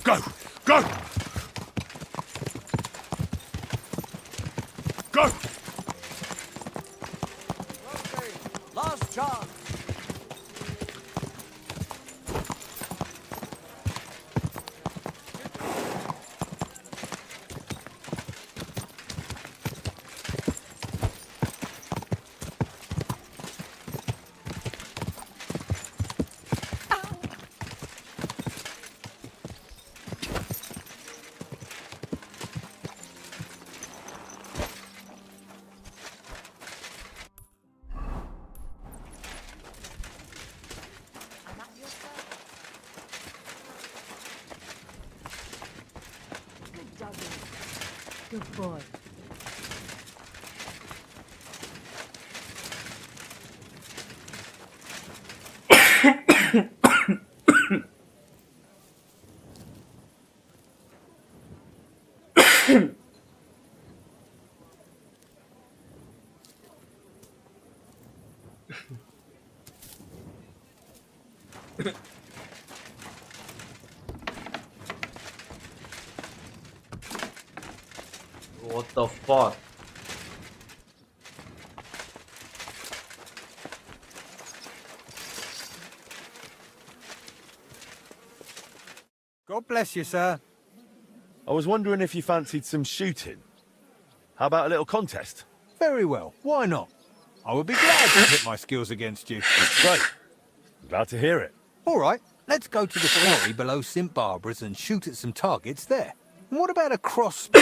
Go! Go! Go! Last chance. Good boy. What the fuck? God bless you, sir. I was wondering if you fancied some shooting. How about a little contest? Very well. Why not? I would be glad to put my skills against you. Great. Glad to hear it. All right, let's go to the quarry below St. Barbara's and shoot at some targets there. And what about a crossbow?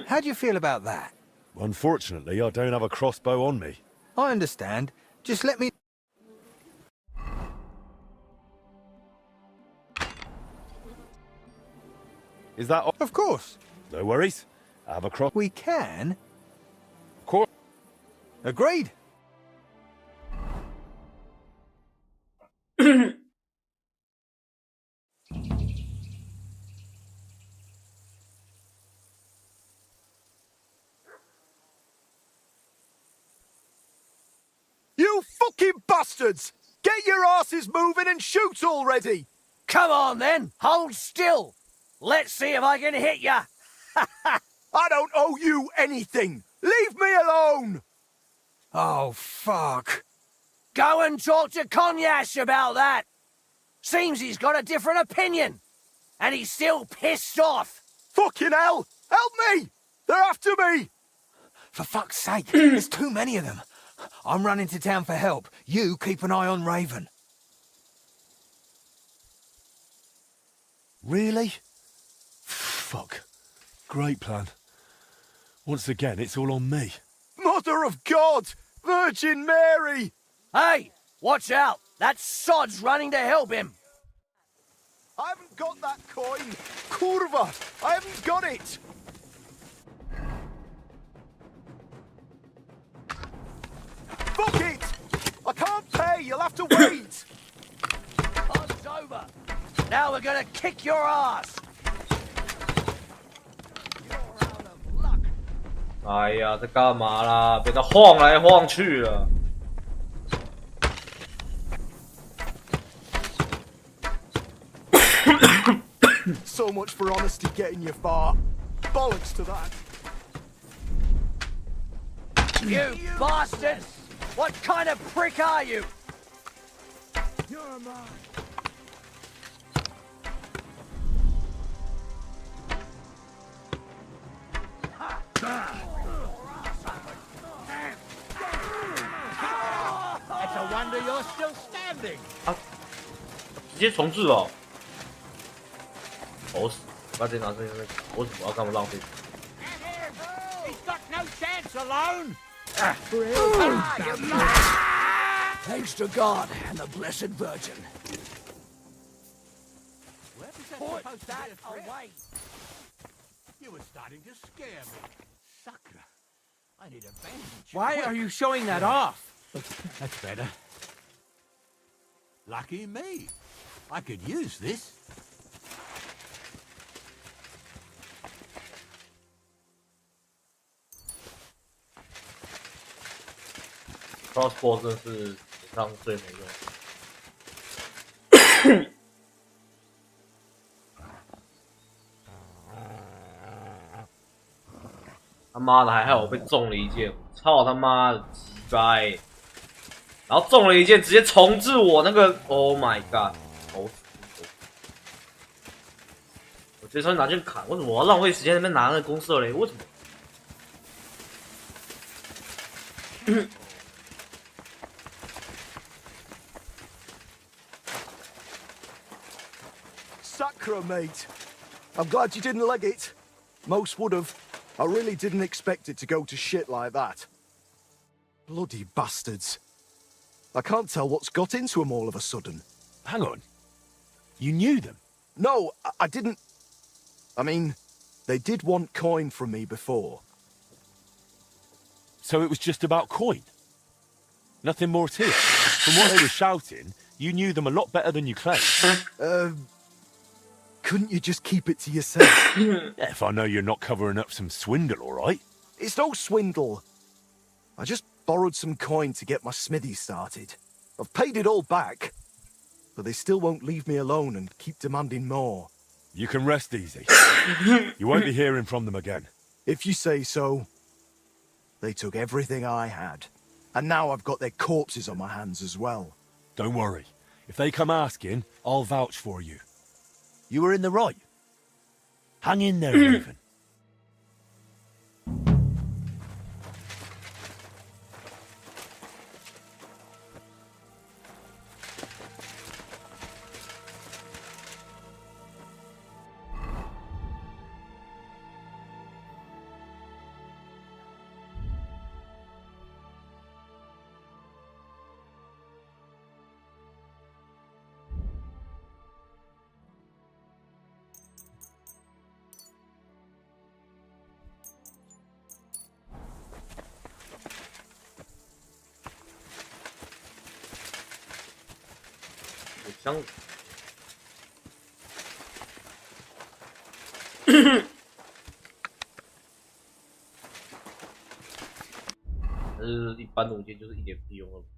How do you feel about that? Unfortunately, I don't have a crossbow on me. I understand. Just let me... Is that... Of course. No worries. I have a cross... We can. Course. Agreed. You fucking bastards! Get your asses moving and shoot already! Come on then, hold still. Let's see if I can hit ya. I don't owe you anything! Leave me alone! Oh, fuck. Go and talk to Konyash about that. Seems he's got a different opinion. And he's still pissed off. Fucking hell! Help me! They're after me! For fuck's sake, there's too many of them. I'm running to town for help. You keep an eye on Raven. Really? Fuck. Great plan. Once again, it's all on me. Mother of God! Virgin Mary! Hey, watch out. That sod's running to help him. I haven't got that coin! Kurva! I haven't got it! Fuck it! I can't pay, you'll have to wait! Time's over. Now we're gonna kick your ass. You're out of luck. 哎呀，这干嘛啦？被他晃来晃去了。So much for honesty getting you far. Bollocks to that. You bastard! What kind of prick are you? You're mine. It's a wonder you're still standing. 直接重置哦，丑死！不要再拿这些丑死！我要干嘛浪费？ He's got no chance alone. Thanks to God and the Blessed Virgin. Put that away. You were starting to scare me. Sucker. I need a bandage. Why are you showing that off? That's better. Lucky me. I could use this. Crossbow 真是史上最没用。他妈的，还好我被中了一箭，操他妈的鸡掰！然后中了一箭，直接重置我那个 ，Oh my god！ 丑死！我直接上去拿剑砍，为什么我要浪费时间在那边拿那个公射嘞？为什么？Sacra, mate. I'm glad you didn't leg it. Most would have. I really didn't expect it to go to shit like that. Bloody bastards. I can't tell what's got into them all of a sudden. Hang on. You knew them? No, I didn't. I mean, they did want coin from me before. So it was just about coin? Nothing more to it? From what they were shouting, you knew them a lot better than you claim. Couldn't you just keep it to yourself? Yeah, if I know you're not covering up some swindle, all right? It's no swindle. I just borrowed some coin to get my smithy started. I've paid it all back. But they still won't leave me alone and keep demanding more. You can rest easy. You won't be hearing from them again. If you say so. They took everything I had. And now I've got their corpses on my hands as well. Don't worry. If they come asking, I'll vouch for you. You were in the right. Hang in there, Raven.箱子。一般的武器就是一点屁用都没有。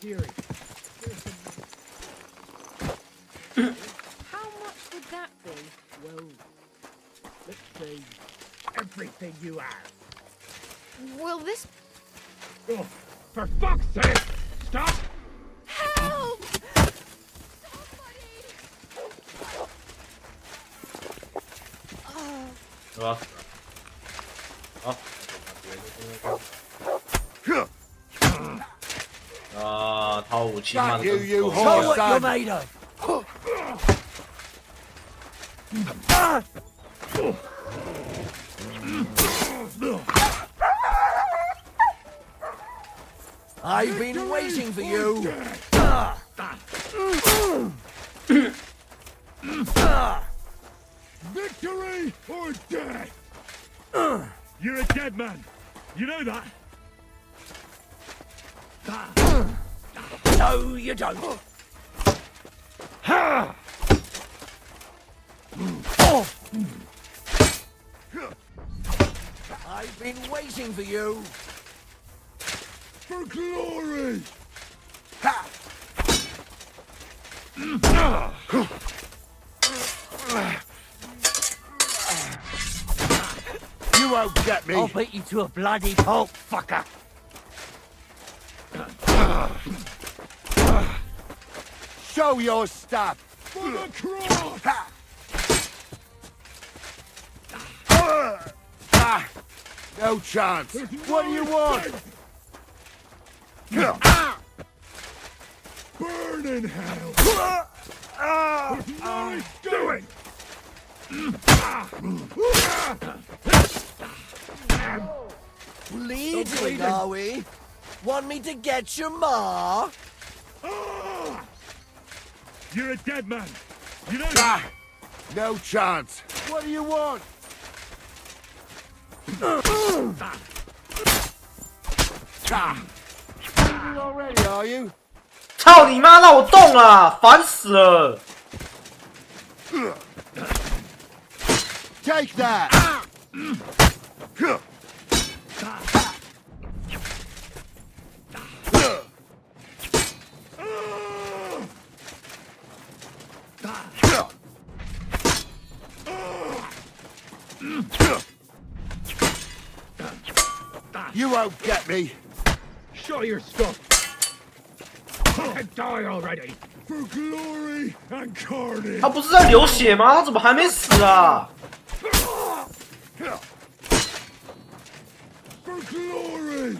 serious. How much would that be? Well, let's see. Everything you have. Will this Oh, for fuck's sake! Stop! help? Nossa. Nossa. Ah, 掏武器慢 You, 的 you ，Show whore, what you're son. made of. I've been waiting for you. Victory or death! You're a dead man. You know that? No, you don't. I've been waiting for you. For glory! You won't get me. I'll beat you to a bloody pulp, fucker. Show your stuff. For the cross! No chance. What do you want? Burn in hell! What is doing? Bleeding, are we? Want me to get your ma? You're a dead man. You know that? No chance. What do you want? Bleeding already, are you? 操你妈！让我动啊！烦死了！ Take that. You won't get me. Show your stuff. Die already. For glory and carnage. 他不是在流血吗？他怎么还没死啊？ For glory.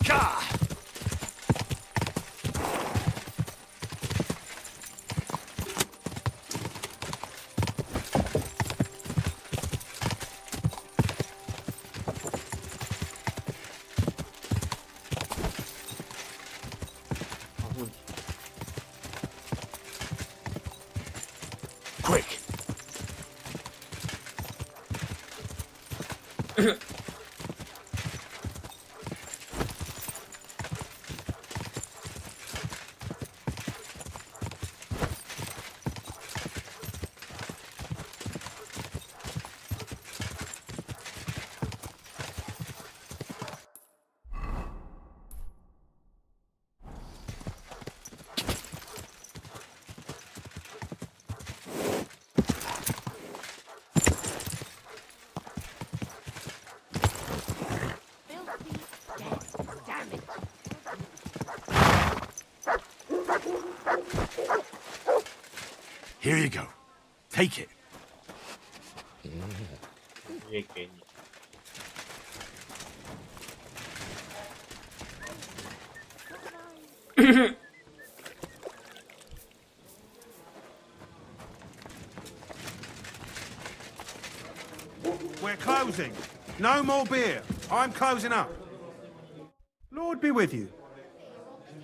Gah! Quick! Damn it. Here you go. Take it. 直接给你。We're closing. No more beer. I'm closing up. Lord be with you.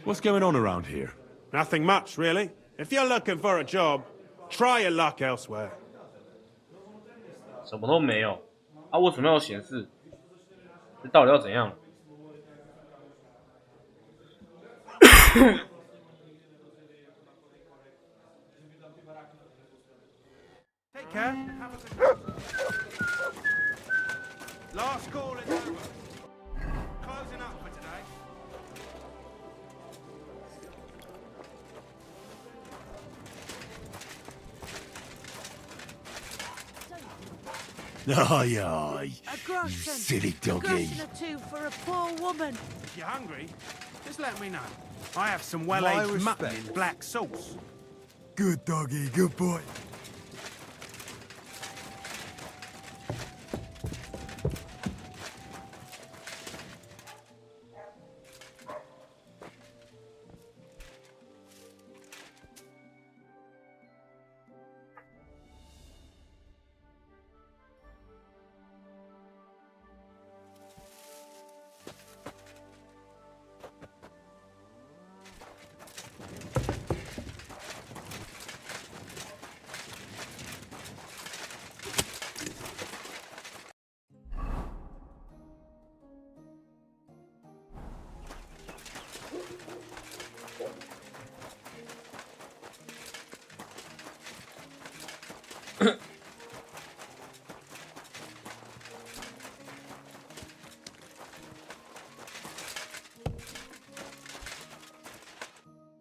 What's going on around here? Nothing much, really. If you're looking for a job, try your luck elsewhere. 什么都没有啊！为什么要显示？这到底要怎样？ Take care. Have a good night. Last call is over. Closing up for today. Aye, aye. A groschen. You silly A doggy. groschen or two for a poor woman. If you're hungry, just let me know. I have some My well-aged mutton respects. in black sauce. Good doggy, good boy.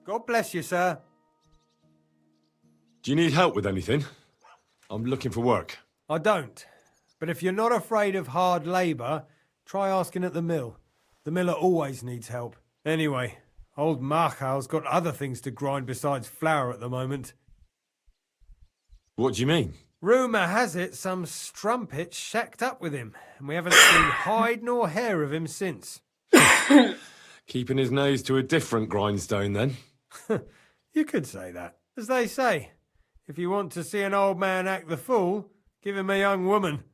God bless you, sir. Do you need help with anything? I'm looking for work. I don't. But if you're not afraid of hard labour, try asking at the mill. The miller always needs help. Anyway, old Marchal's got other things to grind besides flour at the moment. What do you mean? Rumour has it some strumpet shacked up with him, and we haven't seen hide nor hair of him since. Keeping his nose to a different grindstone, then? You could say that. As they say, if you want to see an old man act the fool, give him a young woman.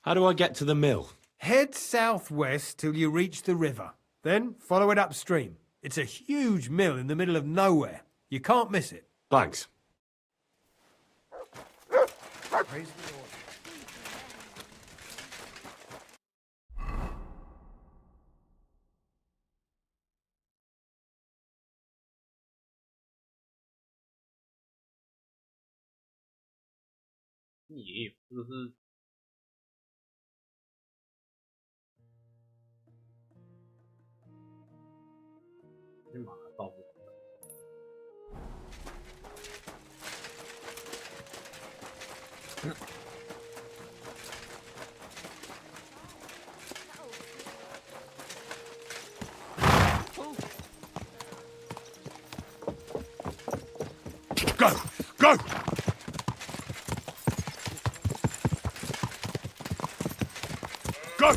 How do I get to the mill? Head southwest till you reach the river. Then follow it upstream. It's a huge mill in the middle of nowhere. You can't miss it. Thanks. Praise the Lord. 你这个是先把它倒过来。Go! Go! Go!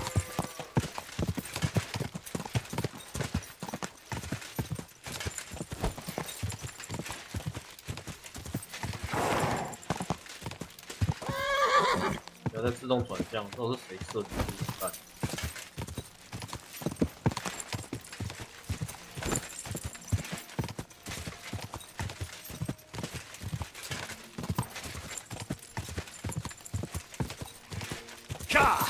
个自动转向，这都是谁设计的？Car!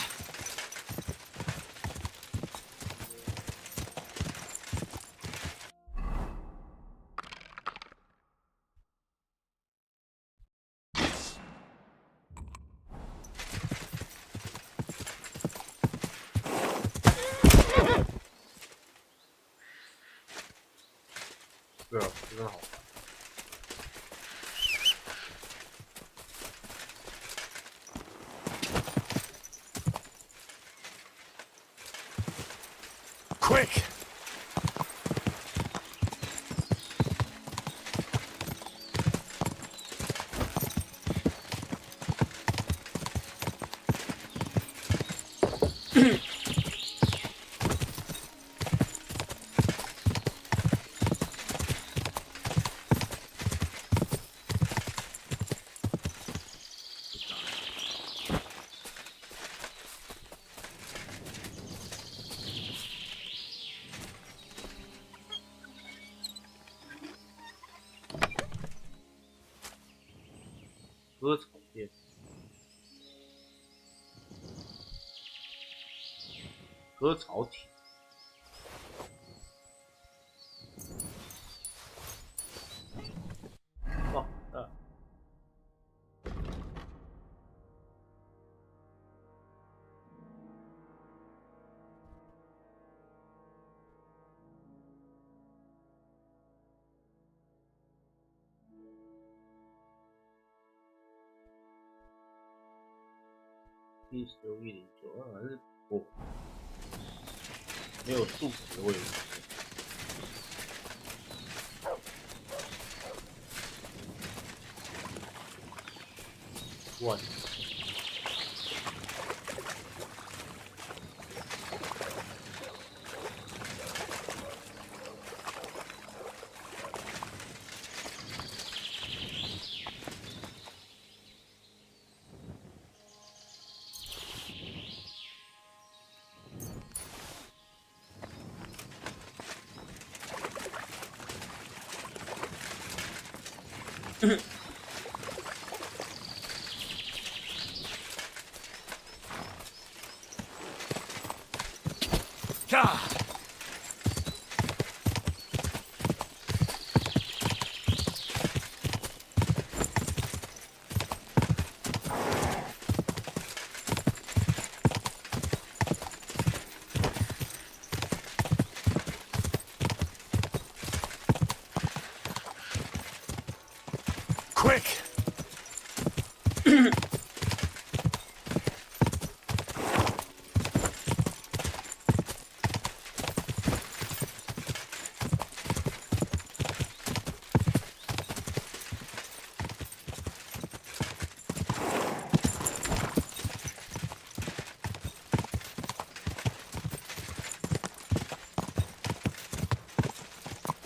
Girl，这真的好烦。Quick!割草店，割草艇。哦，1161096，还是不没有数值位置。哇！Car! Quick!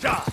Car!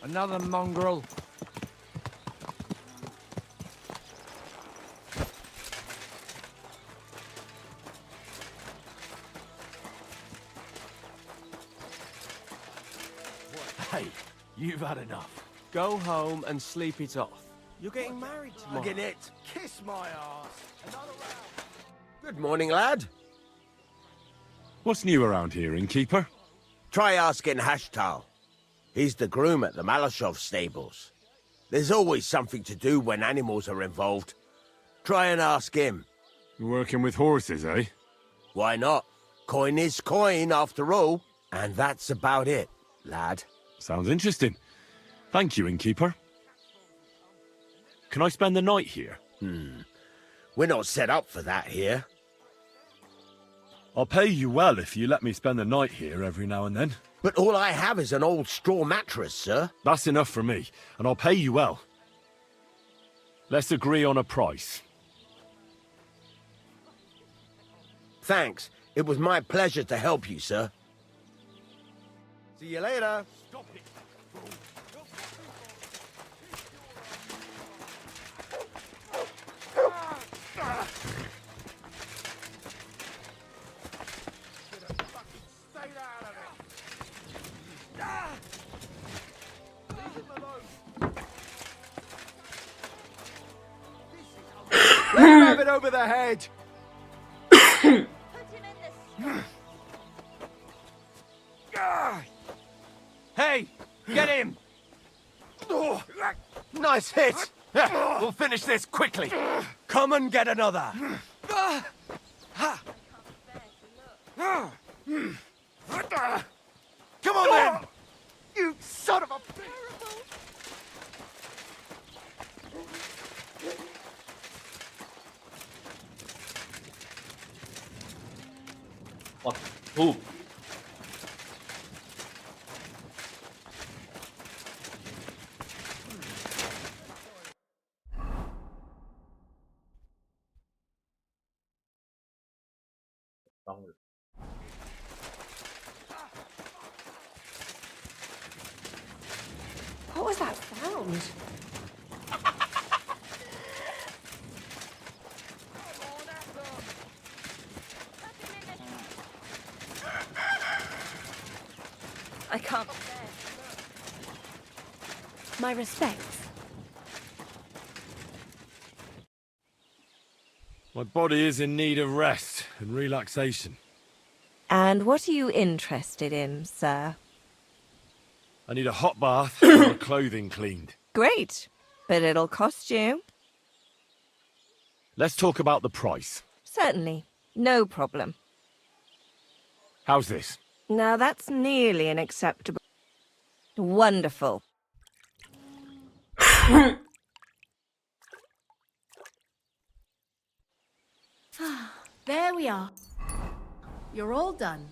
Another mongrel. You've had enough. Go home and sleep it off. You're getting married tomorrow. Look at it. Kiss my ass. Another round. Good morning, lad. What's new around here, innkeeper? Try asking Hashtal. He's the groom at the Malashov stables. There's always something to do when animals are involved. Try and ask him. You're working with horses, eh? Why not? Coin is coin, after all. And that's about it, lad. Sounds interesting. Thank you, innkeeper. Can I spend the night here? We're not set up for that here. I'll pay you well if you let me spend the night here every now and then. But all I have is an old straw mattress, sir. That's enough for me, and I'll pay you well. Let's agree on a price. Thanks. It was my pleasure to help you, sir. See you later. Stop it. Let him have it over the head. Put him in the Hey, get him. Nice hit. We'll finish this quickly. Come and get another. Come on then. You son of a... What? Who? What was that sound? I can't. My respects. My body is in need of rest and relaxation. And what are you interested in, sir? I need a hot bath and my clothing cleaned. Great, but it'll cost you. Let's talk about the price. Certainly, no problem. How's this? Now that's nearly an acceptable... Wonderful. There we are. You're all done.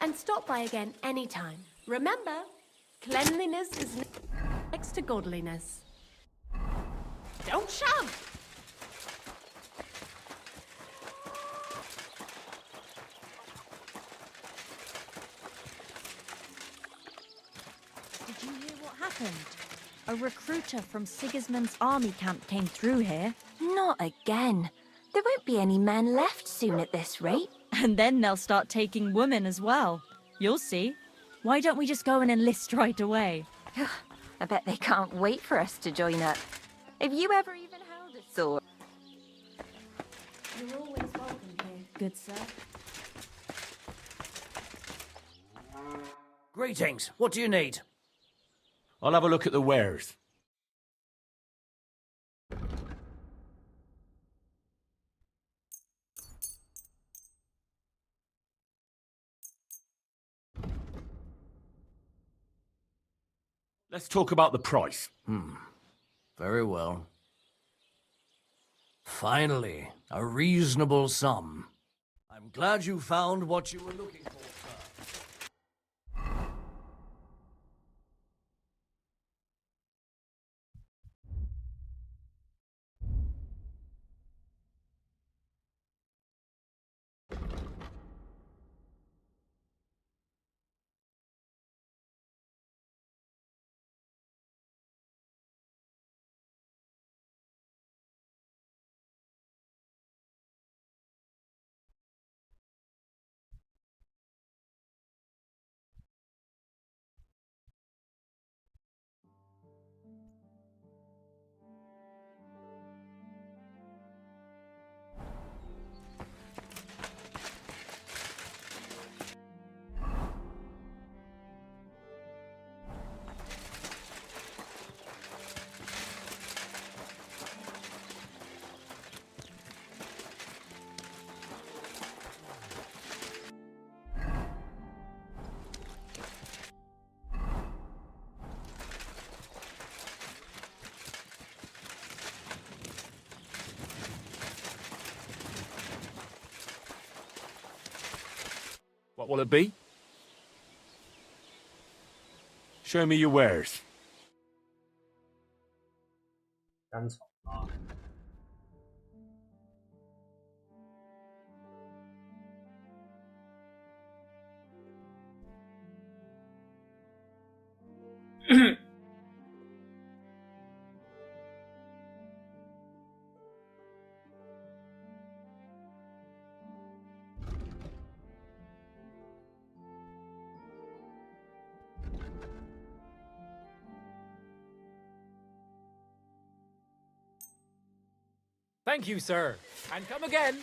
And stop by again anytime. Remember, cleanliness is next to godliness. Don't shove! Did you hear what happened? A recruiter from Sigismund's army camp came through here. Not again. There won't be any men left soon at this rate. And then they'll start taking women as well. You'll see. Why don't we just go and enlist right away? I bet they can't wait for us to join up. Have you ever even held a sword? You're always welcome here. Good sir. Greetings. What do you need? I'll have a look at the wares. Let's talk about the price. Very well. Finally, a reasonable sum. I'm glad you found what you were looking for, sir. What will it be? Show me your wares. 甘草啊。Thank you, sir. And come again.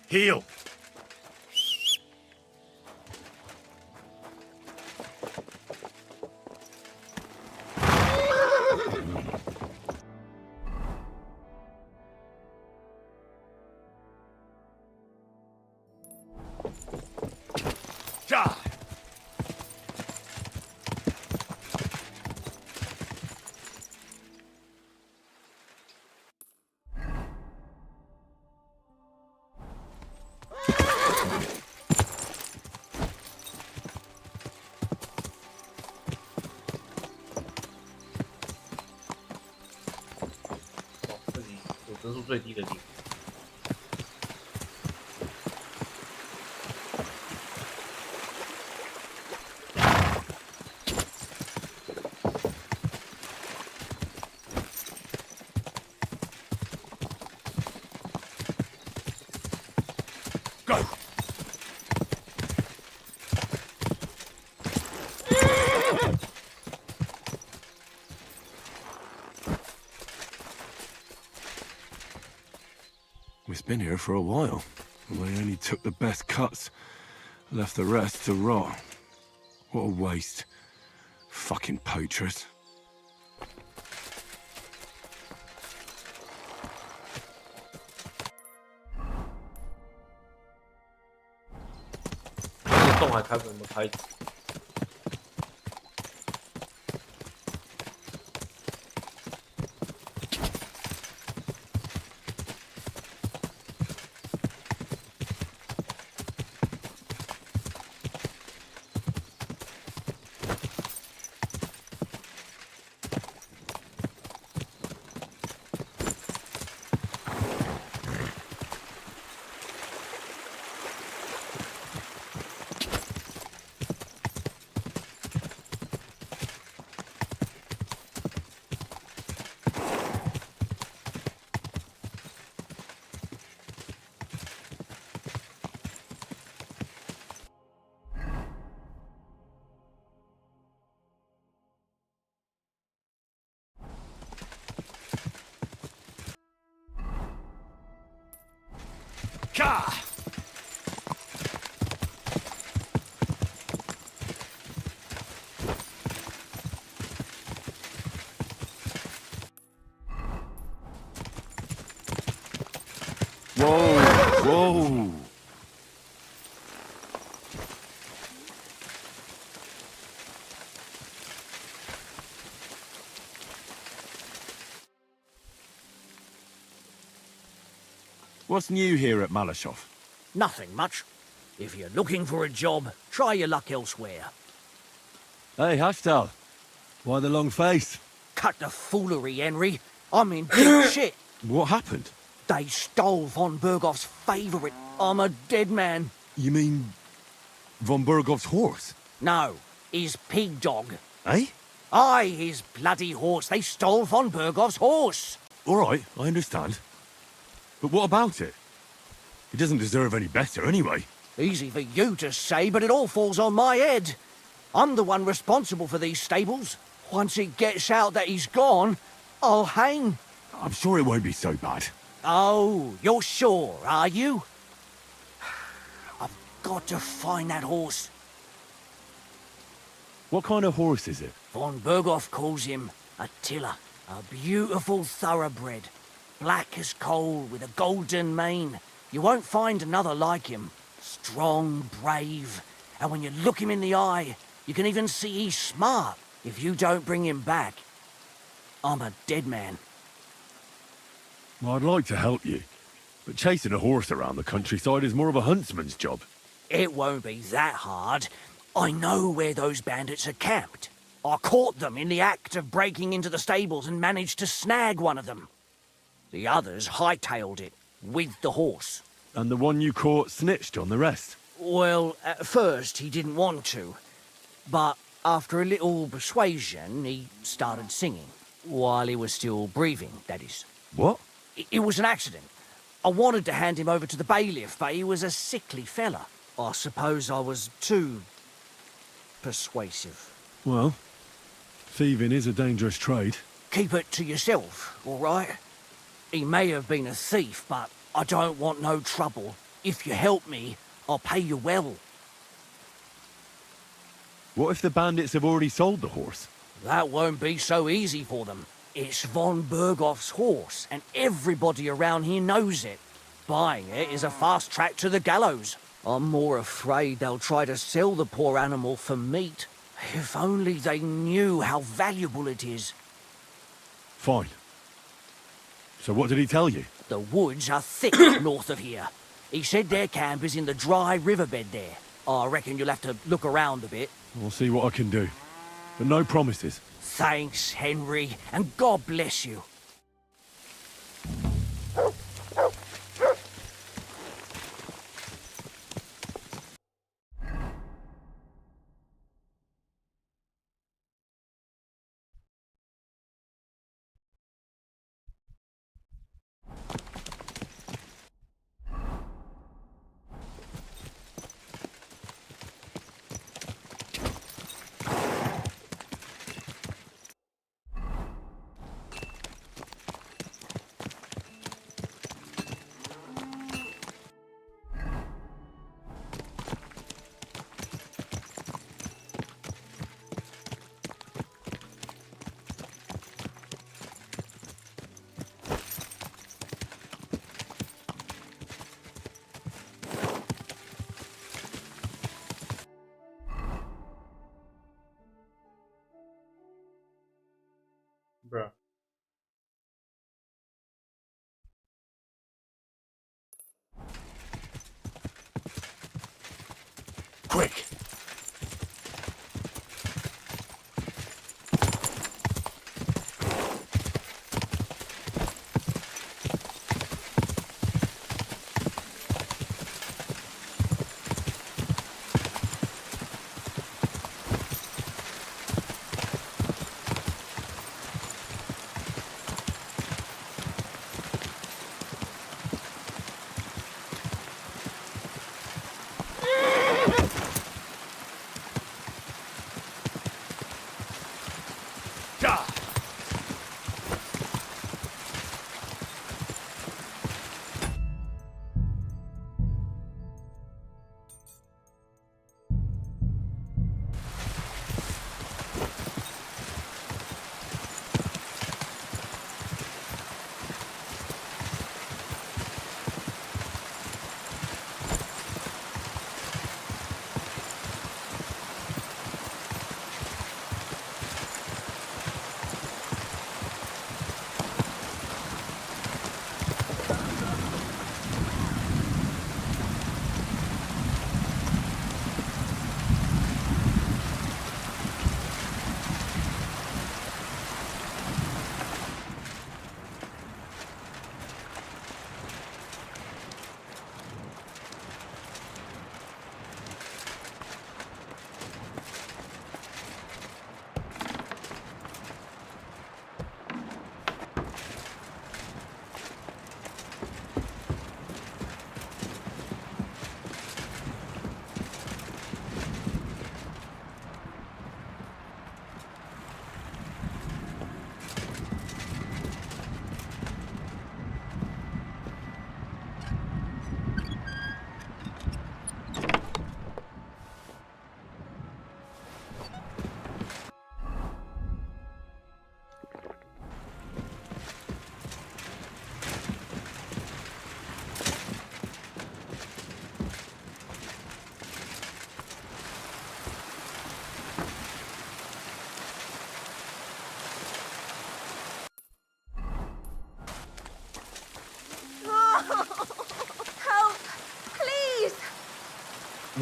Heal. Die.分数最低的地方。Go. We've been here for a while. We only took the best cuts, left the rest to rot. What a waste. Fucking poachers. 这洞还开不怎么开？ Ka! Whoa, whoa. What's new here at Malashov? Nothing much. If you're looking for a job, try your luck elsewhere. Hey, Hashtal. Why the long face? Cut the foolery, Henry. I'm in deep shit. What happened? They stole von Bergoff's favourite. I'm a dead man. You mean von Bergov's horse? No, his pig dog. Eh? Aye, his bloody horse. They stole von Bergoff's horse. All right, I understand. But what about it? He doesn't deserve any better anyway. Easy for you to say, but it all falls on my head. I'm the one responsible for these stables. Once it gets out that he's gone, I'll hang. I'm sure it won't be so bad. Oh, you're sure, are you? I've got to find that horse. What kind of horse is it? Von Berghoff calls him a tiller. A beautiful thoroughbred. Black as coal with a golden mane. You won't find another like him. Strong, brave, and when you look him in the eye, you can even see he's smart. If you don't bring him back, I'm a dead man. Well, I'd like to help you, but chasing a horse around the countryside is more of a huntsman's job. It won't be that hard. I know where those bandits are camped. I caught them in the act of breaking into the stables and managed to snag one of them. The others hightailed it, with the horse. And the one you caught snitched on the rest? Well, at first he didn't want to, but after a little persuasion, he started singing. While he was still breathing, that is. What? It was an accident. I wanted to hand him over to the bailiff, but he was a sickly fella. I suppose I was too persuasive. Well, thieving is a dangerous trade. Keep it to yourself, all right? He may have been a thief, but I don't want no trouble. If you help me, I'll pay you well. What if the bandits have already sold the horse? That won't be so easy for them. It's von Berghoff's horse, and everybody around here knows it. Buying it is a fast track to the gallows. I'm more afraid they'll try to sell the poor animal for meat. If only they knew how valuable it is. Fine. So what did he tell you? The woods are thick north of here. He said their camp is in the dry riverbed there. I reckon you'll have to look around a bit. I'll see what I can do. But no promises. Thanks, Henry, and God bless you.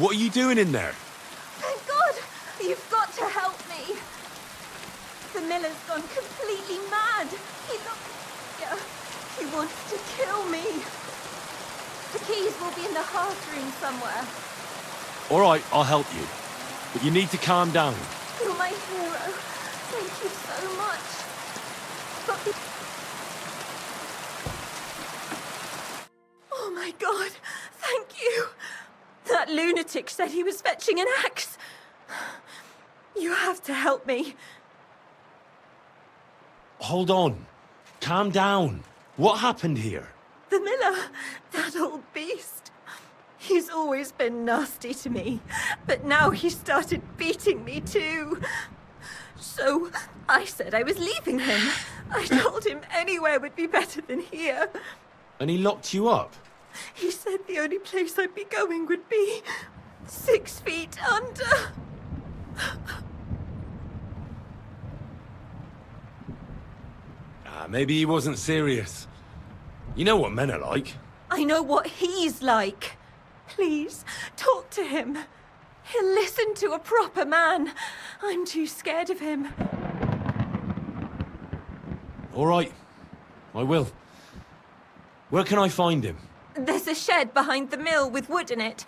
What are you doing in there? Thank God! You've got to help me. The miller's gone completely mad. He locked me here. He wants to kill me. The keys will be in the hearth room somewhere. All right, I'll help you. But you need to calm down. You're my hero. Thank you so much. But oh my God, thank you. That lunatic said he was fetching an axe. You have to help me. Hold on. Calm down. What happened here? The miller, that old beast. He's always been nasty to me, but now he started beating me too. So I said I was leaving him. I told him anywhere would be better than here. And he locked you up? He said the only place I'd be going would be 6 feet under. Maybe he wasn't serious. You know what men are like. I know what he's like. Please, talk to him. He'll listen to a proper man. I'm too scared of him. All right. I will. Where can I find him? There's a shed behind the mill with wood in it.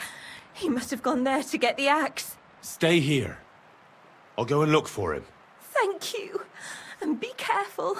He must have gone there to get the axe. Stay here. I'll go and look for him. Thank you. And be careful.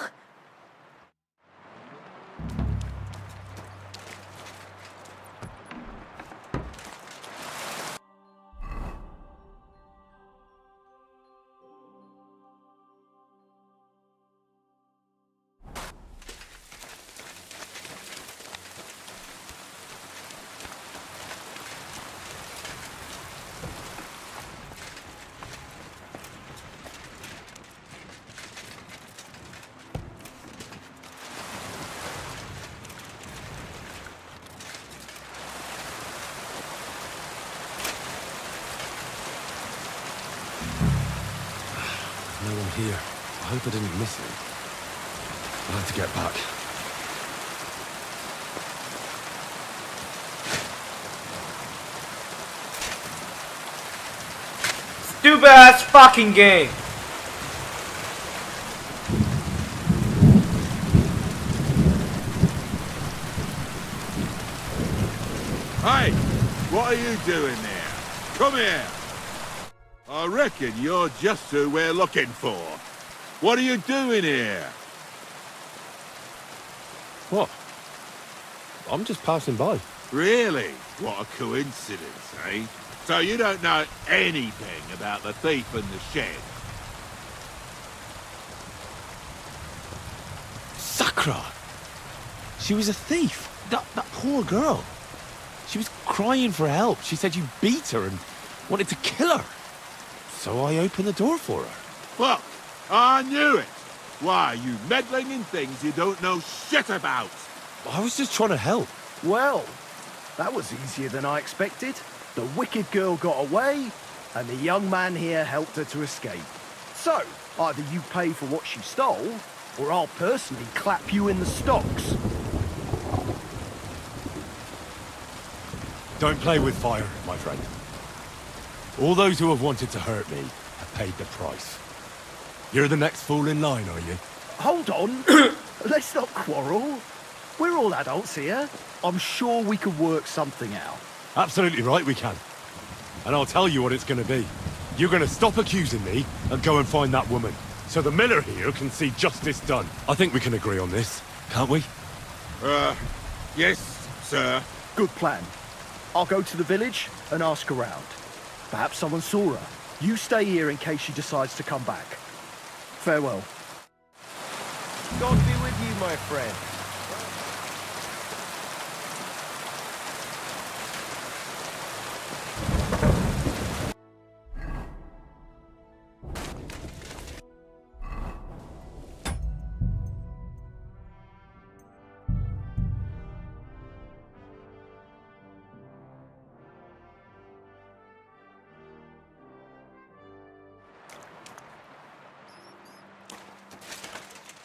No one here. I hope I didn't miss him. I'll have to get back. Stupid ass fucking game. Hey, what are you doing there? Come here. I reckon you're just who we're looking for. What are you doing here? What? I'm just passing by. Really? What a coincidence, eh? So you don't know anything about the thief in the shed? Sakra! She was a thief. That poor girl. She was crying for help. She said you beat her and wanted to kill her. So I opened the door for her. Well, I knew it. Why, you meddling in things you don't know shit about. I was just trying to help. Well, that was easier than I expected. The wicked girl got away, and the young man here helped her to escape. So, either you pay for what she stole, or I'll personally clap you in the stocks. Don't play with fire, my friend. All those who have wanted to hurt me have paid the price. You're the next fool in line, are you? Hold on. Let's not quarrel. We're all adults here. I'm sure we could work something out. Absolutely right, we can. And I'll tell you what it's going to be. You're going to stop accusing me and go and find that woman, so the miller here can see justice done. I think we can agree on this, can't we? Yes, sir. Good plan. I'll go to the village and ask around. Perhaps someone saw her. You stay here in case she decides to come back. Farewell. God be with you, my friend.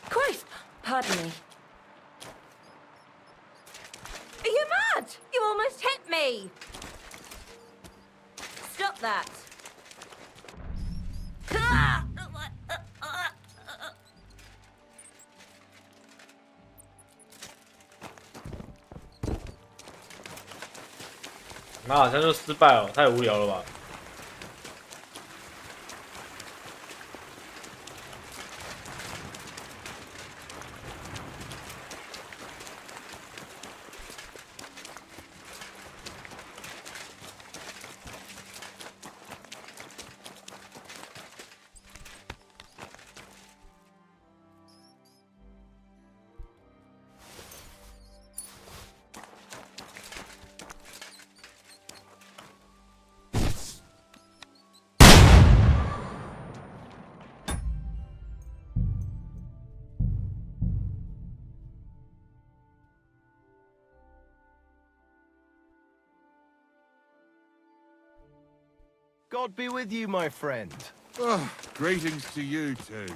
Christ, pardon me. Are you mad? You almost hit me. that. 那好像就失败了，太无聊了吧？God be with you, my friend. Oh, greetings to you too.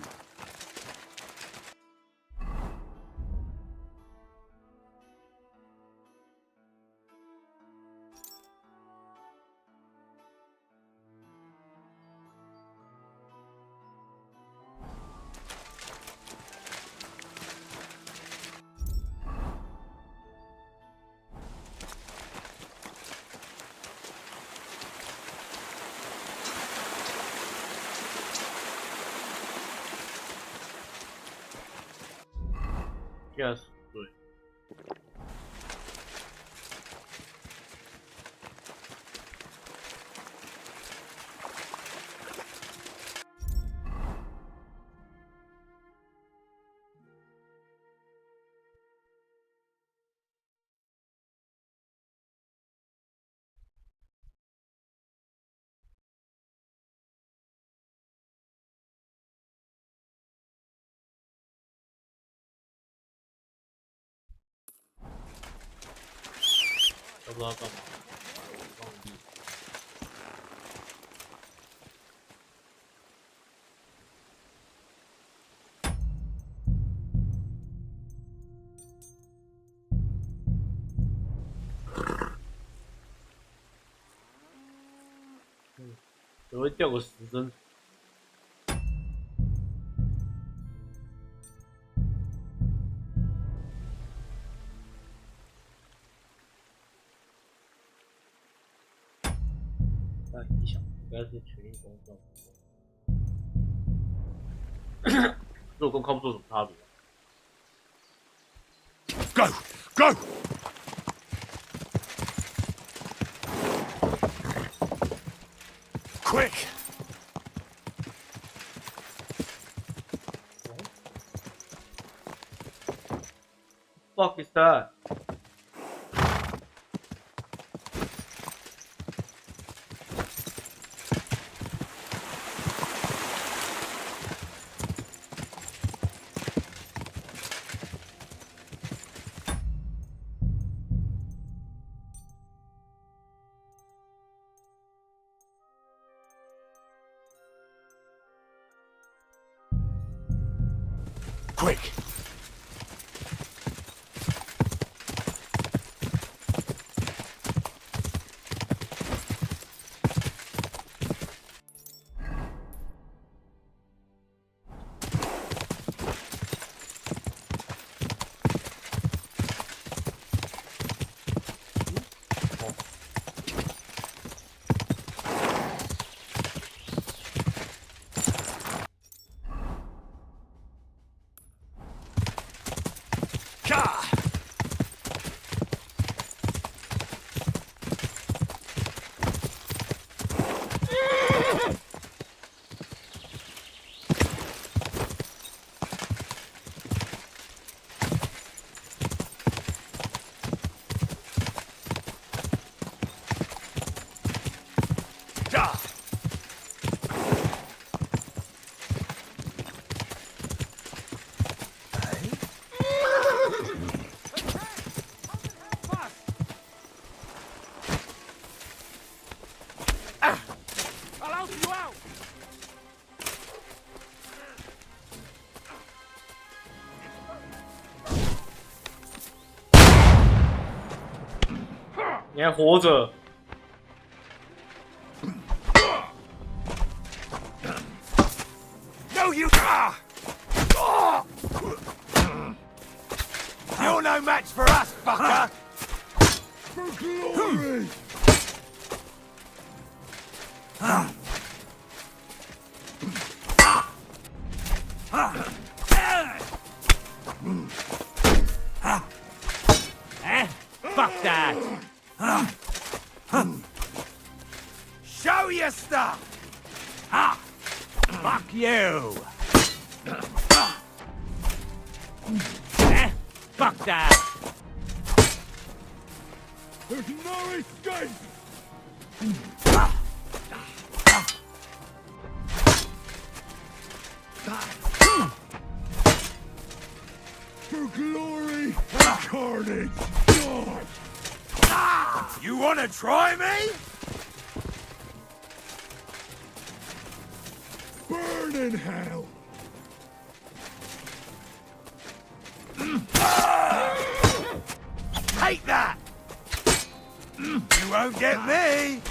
Yes， 对。不知道干嘛，忘记。只会掉个时针。但影响应该是全运公众。这跟看不出什么差别。Go! Go! Quick! Fuck is that? Quick! Ka! Da! I'll help you out! 你还活着？ show you. You're no match for us, fucker. For glory! Fuck that! Show your stuff. Fuck you! Fuck that! There's no escape! For glory and carnage! God! You wanna try me? Burn in hell! Take that! You won't get me!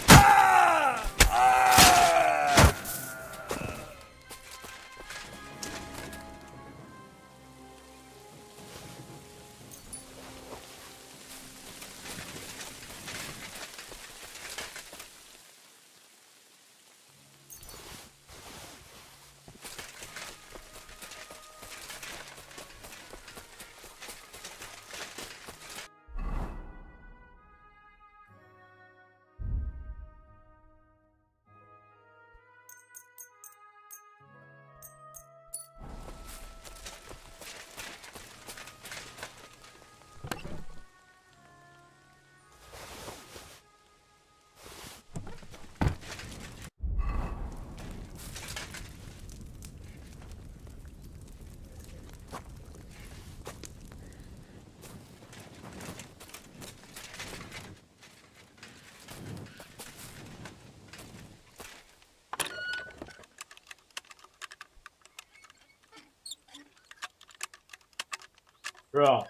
Bro,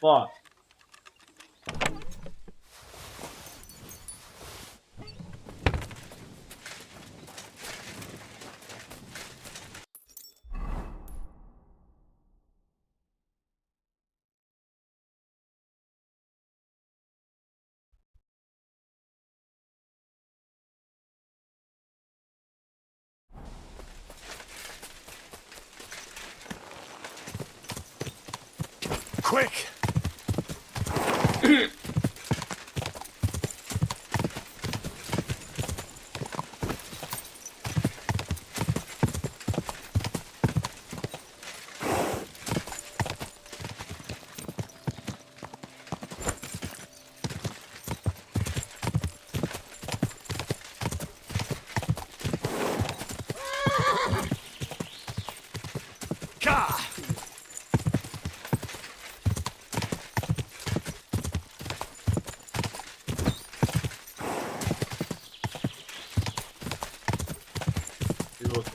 fuck. Quick!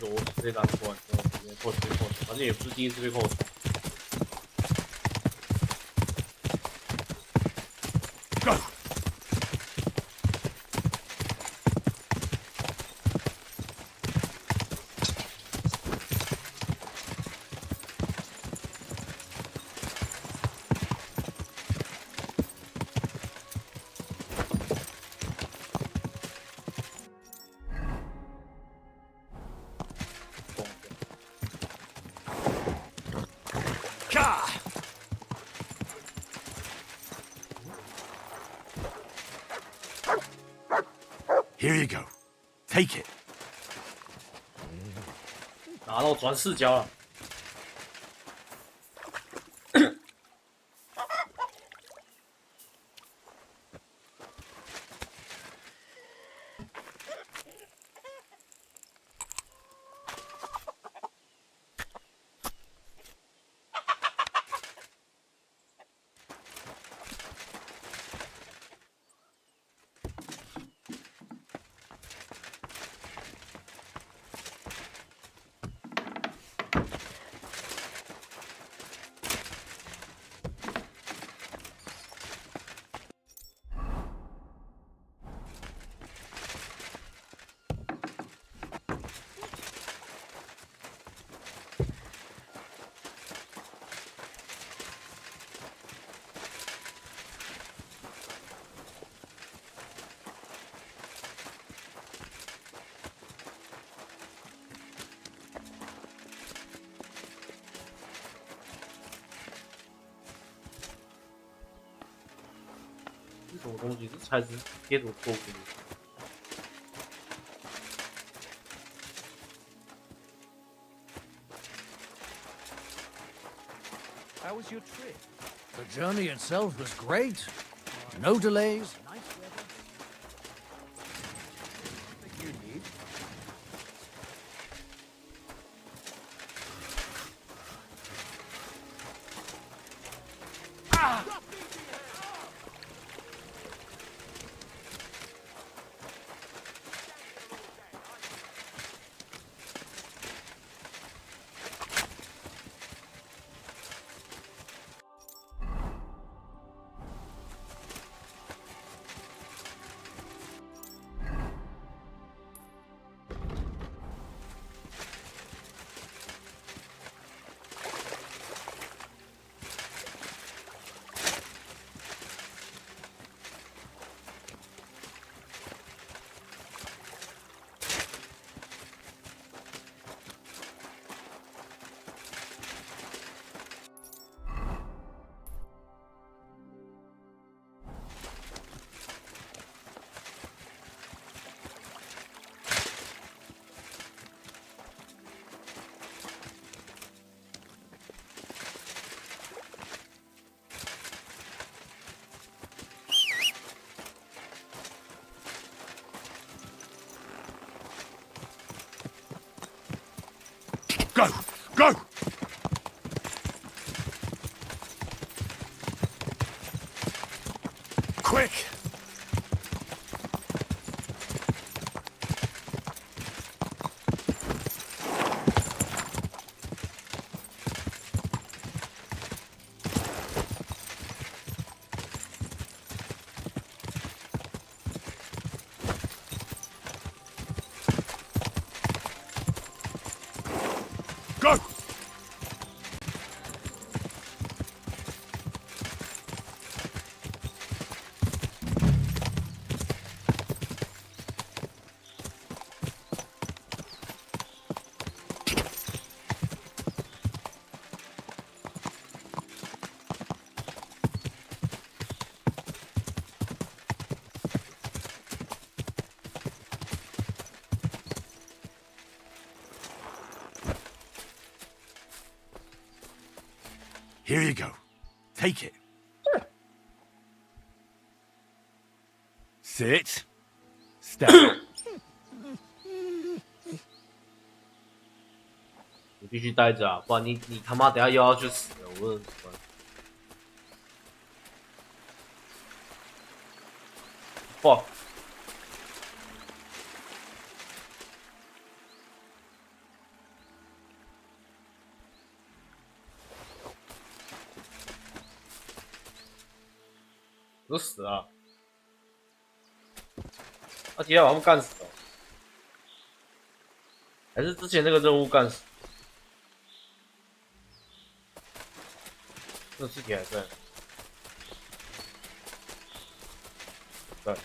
我直接打不过，直接扣，反正也不是第一次被扣。Here you go. Take it. 拿到转视角了。什么东西？这材质贴图错误。How was your trip? The journey itself was great. No delays. Nice weather. You need? Go! Go! Quick! Go! Here you go. Take it. Sit. Step. 你必须待着啊，不然你他妈等下又要去死了，我真的是。fuck。我都死了，他直接把他们干死了，还是之前那个任务干死？这尸体还在，在。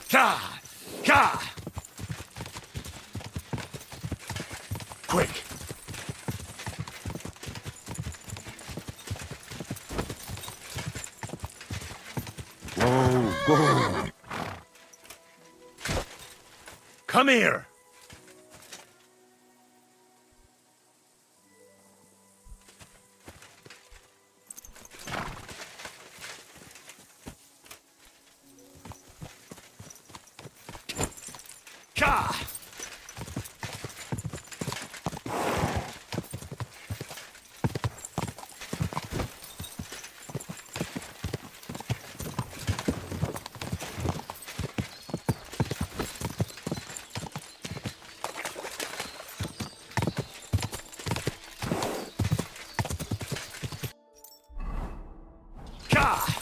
Ka! Ka! Quick! Whoa, whoa! Come here! Ka! Ka!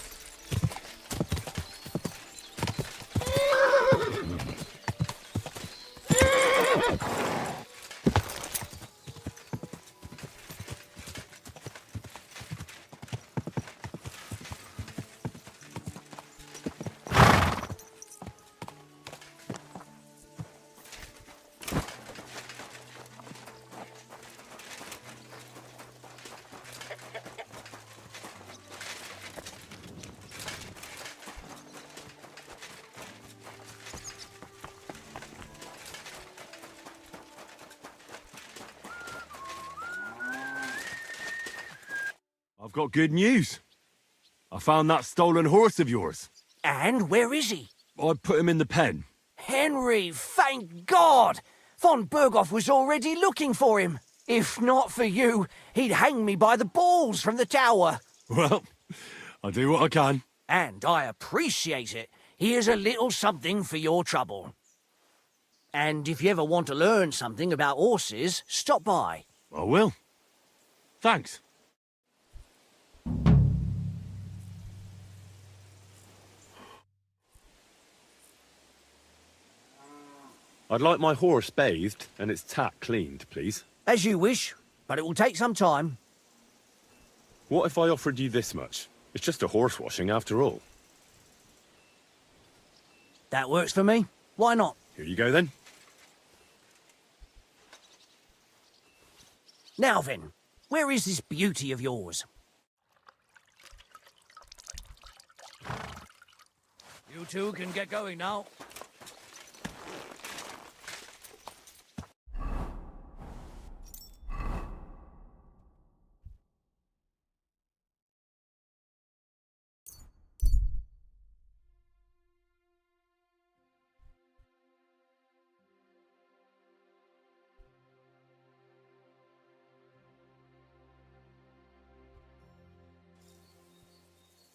I've got good news. I found that stolen horse of yours. And where is he? I put him in the pen. Henry, thank God! Von Berghoff was already looking for him. If not for you, he'd hang me by the balls from the tower. Well, I'll do what I can. And I appreciate it. Here's a little something for your trouble. And if you ever want to learn something about horses, stop by. I will. Thanks. I'd like my horse bathed and its tack cleaned, please. As you wish, but it will take some time. What if I offered you this much? It's just a horse washing after all. That works for me. Why not? Here you go then. Now then, where is this beauty of yours? You two can get going now.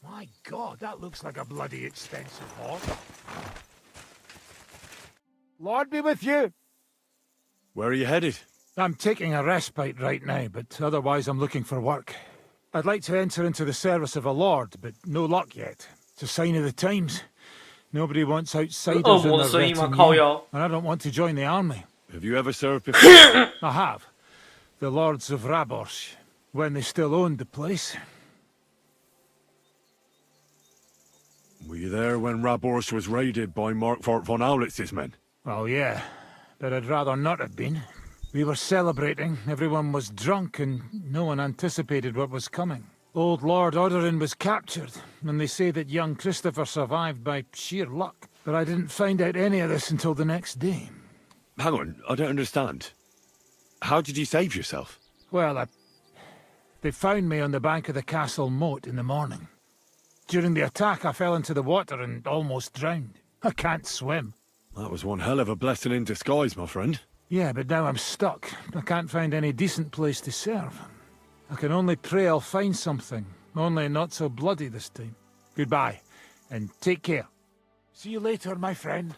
My God, that looks like a bloody expensive horse. Lord be with you. Where are you headed? I'm taking a respite right now, but otherwise I'm looking for work. I'd like to enter into the service of a lord, but no luck yet. It's a sign of the times. Nobody wants outsiders in their retinue, and I don't want to join the army. Have you ever served before? I have. The lords of Raborsh, when they still owned the place. Were you there when Raborsh was raided by Markfort von Aulitz's men? Well, yeah, but I'd rather not have been. We were celebrating, everyone was drunk, and no one anticipated what was coming. Old Lord Odorin was captured, and they say that young Christopher survived by sheer luck. But I didn't find out any of this until the next day. Hang on, I don't understand. How did you save yourself? Well, they found me on the bank of the castle moat in the morning. During the attack, I fell into the water and almost drowned. I can't swim. That was one hell of a blessing in disguise, my friend. Yeah, but now I'm stuck. I can't find any decent place to serve. I can only pray I'll find something. Only not so bloody this time. Goodbye, and take care. See you later, my friend.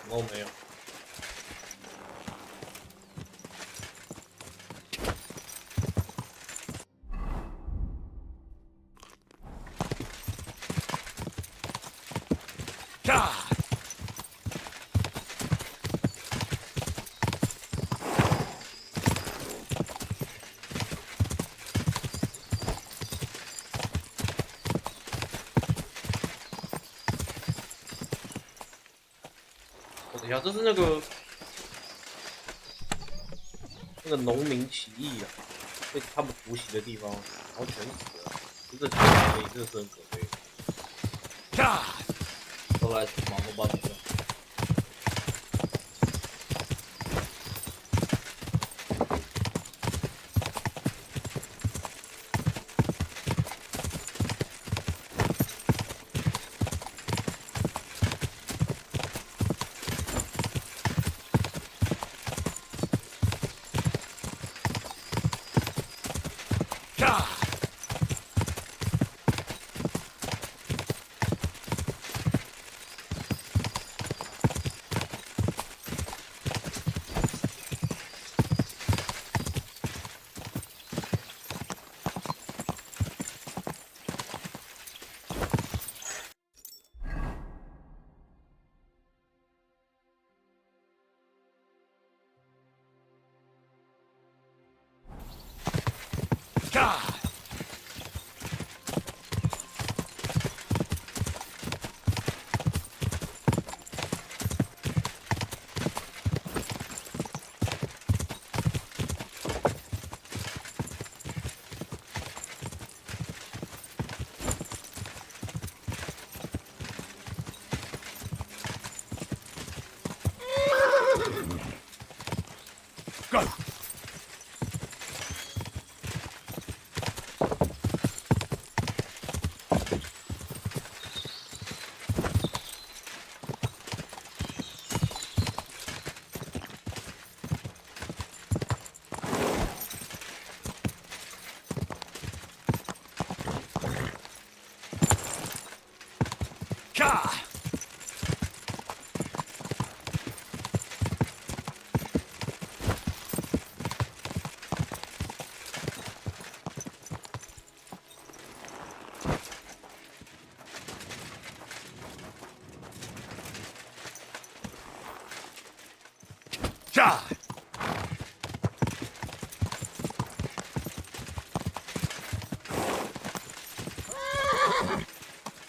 都没有。等一下，这是那个农民起义啊，被他们突袭的地方，然后全死了。这个这个是很可悲。都来忙活吧，你们。Go!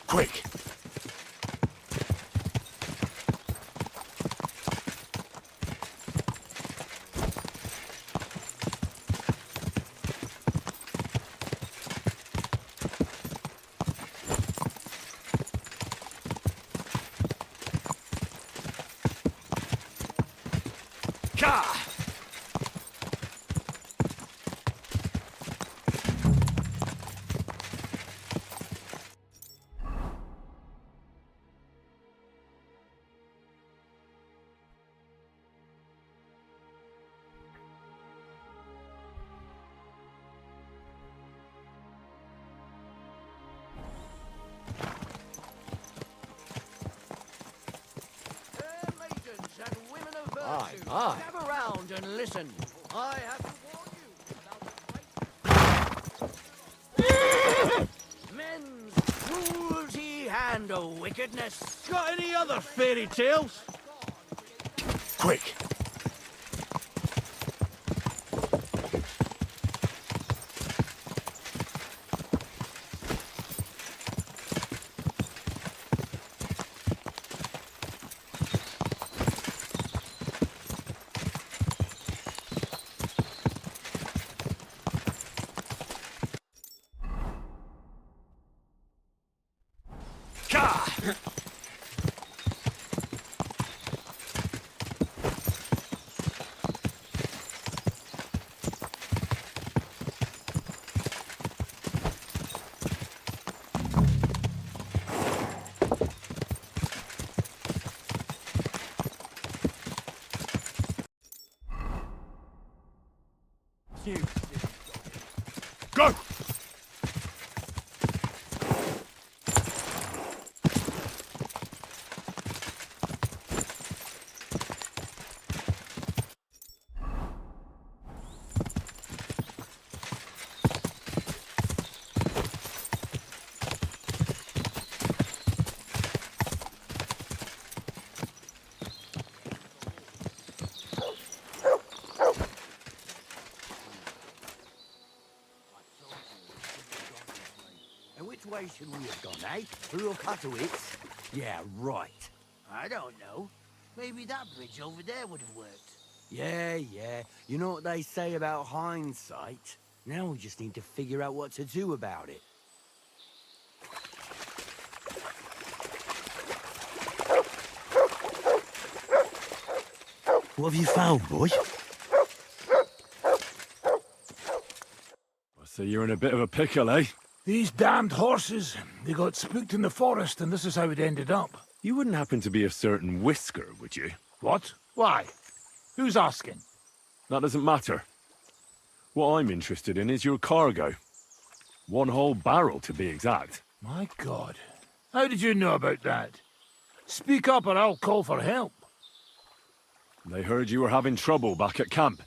Quick! Aye, aye. Gather round and listen. I have to warn you about men's cruelty and wickedness. Got any other fairy tales? Quick! Go! direction we have gone, eh? Through Okatowitz? Yeah, right. I don't know. Maybe that bridge over there would have worked. Yeah. You know what they say about hindsight? Now we just need to figure out what to do about it. What have you found, boy? I see you're in a bit of a pickle, eh? These damned horses, they got spooked in the forest and this is how it ended up. You wouldn't happen to be a certain Whisker, would you? What? Why? Who's asking? That doesn't matter. What I'm interested in is your cargo. 1 whole barrel, to be exact. My God. How did you know about that? Speak up or I'll call for help. They heard you were having trouble back at camp.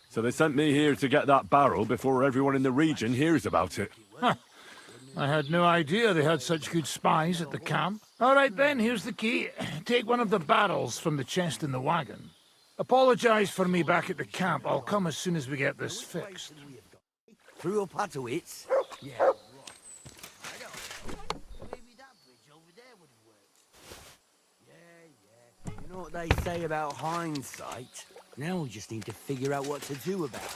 So they sent me here to get that barrel before everyone in the region hears about it. Huh. I had no idea they had such good spies at the camp. All right then, here's the key. Take one of the barrels from the chest in the wagon. Apologize for me back at the camp. I'll come as soon as we get this fixed. Through Opatowitz? Yeah. Maybe that bridge over there would have worked. Yeah. You know what they say about hindsight? Now we just need to figure out what to do about it.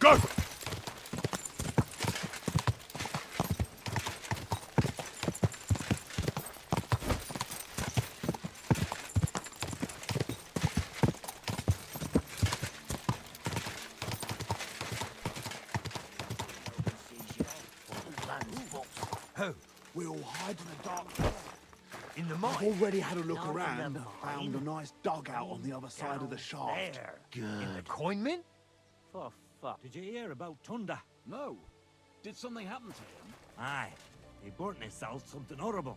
Go! Oh, we'll hide in the dark. In the mine? I've already had a look around and found a nice dugout on the other side of the shaft. Good. In the coin bin? For fuck. Did you hear about Tunda? No. Did something happen to him? Aye. He burnt himself something horrible.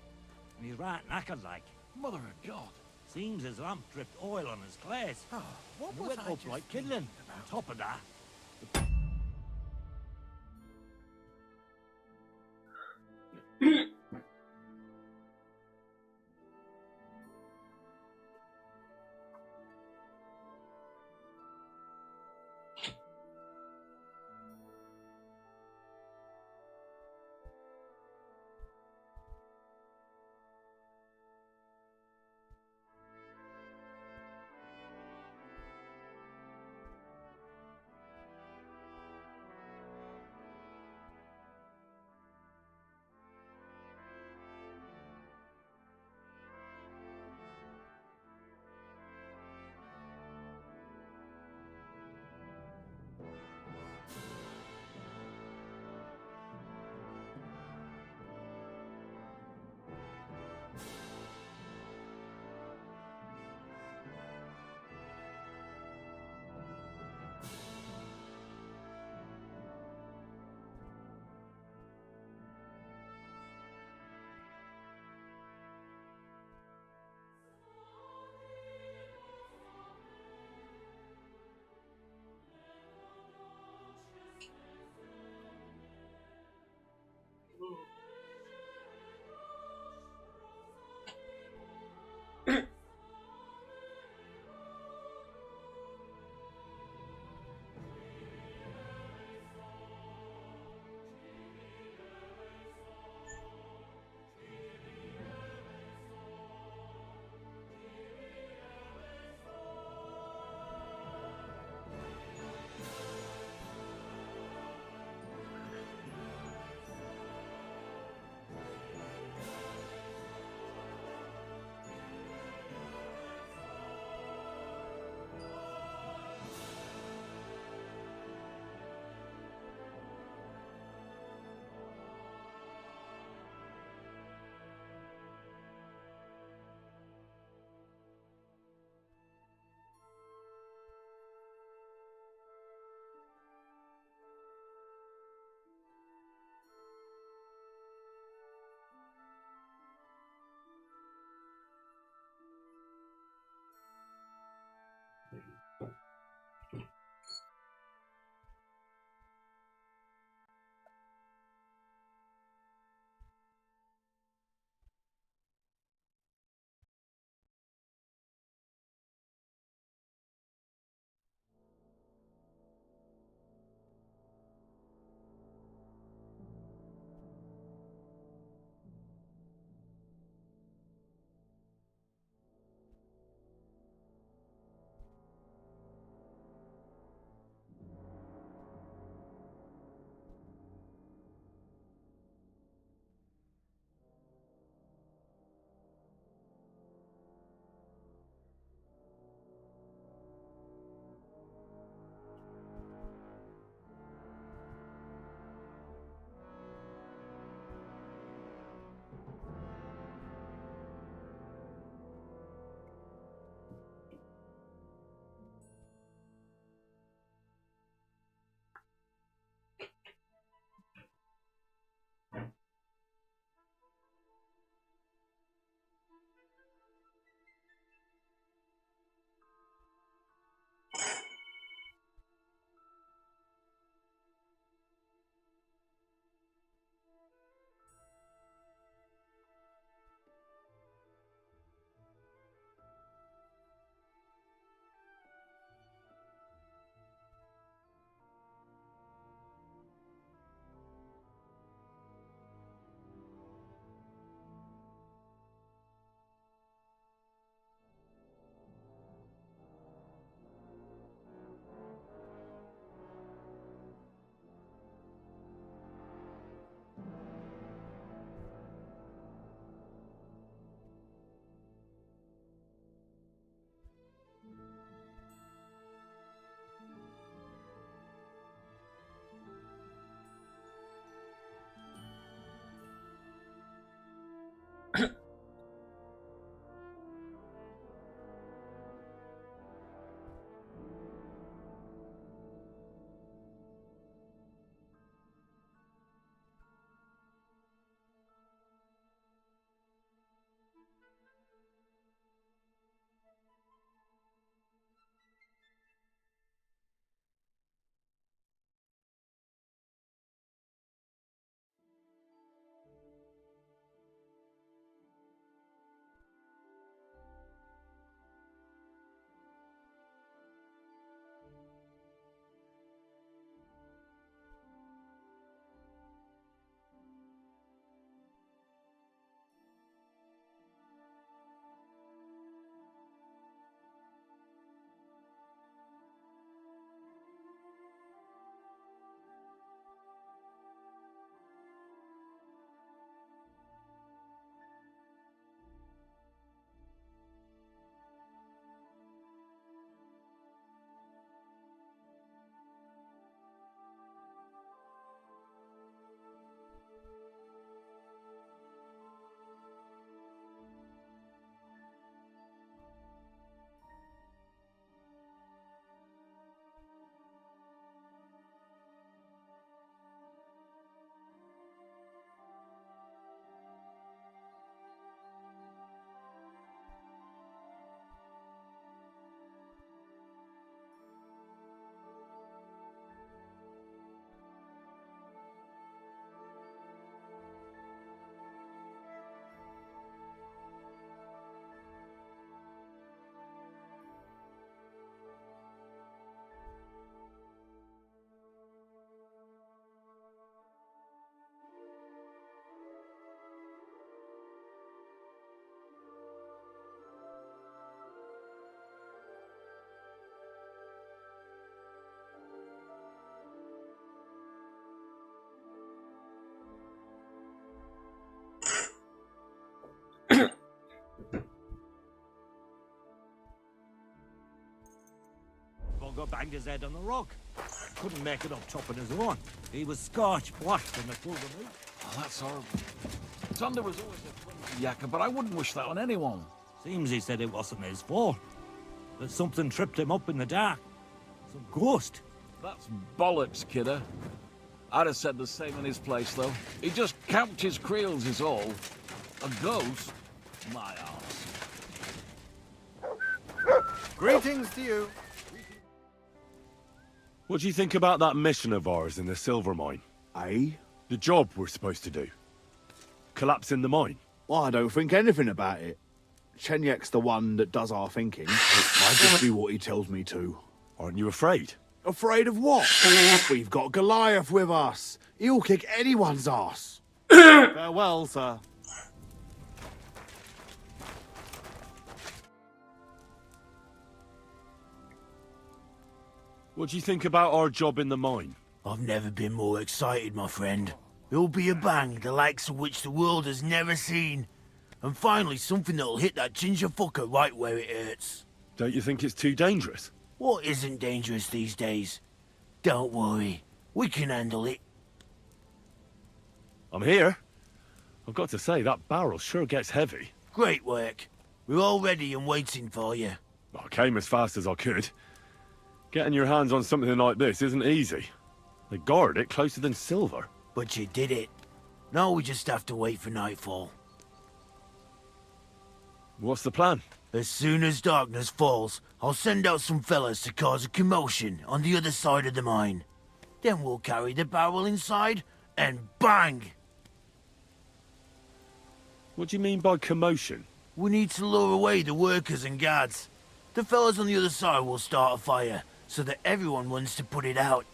And he's right knackered like. Mother of God. Seems his lamp dripped oil on his clothes. Oh, what He was went I up just like thinking kindling. about? On top of that, got banged his head on the rock. Couldn't make it up top on his own. He was scorched black when they pulled him out. Oh, that's horrible. Thunder was always a clumsy yakka, but I wouldn't wish that on anyone. Seems he said it wasn't his fault. That something tripped him up in the dark. Some ghost. That's bollocks, kidder. I'd have said the same in his place, though. He just camped his creels is all. A ghost? My arse. Greetings to you. What do you think about that mission of ours in the silver mine? Eh? The job we're supposed to do. Collapsing the mine. Well, I don't think anything about it. Chenyek's the one that does our thinking. I just do what he tells me to. Aren't you afraid? Afraid of what? We've got Goliath with us. He'll kick anyone's ass. Farewell, sir. What do you think about our job in the mine? I've never been more excited, my friend. It'll be a bang, the likes of which the world has never seen. And finally, something that'll hit that ginger fucker right where it hurts. Don't you think it's too dangerous? What isn't dangerous these days? Don't worry, we can handle it. I'm here. I've got to say, that barrel sure gets heavy. Great work. We're all ready and waiting for you. I came as fast as I could. Getting your hands on something like this isn't easy. They guard it closer than silver. But you did it. Now we just have to wait for nightfall. What's the plan? As soon as darkness falls, I'll send out some fellas to cause a commotion on the other side of the mine. Then we'll carry the barrel inside, and bang! What do you mean by commotion? We need to lure away the workers and guards. The fellas on the other side will start a fire, so that everyone wants to put it out.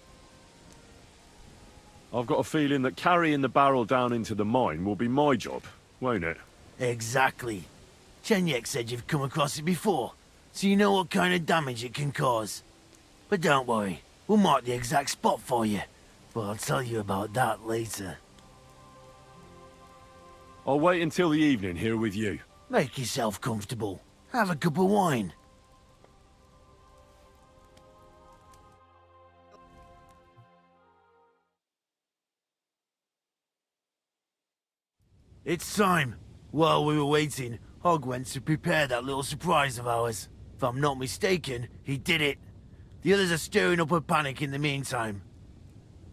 I've got a feeling that carrying the barrel down into the mine will be my job, won't it? Exactly. Chenyek said you've come across it before, so you know what kind of damage it can cause. But don't worry, we'll mark the exact spot for you. But I'll tell you about that later. I'll wait until the evening here with you. Make yourself comfortable. Have a cup of wine. It's time. While we were waiting, Hog went to prepare that little surprise of ours. If I'm not mistaken, he did it. The others are stirring up a panic in the meantime.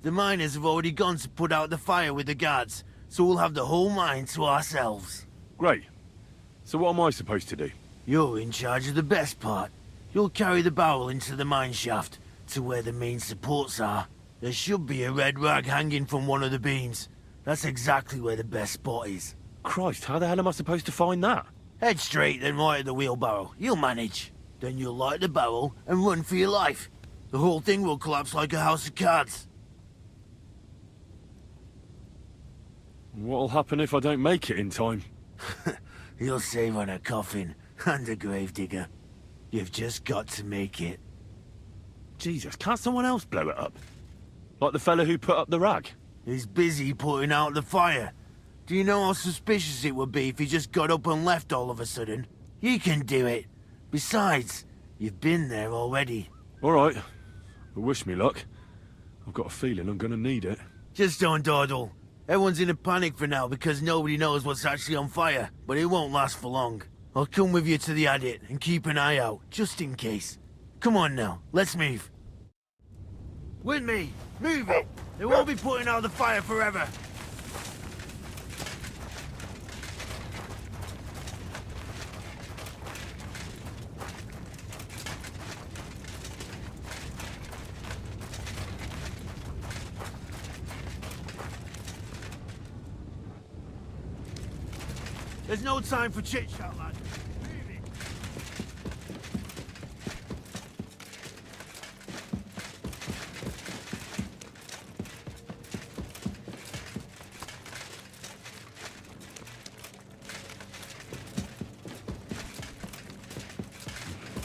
The miners have already gone to put out the fire with the guards, so we'll have the whole mine to ourselves. Great. So what am I supposed to do? You're in charge of the best part. You'll carry the barrel into the mine shaft, to where the main supports are. There should be a red rag hanging from one of the beams. That's exactly where the best spot is. Christ, how the hell am I supposed to find that? Head straight, then right at the wheelbarrow. You'll manage. Then you'll light the barrel and run for your life. The whole thing will collapse like a house of cards. What'll happen if I don't make it in time? You'll save on a coffin and a gravedigger. You've just got to make it. Jesus, can't someone else blow it up? Like the fella who put up the rag? He's busy putting out the fire. Do you know how suspicious it would be if he just got up and left all of a sudden? You can do it. Besides, you've been there already. All right. Well, wish me luck. I've got a feeling I'm gonna need it. Just don't dawdle. Everyone's in a panic for now because nobody knows what's actually on fire, but it won't last for long. I'll come with you to the adit and keep an eye out, just in case. Come on now, let's move. With me! Move it! They won't be putting out the fire forever! There's no time for chit-chat, lad. Move it.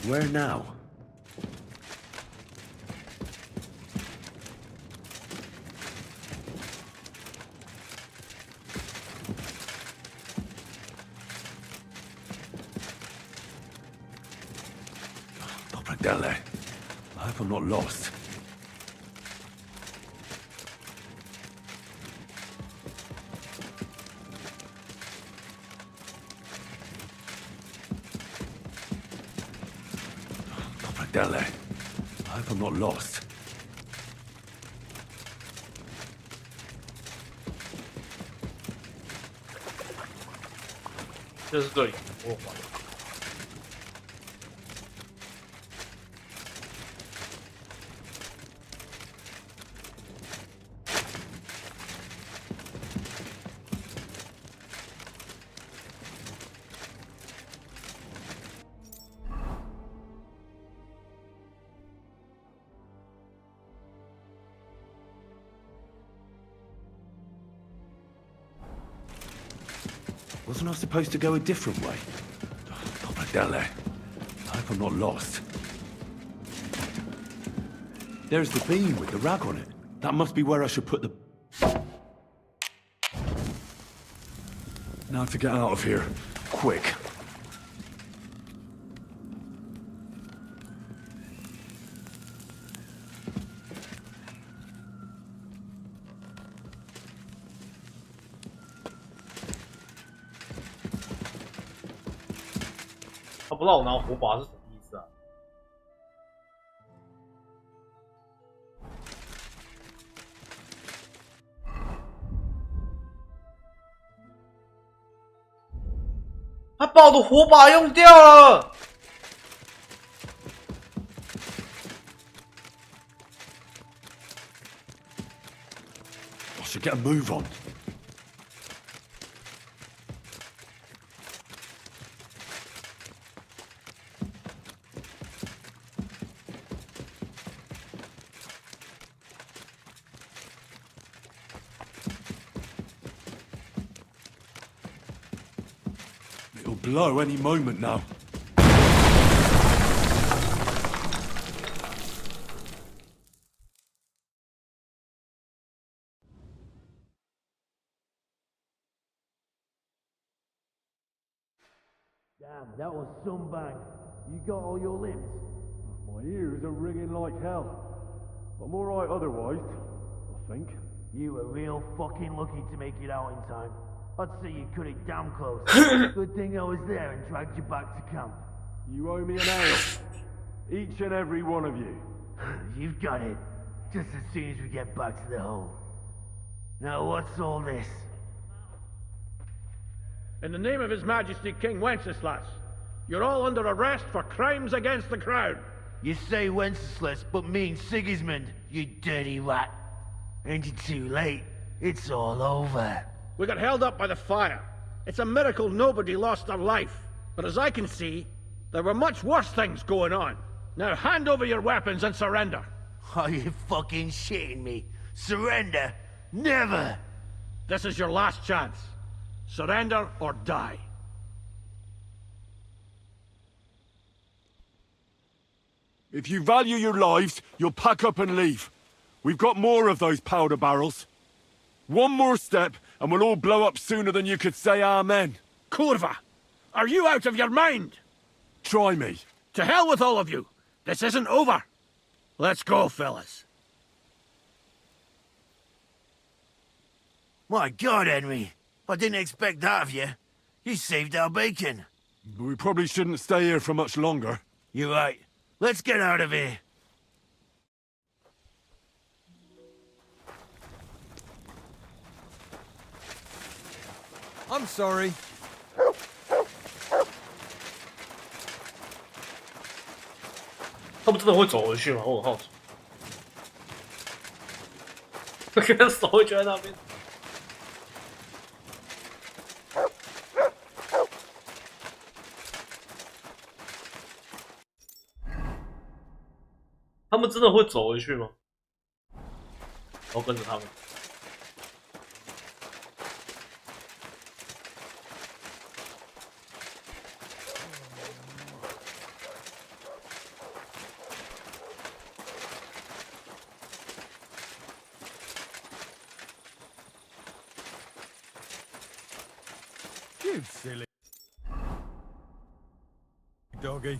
Where now? Down there. I hope I'm not lost. Not back down there. I hope I'm not lost. This is good. Oh, my. Wasn't I supposed to go a different way? Not back down there. I hope I'm not lost. There's the beam with the rag on it. That must be where I should put the... Now to get out of here. Quick.他不让我拿火把是什么意思啊？他把我的火把用掉了。I should get a move on. It'll blow any moment now. Damn, that was some bang. You got all your limbs? My ears are ringing like hell. I'm alright otherwise, I think. You were real fucking lucky to make it out in time. I'd say you cut it damn close. Good thing I was there and dragged you back to camp. You owe me an ale. Each and every one of you. You've got it. Just as soon as we get back to the hole. Now what's all this? In the name of His Majesty King Wenceslas, you're all under arrest for crimes against the crown. You say Wenceslas, but mean Sigismund, you dirty rat. And you're too late. It's all over. We got held up by the fire. It's a miracle nobody lost their life. But as I can see, there were much worse things going on. Now hand over your weapons and surrender. Are you fucking shitting me? Surrender? Never! This is your last chance. Surrender or die. If you value your lives, you'll pack up and leave. We've got more of those powder barrels. One more step, and we'll all blow up sooner than you could say amen. Kurva! Are you out of your mind? Try me. To hell with all of you! This isn't over! Let's go, fellas. My God, Henry. I didn't expect that of you. You saved our bacon. We probably shouldn't stay here for much longer. You're right. Let's get out of here. I'm sorry. 他们真的会走回去吗？我很好奇。跟手会就在那边。他们真的会走回去吗？我跟着他们。You silly doggy.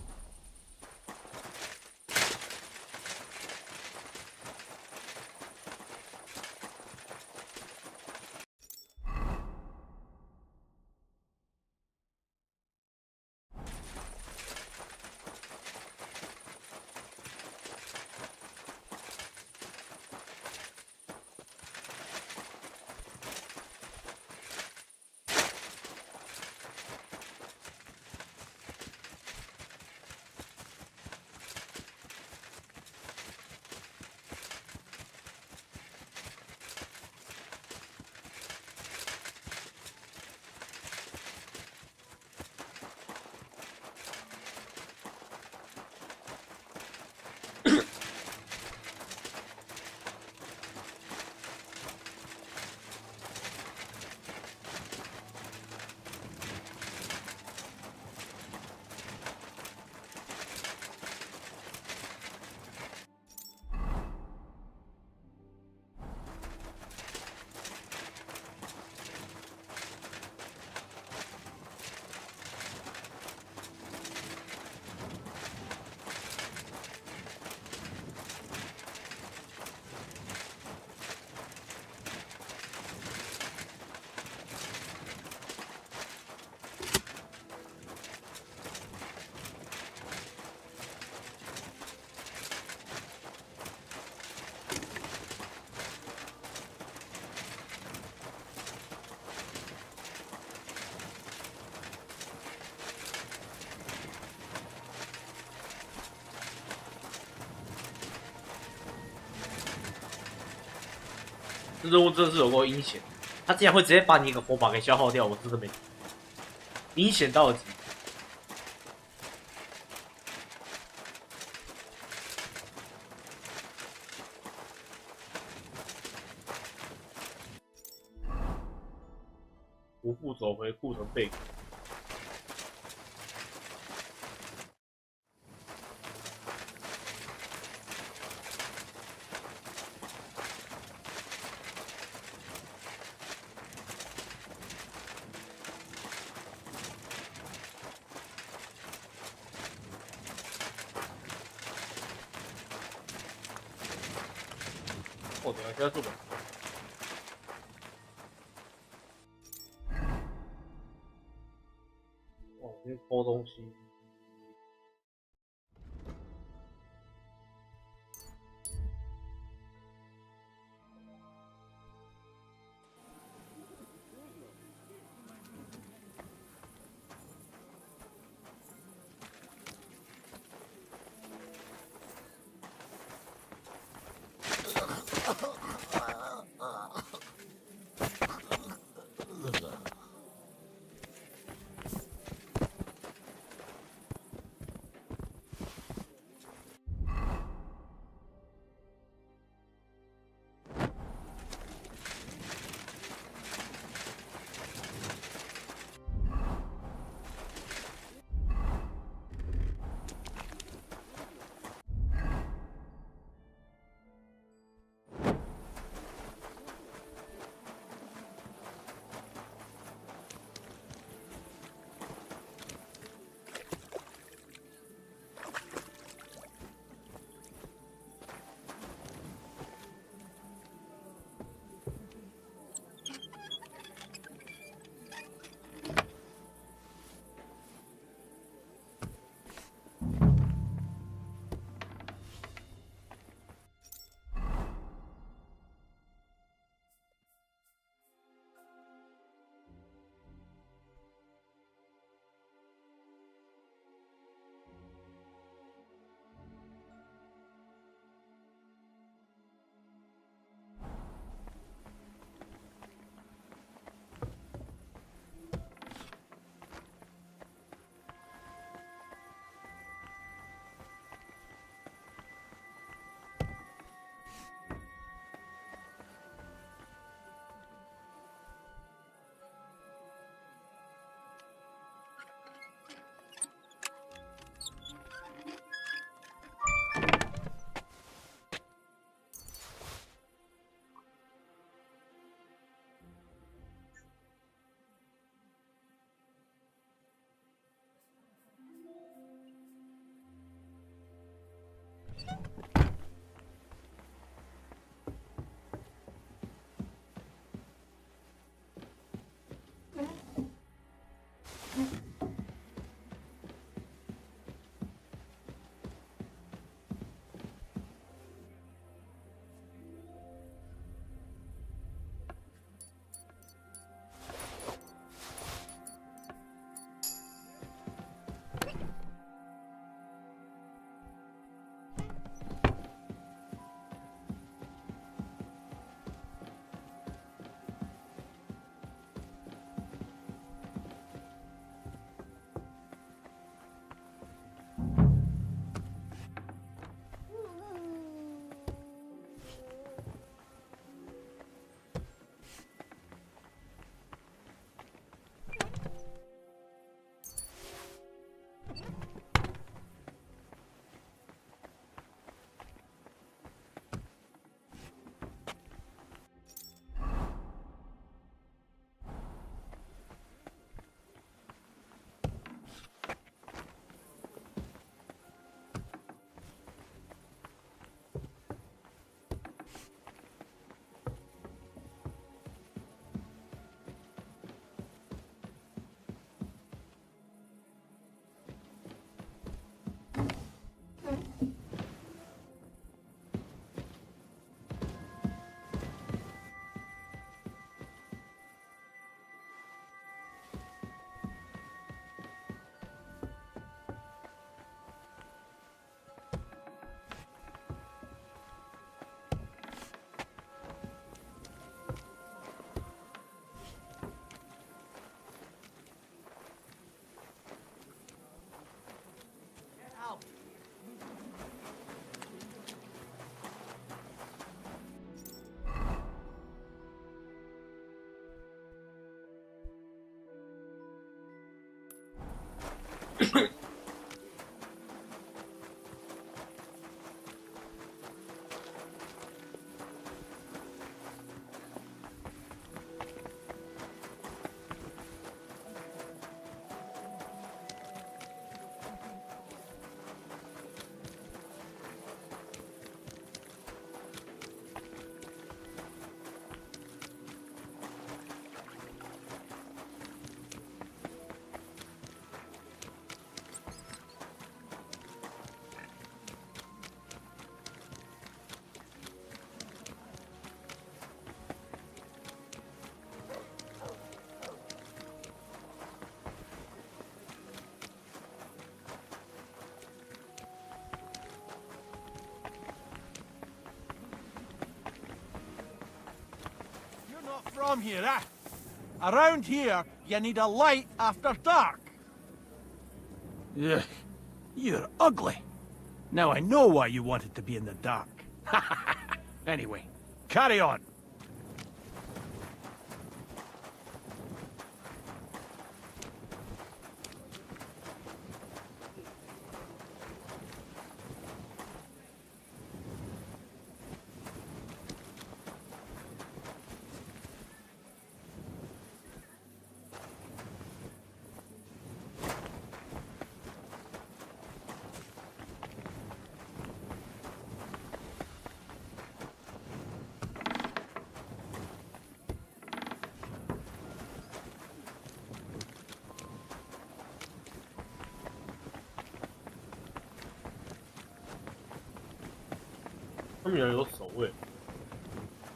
这任务真的是有够阴险，他竟然会直接把你一个火把给消耗掉，我真的没阴险到了极致。徒步走回库城贝壳。哦，等一下，现在做什么？哦，去偷东西。come here, eh? Around here, you need a light after dark. Ugh, you're ugly. Now I know why you wanted to be in the dark. Anyway, carry on.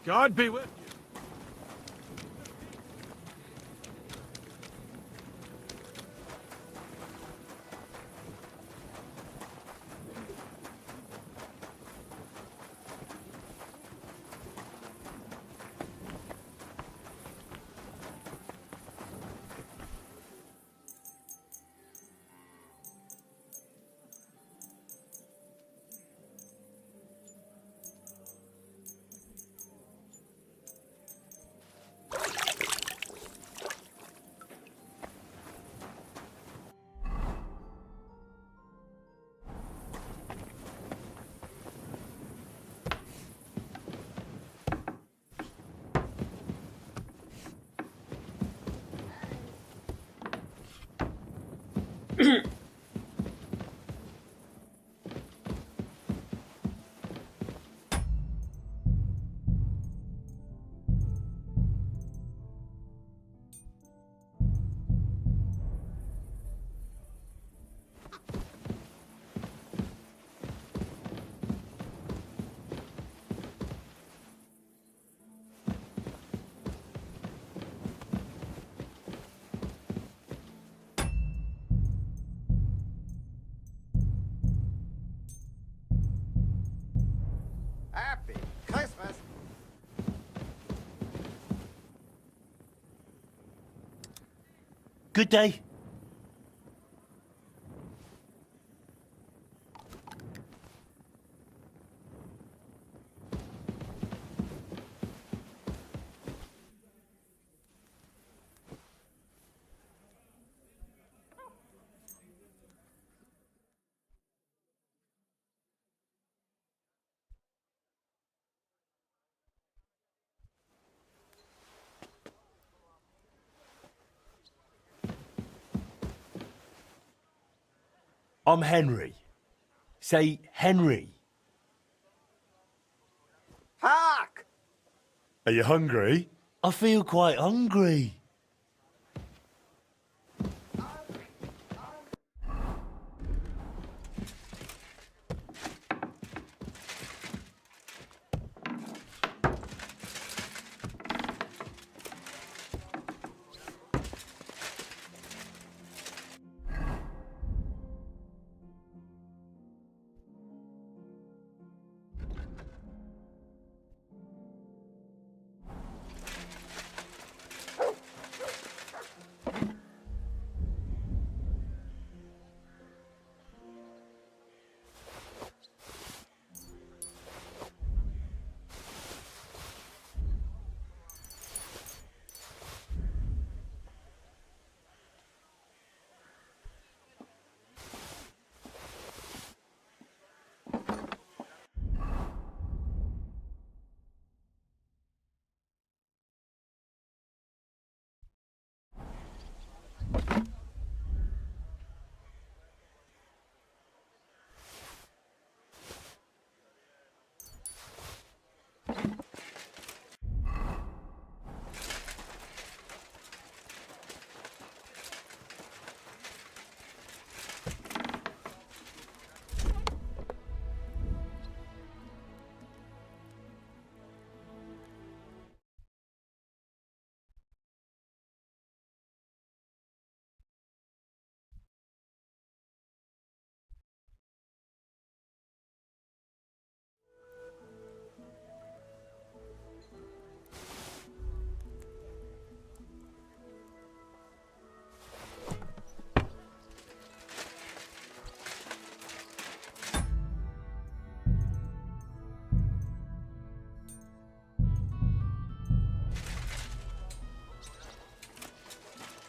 God be with you. Happy Christmas. Good day. I'm Henry. Say Henry. Hark! Are you hungry? I feel quite hungry.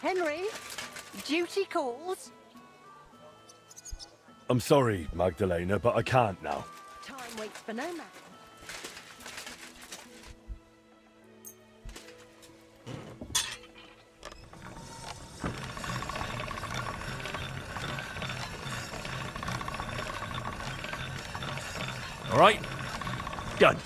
Henry, duty calls. I'm sorry, Magdalena, but I can't now. Time waits for no man. All right? Done.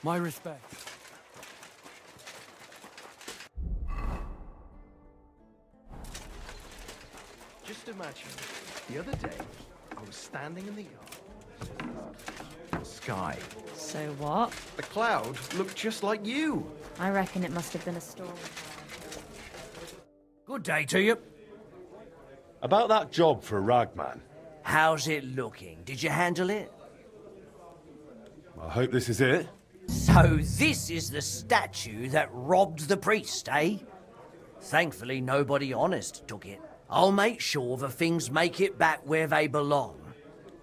My respect. Just imagine, the other day, I was standing in the yard. Sky. So what? The cloud looked just like you. I reckon it must have been a storm. Good day to you. About that job for Ragman, How's it looking? Did you handle it? I hope this is it. So this is the statue that robbed the priest, eh? Thankfully, nobody honest took it. I'll make sure the things make it back where they belong.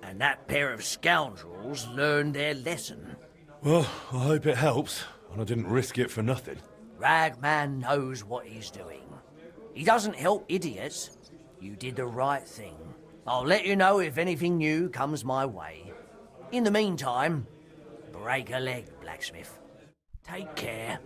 And that pair of scoundrels learned their lesson. Well, I hope it helps, and I didn't risk it for nothing. Ragman knows what he's doing. He doesn't help idiots. You did the right thing. I'll let you know if anything new comes my way. In the meantime, break a leg, blacksmith. Take care.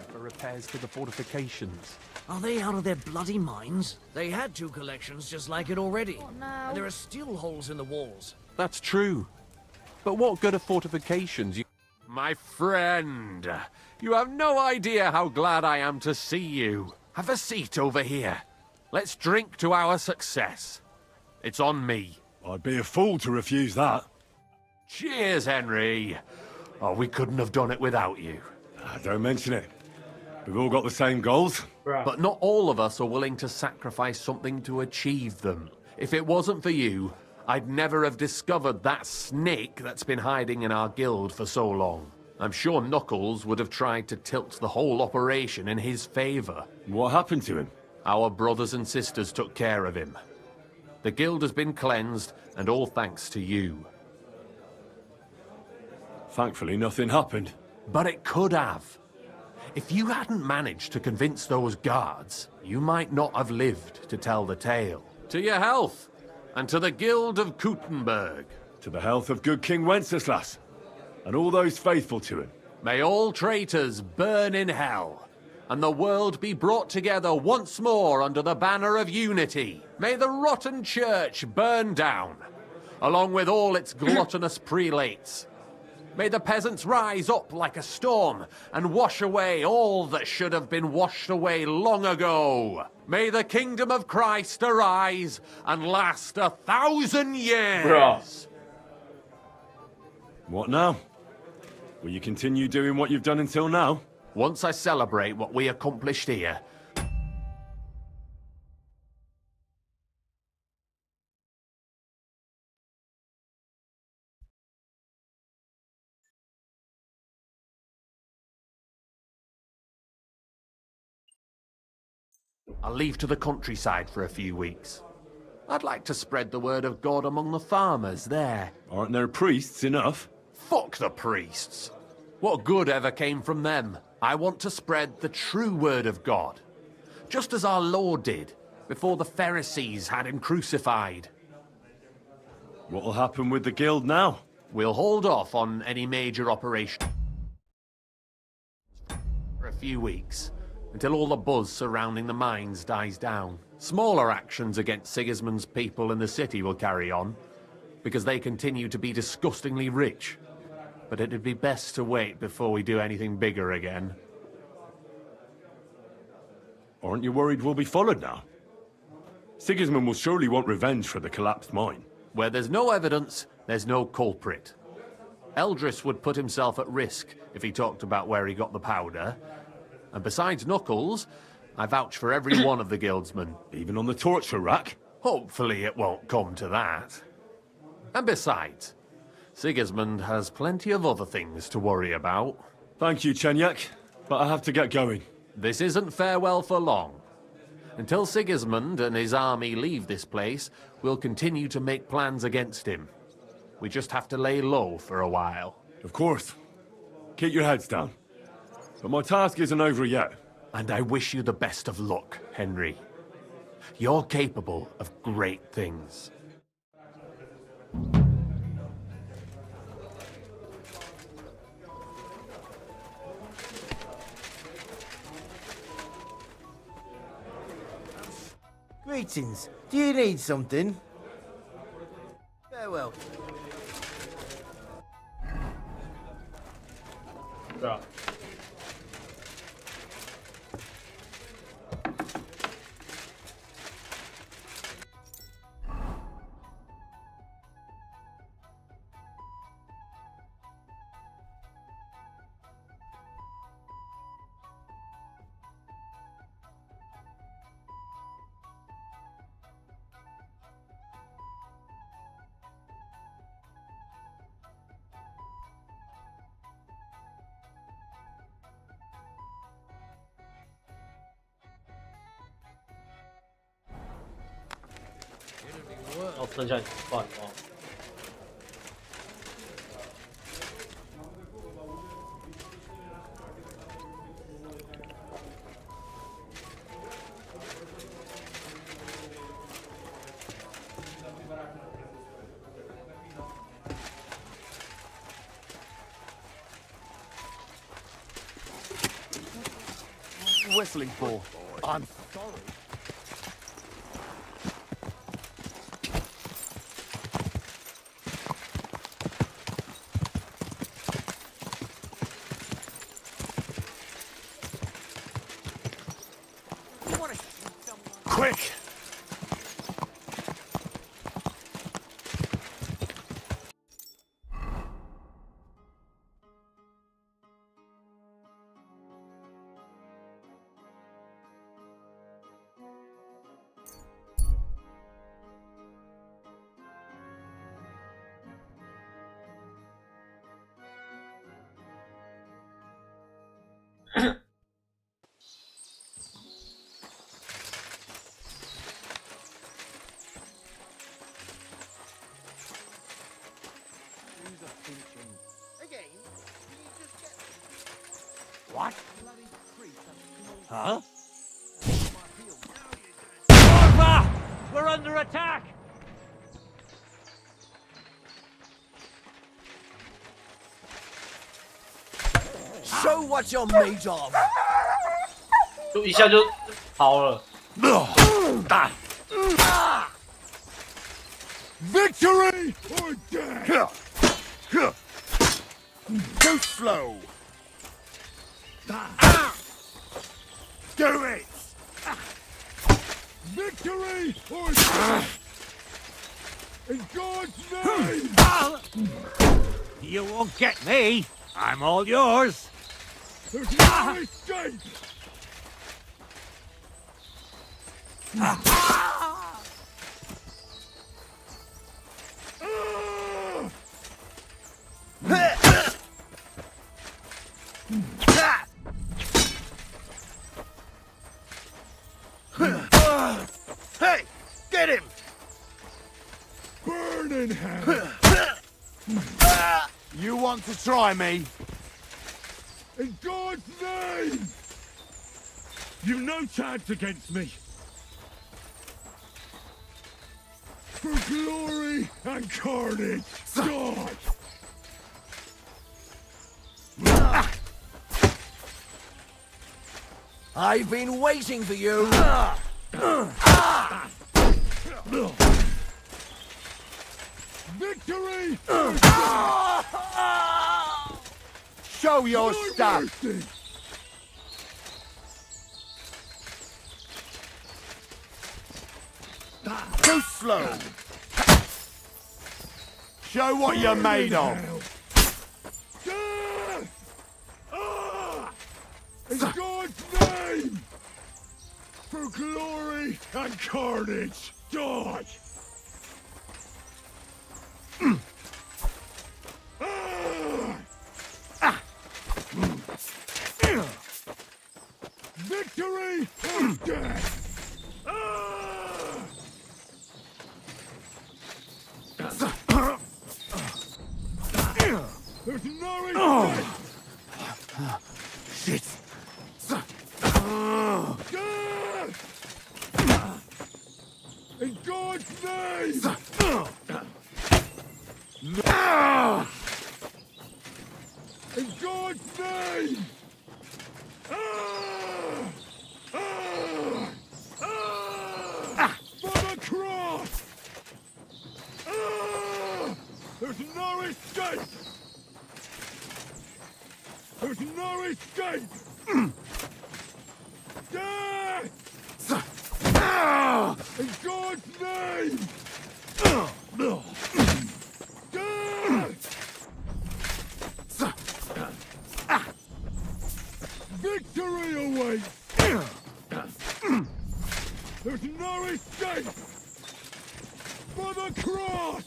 For repairs to the fortifications. Are they out of their bloody minds? They had 2 collections just like it already. Oh, no. And there are still holes in the walls. That's true. But what good are fortifications? My friend, you have no idea how glad I am to see you. Have a seat over here. Let's drink to our success. It's on me. I'd be a fool to refuse that. Cheers, Henry. Oh, we couldn't have done it without you. Don't mention it. We've all got the same goals. But not all of us are willing to sacrifice something to achieve them. If it wasn't for you, I'd never have discovered that snake that's been hiding in our guild for so long. I'm sure Knuckles would have tried to tilt the whole operation in his favor. What happened to him? Our brothers and sisters took care of him. The guild has been cleansed, and all thanks to you. Thankfully, nothing happened. But it could have. If you hadn't managed to convince those guards, you might not have lived to tell the tale. To your health, and to the Guild of Kuttenberg. To the health of good King Wenceslas, and all those faithful to him. May all traitors burn in hell, and the world be brought together once more under the banner of unity. May the rotten church burn down, along with all its gluttonous prelates. May the peasants rise up like a storm and wash away all that should have been washed away long ago. May the kingdom of Christ arise and last 1,000 years. Bruh. What now? Will you continue doing what you've done until now? Once I celebrate what we accomplished here, I'll leave to the countryside for a few weeks. I'd like to spread the word of God among the farmers there. Aren't there priests enough? Fuck the priests. What good ever came from them? I want to spread the true word of God. Just as our Lord did, before the Pharisees had him crucified. What'll happen with the guild now? We'll hold off on any major operation for a few weeks, until all the buzz surrounding the mines dies down. Smaller actions against Sigismund's people in the city will carry on, because they continue to be disgustingly rich. But it'd be best to wait before we do anything bigger again. Aren't you worried we'll be followed now? Sigismund will surely want revenge for the collapsed mine. Where there's no evidence, there's no culprit. Eldris would put himself at risk if he talked about where he got the powder. And besides Knuckles, I vouch for every one of the guildsmen. Even on the torture rack? Hopefully it won't come to that. And besides, Sigismund has plenty of other things to worry about. Thank you, Chenyak, but I have to get going. This isn't farewell for long. Until Sigismund and his army leave this place, we'll continue to make plans against him. We just have to lay low for a while. Of course. Keep your heads down. But my task isn't over yet. And I wish you the best of luck, Henry. You're capable of great things. Greetings. Do you need something? Farewell. Yeah.要剩下一半哦。Whistling for? I'm sorry. Quick! What? Huh? We're under attack! Show what you're made of! 就一下就跑了。 Victory or death! Go slow! Do it! Victory or death! In God's name! You won't get me! I'm all yours! There's no escape! Hey! Get him! Burn in hell! You want to try me? In God's name! You've no chance against me! For glory and carnage, God! I've been waiting for you! Victory! Show your stuff! Go slow! Show what you're made of! In God's name! For glory and carnage, die! Victory or death! There's no escape! Shit! In God's name! In God's name! For the cross! There's no escape! There's no escape! Death! In God's name! Death! Victory awaits! There's no escape! For the cross!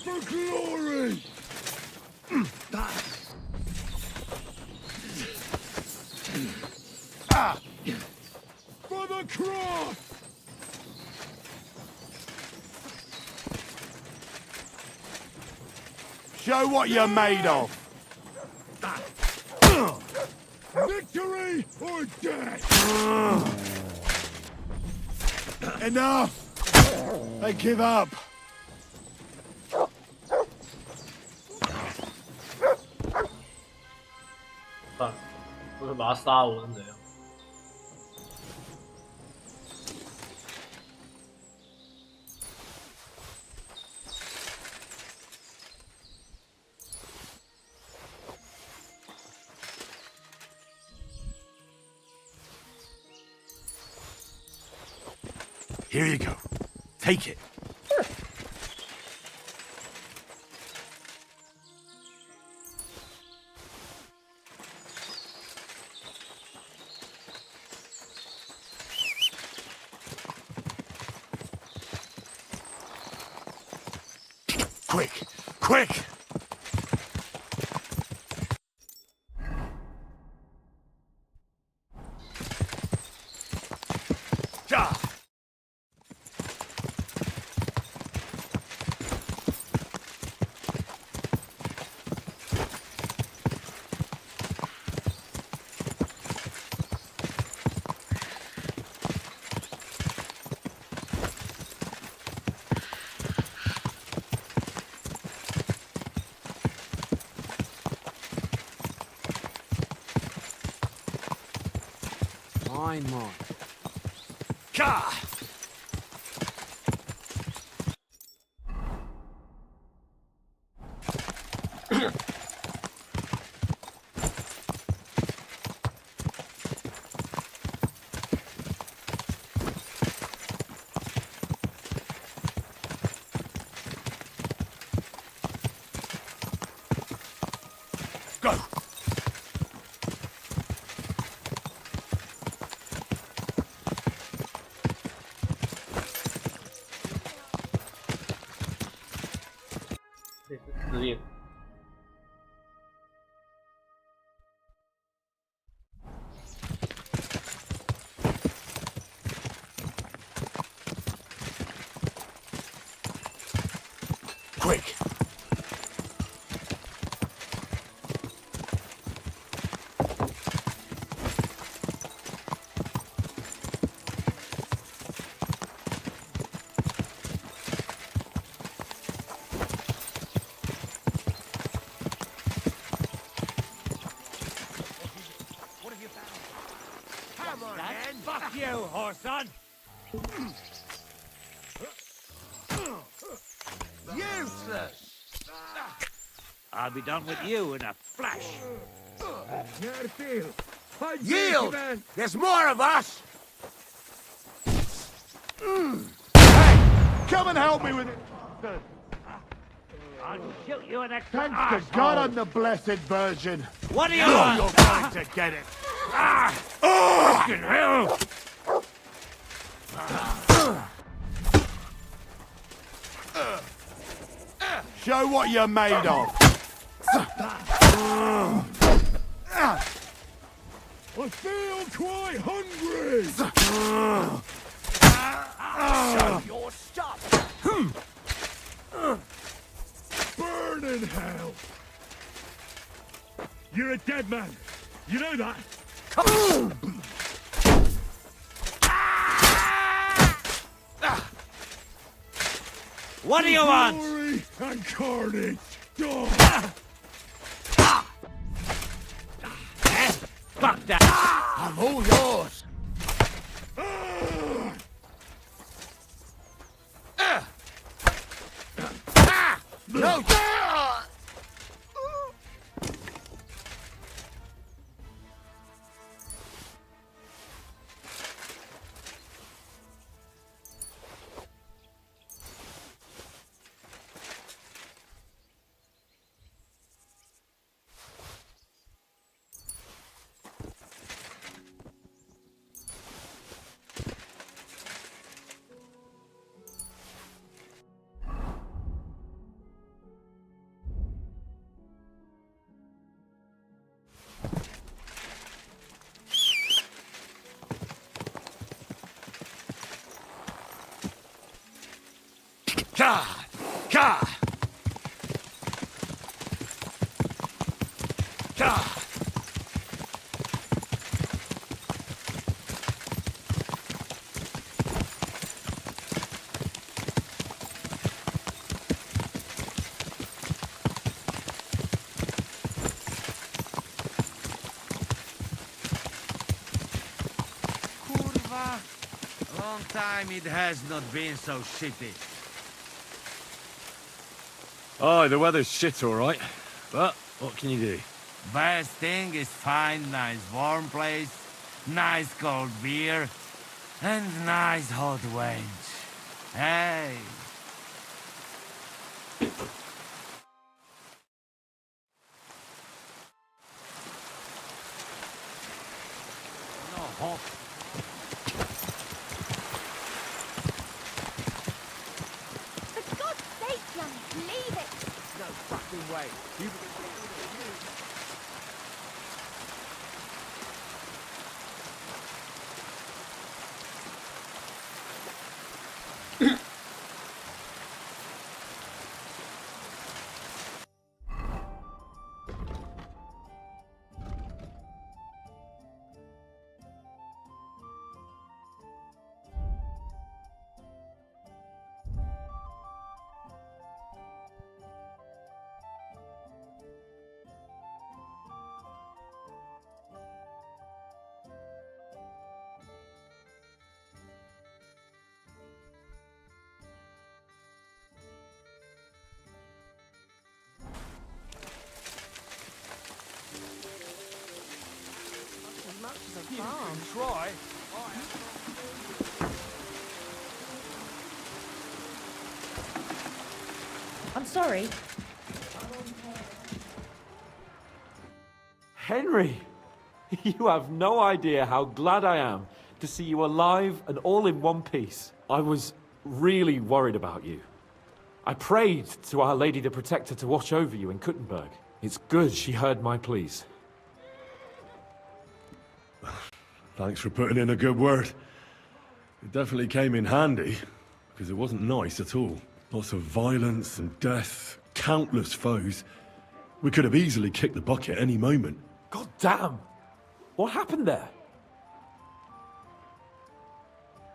For glory! For the cross! Show what you're made of. Victory or death! Enough! I give up. Ah, 不是把他杀我是怎样？ Here you go. Take it. Quick! Quick! Ja! Mine. Ka! Go! Quick! Fuck you, Horson! Useless! I'll be done with you in a flash. Yield! There's more of us! Hey! Come and help me with it! I'll shoot you an extra Thanks asshole. to God I'm the blessed virgin. What do you Now want? you're going to get it. Fucking hell! Show what you're made of. I feel quite hungry! Show your stuff. Burn in hell! You're a dead man. You know that? What do you want? Glory and carnage! Go! Fuck that! I'm all yours. No! Ka! Ka! Ka! Kurwa! Long time it has not been so shitty. Aye, the weather's shit, all right. But what can you do? Best thing is find nice warm place, nice cold beer, and nice hot wench. Hey! No hot. For God's sake, young, leave it! No fucking way. You... As much as a farm. Try. I'm sorry. Henry! You have no idea how glad I am to see you alive and all in one piece. I was really worried about you. I prayed to Our Lady the Protector to watch over you in Kuttenberg. It's good she heard my pleas. Thanks for putting in a good word. It definitely came in handy, because it wasn't nice at all. Lots of violence and death, countless foes. We could have easily kicked the bucket any moment. God damn! What happened there?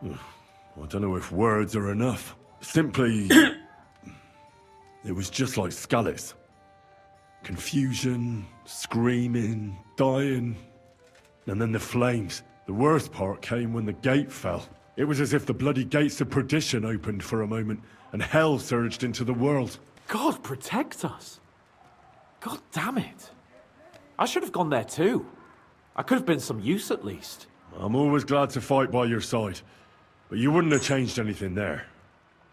I don't know if words are enough. Simply... it was just like Skalitz. Confusion, screaming, dying, and then the flames. The worst part came when the gate fell. It was as if the bloody gates of perdition opened for a moment, and hell surged into the world. God protect us! God damn it! I should have gone there too. I could have been some use at least. I'm always glad to fight by your side, but you wouldn't have changed anything there.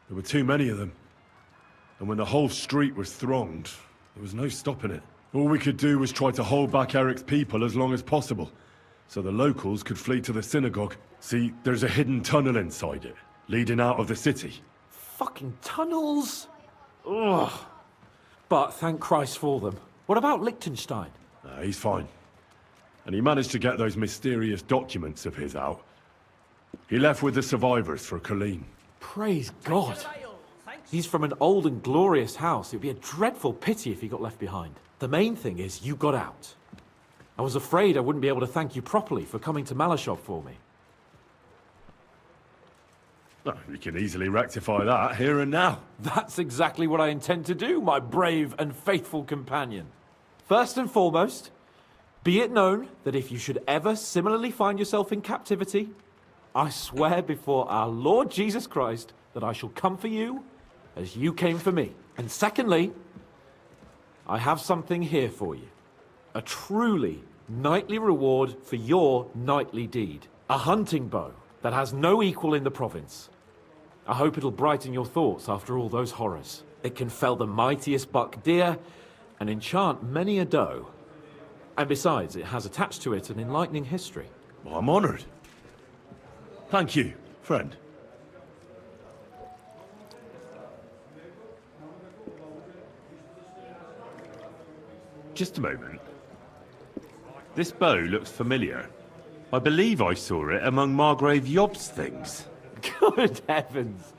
There were too many of them. And when the whole street was thronged, there was no stopping it. All we could do was try to hold back Eric's people as long as possible, so the locals could flee to the synagogue. See, there's a hidden tunnel inside it, leading out of the city. Fucking tunnels! Ugh. But thank Christ for them. What about Liechtenstein? He's fine. And he managed to get those mysterious documents of his out. He left with the survivors for Colleen. Praise God. He's from an old and glorious house. It'd be a dreadful pity if he got left behind. The main thing is you got out. I was afraid I wouldn't be able to thank you properly for coming to Malashov for me. Well, we can easily rectify that here and now. That's exactly what I intend to do, my brave and faithful companion. First and foremost, be it known that if you should ever similarly find yourself in captivity, I swear before our Lord Jesus Christ that I shall come for you as you came for me. And secondly, I have something here for you. A truly knightly reward for your knightly deed. A hunting bow that has no equal in the province. I hope it'll brighten your thoughts after all those horrors. It can fell the mightiest buck deer and enchant many a doe. And besides, it has attached to it an enlightening history. Well, I'm honored. Thank you, friend. Just a moment. This bow looks familiar. I believe I saw it among Margrave Yob's things. Good heavens.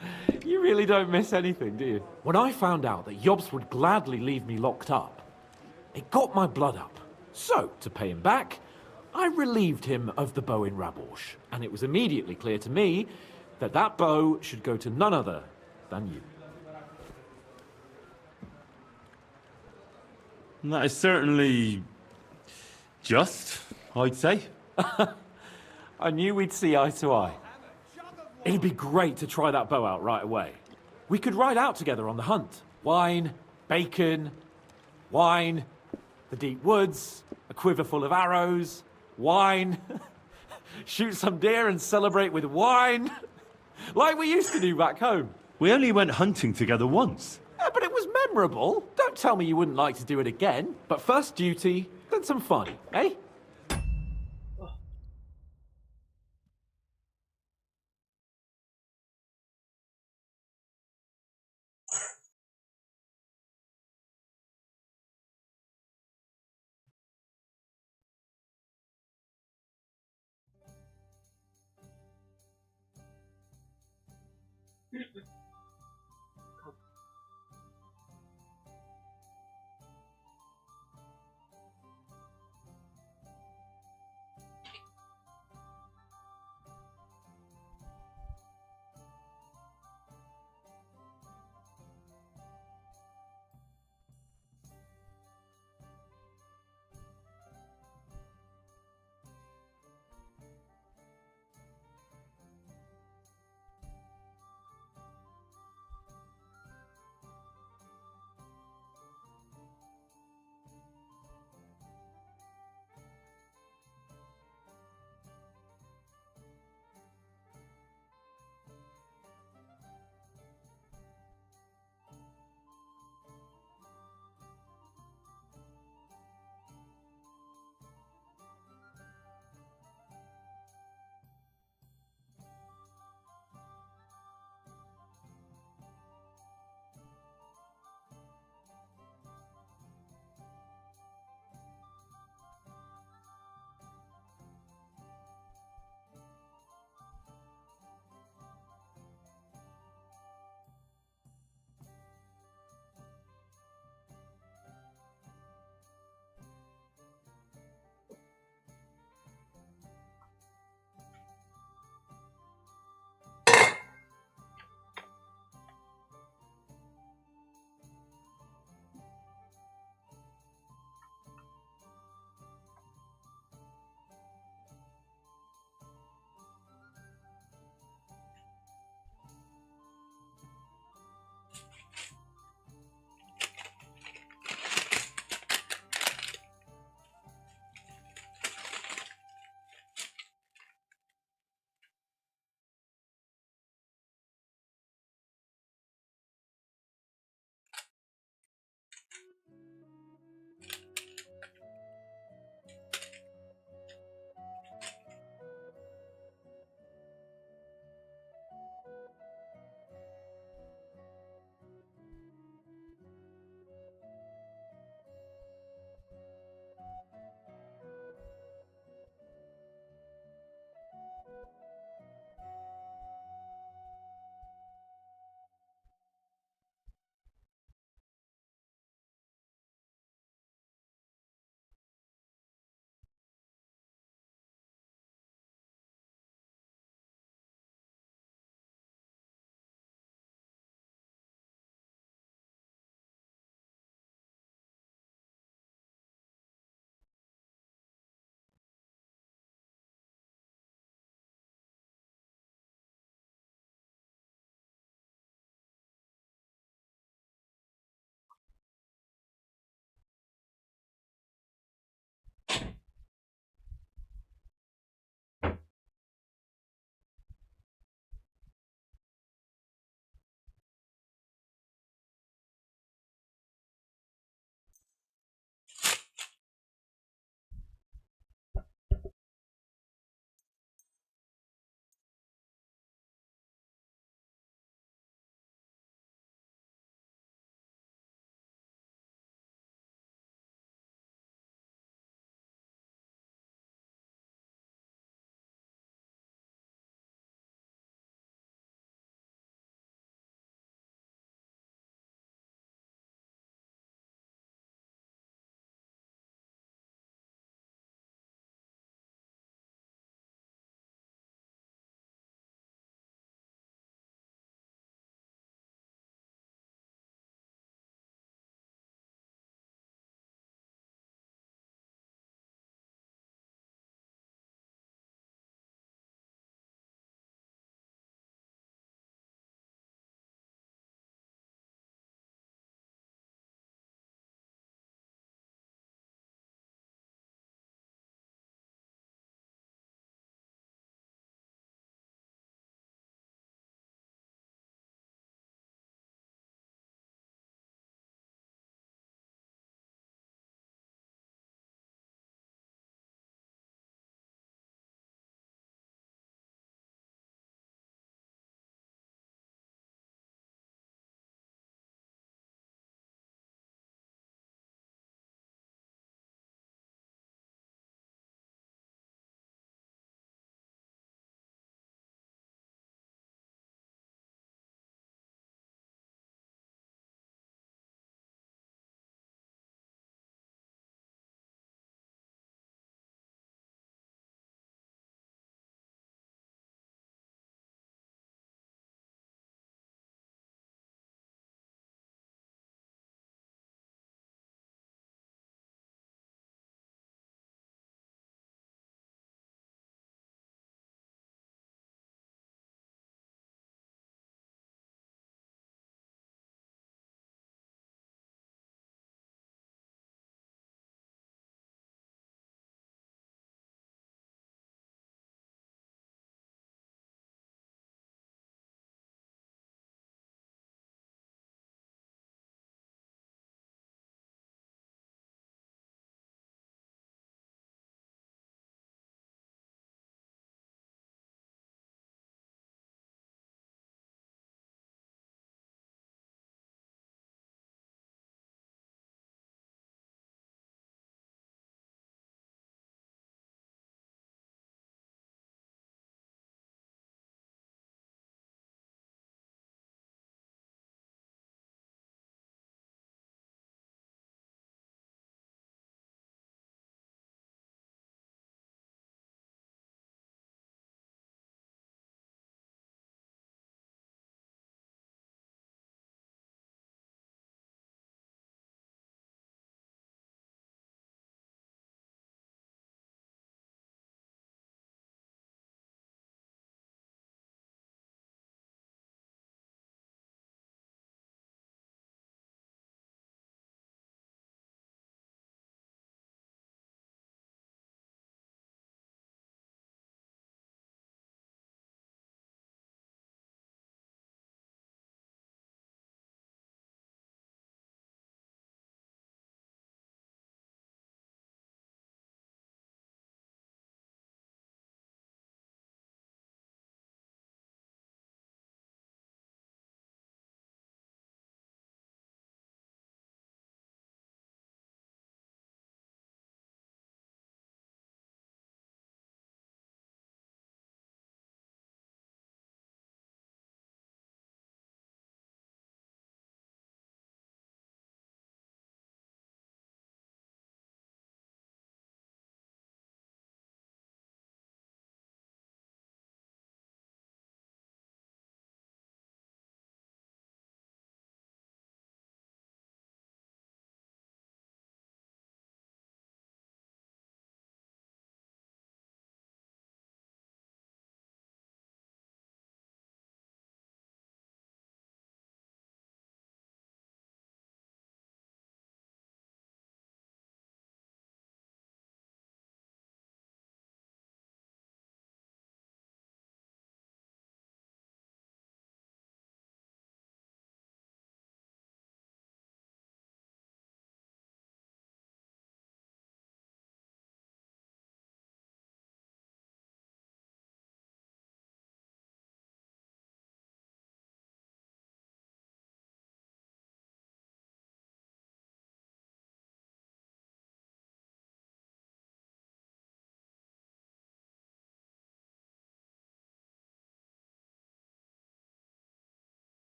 You really don't miss anything, do you? When I found out that Yobs would gladly leave me locked up, it got my blood up. So, to pay him back, I relieved him of the bow in Raborsh. And it was immediately clear to me that that bow should go to none other than you. That is certainly just, I'd say. I knew we'd see eye to eye. It'd be great to try that bow out right away. We could ride out together on the hunt. Wine, bacon, wine, the deep woods, a quiver full of arrows, wine, shoot some deer and celebrate with wine, like we used to do back home. We only went hunting together once. Yeah, but it was memorable. Don't tell me you wouldn't like to do it again. But first duty, then some fun, eh?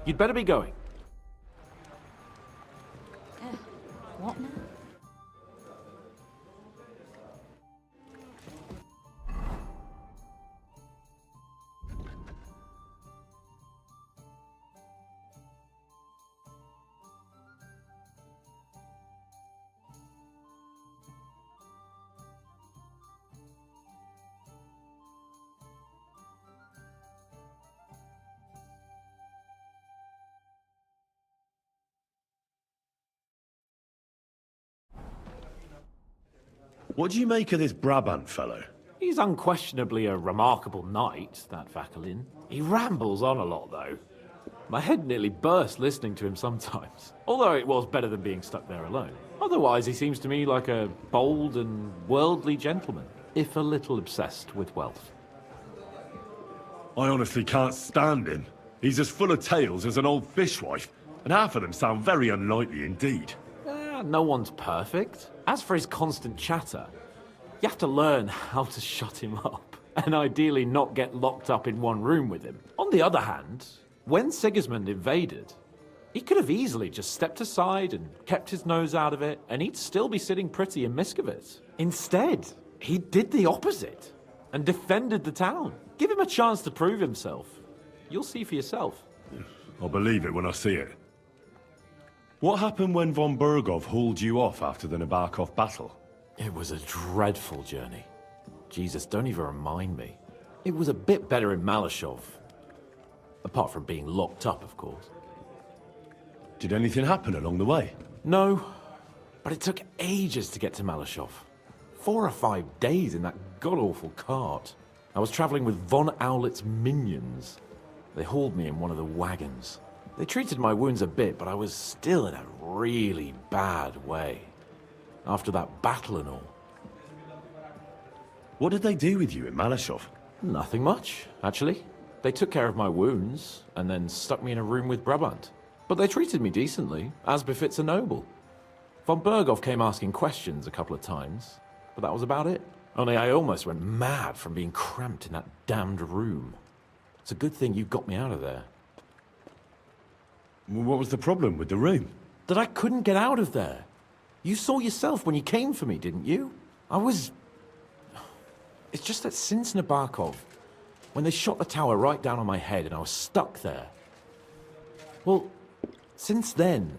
You'd better be going. What now? What do you make of this Brabant fellow? He's unquestionably a remarkable knight, that Vakelin. He rambles on a lot, though. My head nearly burst listening to him sometimes. Although it was better than being stuck there alone. Otherwise, he seems to me like a bold and worldly gentleman, if a little obsessed with wealth. I honestly can't stand him. He's as full of tales as an old fishwife, and half of them sound very unlikely indeed. No one's perfect. As for his constant chatter, you have to learn how to shut him up, and ideally not get locked up in one room with him. On the other hand, when Sigismund invaded, he could have easily just stepped aside and kept his nose out of it, and he'd still be sitting pretty in Miskovitz. Instead, he did the opposite and defended the town. Give him a chance to prove himself. You'll see for yourself. I'll believe it when I see it. What happened when von Bergov hauled you off after the Nabokov battle? It was a dreadful journey. Jesus, don't even remind me. It was a bit better in Malashov. Apart from being locked up, of course. Did anything happen along the way? No, but it took ages to get to Malashov. 4 or 5 days in that god-awful cart. I was traveling with von Owlet's minions. They hauled me in one of the wagons. They treated my wounds a bit, but I was still in a really bad way. After that battle and all. What did they do with you in Malashov? Nothing much, actually. They took care of my wounds, and then stuck me in a room with Brabant. But they treated me decently, as befits a noble. Von Bergov came asking questions a couple of times, but that was about it. Only I almost went mad from being cramped in that damned room. It's a good thing you got me out of there. What was the problem with the room? That I couldn't get out of there. You saw yourself when you came for me, didn't you? It's just that since Nabokov, when they shot the tower right down on my head and I was stuck there. Well, since then,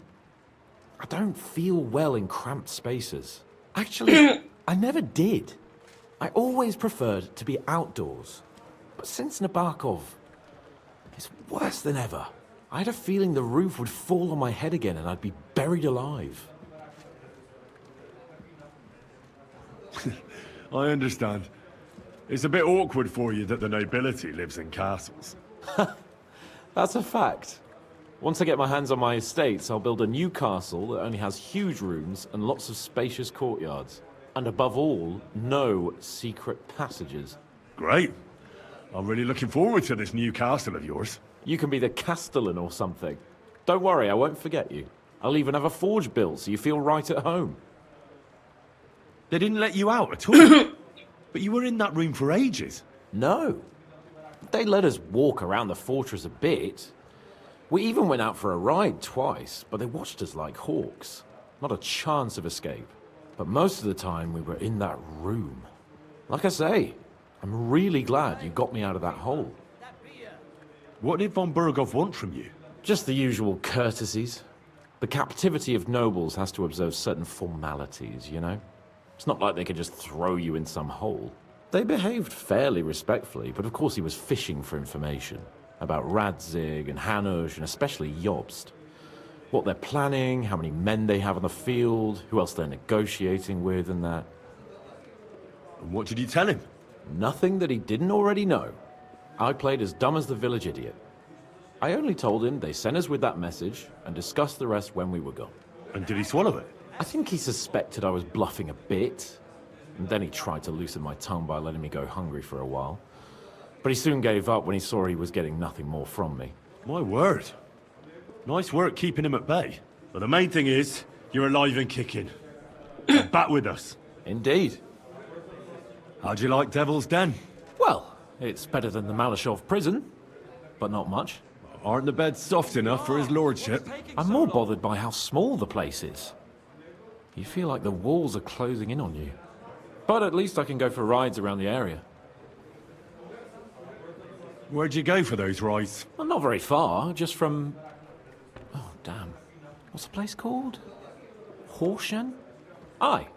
I don't feel well in cramped spaces. Actually, I never did. I always preferred to be outdoors. But since Nabokov, it's worse than ever. I had a feeling the roof would fall on my head again and I'd be buried alive. I understand. It's a bit awkward for you that the nobility lives in castles. That's a fact. Once I get my hands on my estates, I'll build a new castle that only has huge rooms and lots of spacious courtyards. And above all, no secret passages. Great. I'm really looking forward to this new castle of yours. You can be the castellan or something. Don't worry, I won't forget you. I'll even have a forge built so you feel right at home. They didn't let you out at all? But you were in that room for ages. No. They let us walk around the fortress a bit. We even went out for a ride twice, but they watched us like hawks. Not a chance of escape. But most of the time we were in that room. Like I say, I'm really glad you got me out of that hole. What did von Bergov want from you? Just the usual courtesies. The captivity of nobles has to observe certain formalities, you know? It's not like they could just throw you in some hole. They behaved fairly respectfully, but of course he was fishing for information. About Radzig and Hanush, and especially Jobst. What they're planning, how many men they have on the field, who else they're negotiating with and that. And what did you tell him? Nothing that he didn't already know. I played as dumb as the village idiot. I only told him they sent us with that message and discussed the rest when we were gone. And did he swallow it? I think he suspected I was bluffing a bit. And then he tried to loosen my tongue by letting me go hungry for a while. But he soon gave up when he saw he was getting nothing more from me. My word. Nice work keeping him at bay. But the main thing is, you're alive and kicking. And back with us. Indeed. How'd you like Devil's Den? Well, it's better than the Malashov prison, but not much. Aren't the beds soft enough for his lordship? I'm more bothered by how small the place is. You feel like the walls are closing in on you. But at least I can go for rides around the area. Where'd you go for those rides? Well, not very far, just from... Oh, damn. What's the place called? Horshan? Aye.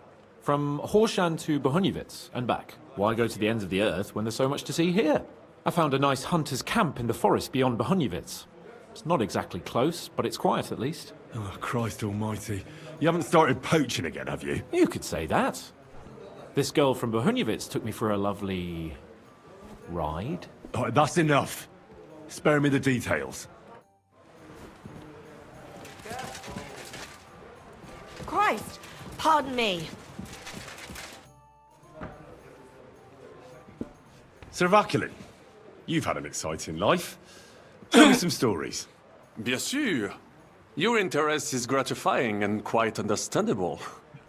From Horshan to Bohuniewicz and back. Why go to the ends of the earth when there's so much to see here? I found a nice hunter's camp in the forest beyond Bohuniewicz. It's not exactly close, but it's quiet at least. Oh, Christ almighty. You haven't started poaching again, have you? You could say that. This girl from Bohuniewicz took me for a lovely... ride? Oh, that's enough. Spare me the details. Christ! Pardon me. Sir Vaculin, you've had an exciting life. Tell me some stories. Bien sûr. Your interest is gratifying and quite understandable.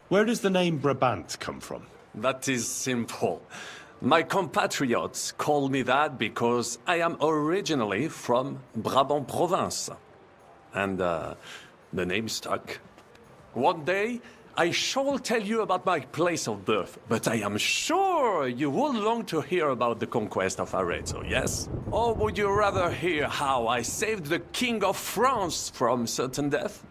Where does the name Brabant come from? That is simple. My compatriots call me that because I am originally from Brabant province. And the name stuck. One day, I shall tell you about my place of birth, but I am sure you will long to hear about the conquest of Arezzo, yes? Or would you rather hear how I saved the King of France from certain death?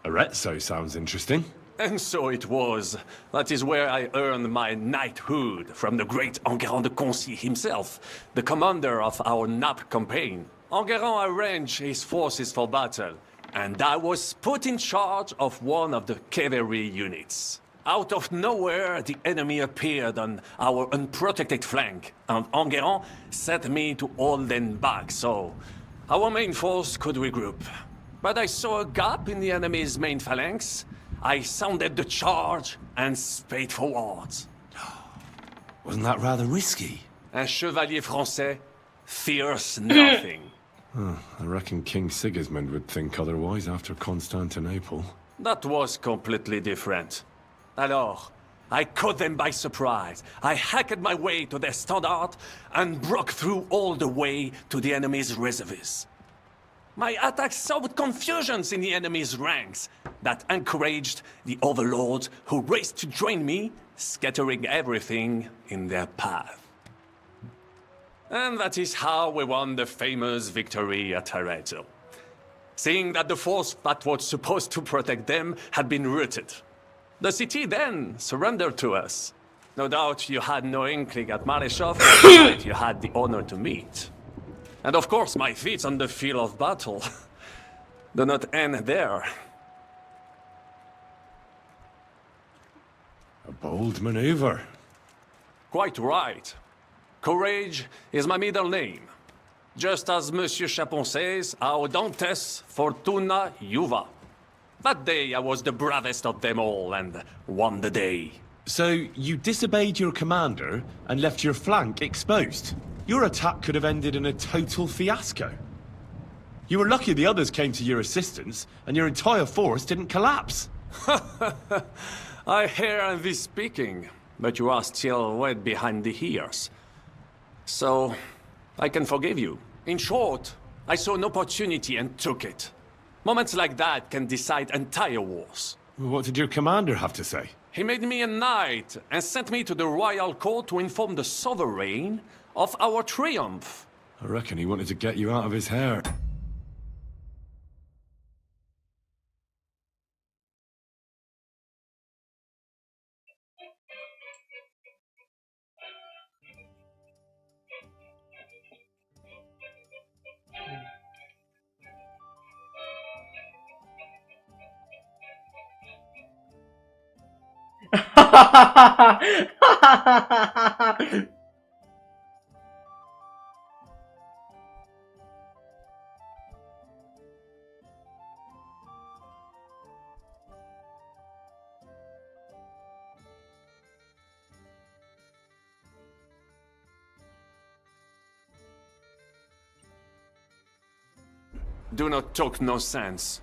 Arezzo sounds interesting. And so it was. That is where I earned my knighthood from the great Enguerrand de Concy himself, the commander of our Naples campaign. Enguerrand arranged his forces for battle, and I was put in charge of one of the cavalry units. Out of nowhere, the enemy appeared on our unprotected flank, and Enguerrand set me to hold them back so our main force could regroup. But I saw a gap in the enemy's main phalanx. I sounded the charge and sped forwards. Wasn't that rather risky? Un chevalier français fears nothing. I reckon King Sigismund would think otherwise after Constantinople. That was completely different. Alors, I caught them by surprise. I hacked my way to their standard and broke through all the way to the enemy's reserves. My attack sowed confusions in the enemy's ranks that encouraged the overlords who raced to join me, scattering everything in their path. And that is how we won the famous victory at Arezzo. Seeing that the force that was supposed to protect them had been routed. The city then surrendered to us. No doubt you had no inkling at Mareshov that you had the honor to meet. And of course, my feats on the field of battle do not end there. A bold maneuver. Quite right. Courage is my middle name. Just as Monsieur Chapon says, Audentes Fortuna Juva. That day I was the bravest of them all and won the day. So you disobeyed your commander and left your flank exposed? Your attack could have ended in a total fiasco. You were lucky the others came to your assistance, and your entire force didn't collapse. I hear thee speaking, but you are still wet behind the ears. So, I can forgive you. In short, I saw an opportunity and took it. Moments like that can decide entire wars. What did your commander have to say? He made me a knight and sent me to the royal court to inform the sovereign of our triumph. I reckon he wanted to get you out of his hair. Do not talk no sense.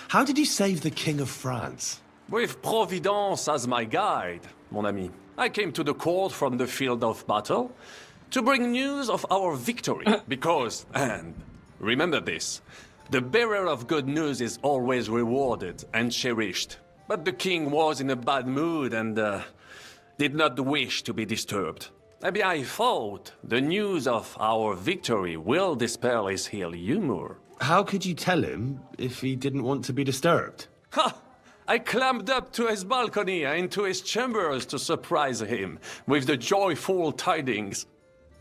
How did you save the King of France? With Providence as my guide, mon ami. I came to the court from the field of battle to bring news of our victory, because, and remember this, the bearer of good news is always rewarded and cherished. But the king was in a bad mood and did not wish to be disturbed. Maybe I thought the news of our victory will dispel his ill humor. How could you tell him if he didn't want to be disturbed? Ha! I climbed up to his balcony and into his chambers to surprise him with the joyful tidings.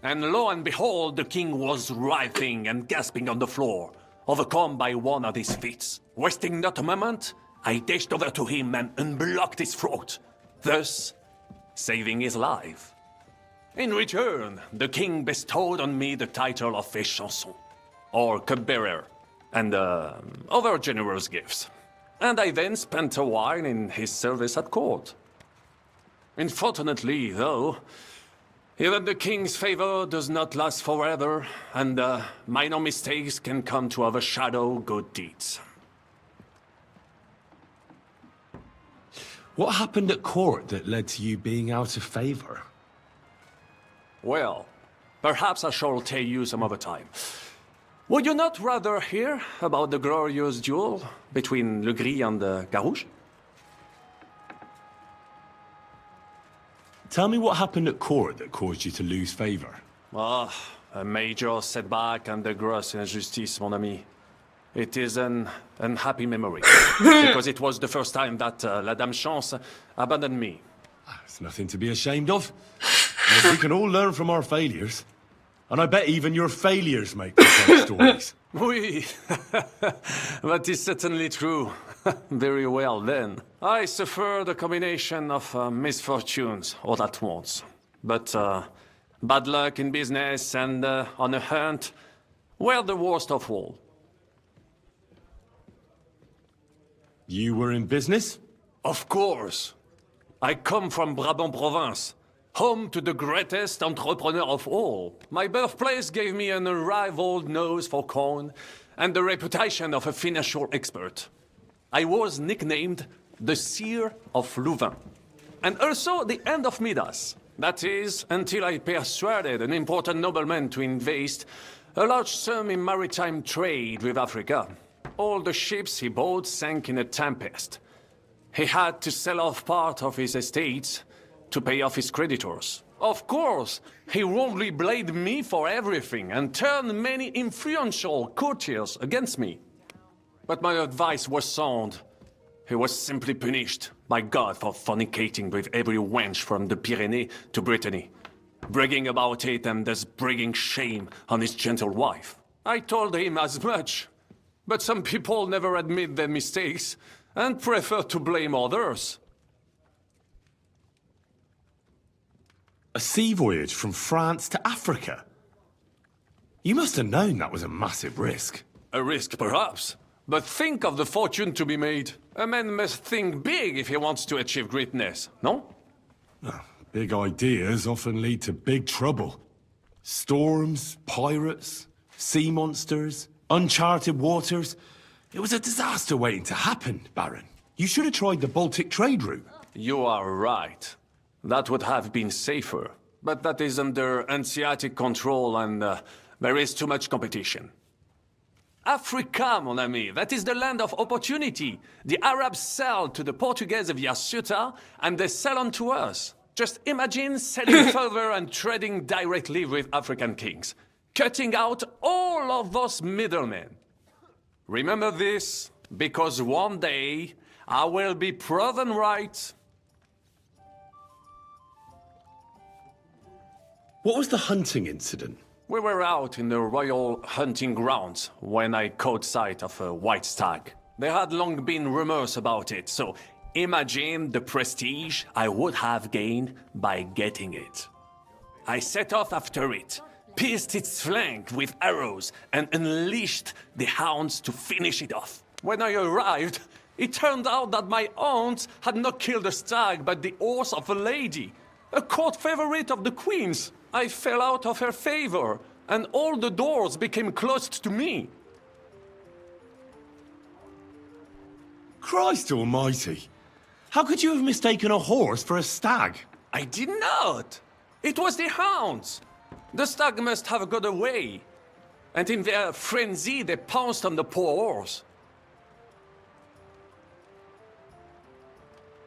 And lo and behold, the king was writhing and gasping on the floor, overcome by one of his fits. Wasting not a moment, I dashed over to him and unblocked his throat, thus saving his life. In return, the king bestowed on me the title of a chanson, or cupbearer, and other generous gifts. And I then spent a while in his service at court. Unfortunately, though, even the king's favor does not last forever, and minor mistakes can come to overshadow good deeds. What happened at court that led to you being out of favor? Well, perhaps I shall tell you some other time. Would you not rather hear about the glorious duel between Le Gris and Garouche? Tell me what happened at court that caused you to lose favor. Ah, a major setback and a gross injustice, mon ami. It is an unhappy memory, because it was the first time that La Dame Chance abandoned me. It's nothing to be ashamed of. We can all learn from our failures. And I bet even your failures make great stories. Oui, that is certainly true. Very well, then. I suffered a combination of misfortunes all at once. But bad luck in business and on a hunt were the worst of all. You were in business? Of course. I come from Brabant province, home to the greatest entrepreneur of all. My birthplace gave me an unrivaled nose for coin and the reputation of a financial expert. I was nicknamed the Seer of Louvain, and also the End of Midas. That is, until I persuaded an important nobleman to invest a large sum in maritime trade with Africa. All the ships he bought sank in a tempest. He had to sell off part of his estates to pay off his creditors. Of course, he wrongly blamed me for everything and turned many influential courtiers against me. But my advice was sound. He was simply punished by God for fornicating with every wench from the Pyrenees to Brittany, bragging about it and thus bringing shame on his gentle wife. I told him as much, but some people never admit their mistakes and prefer to blame others. A sea voyage from France to Africa? You must have known that was a massive risk. A risk, perhaps. But think of the fortune to be made. A man must think big if he wants to achieve greatness, no? Big ideas often lead to big trouble. Storms, pirates, sea monsters, uncharted waters. It was a disaster waiting to happen, Baron. You should have tried the Baltic trade route. You are right. That would have been safer. But that is under Hanseatic control and there is too much competition. Africa, mon ami, that is the land of opportunity. The Arabs sell to the Portuguese via Ceuta, and they sell on to us. Just imagine selling further and trading directly with African kings, cutting out all of those middlemen. Remember this, because one day I will be proven right. What was the hunting incident? We were out in the royal hunting grounds when I caught sight of a white stag. There had long been rumors about it, so imagine the prestige I would have gained by getting it. I set off after it, pierced its flank with arrows, and unleashed the hounds to finish it off. When I arrived, it turned out that my aunt had not killed a stag, but the horse of a lady, a court favorite of the queen's. I fell out of her favor, and all the doors became closed to me. Christ almighty! How could you have mistaken a horse for a stag? I did not. It was the hounds. The stag must have got away. And in their frenzy, they pounced on the poor horse.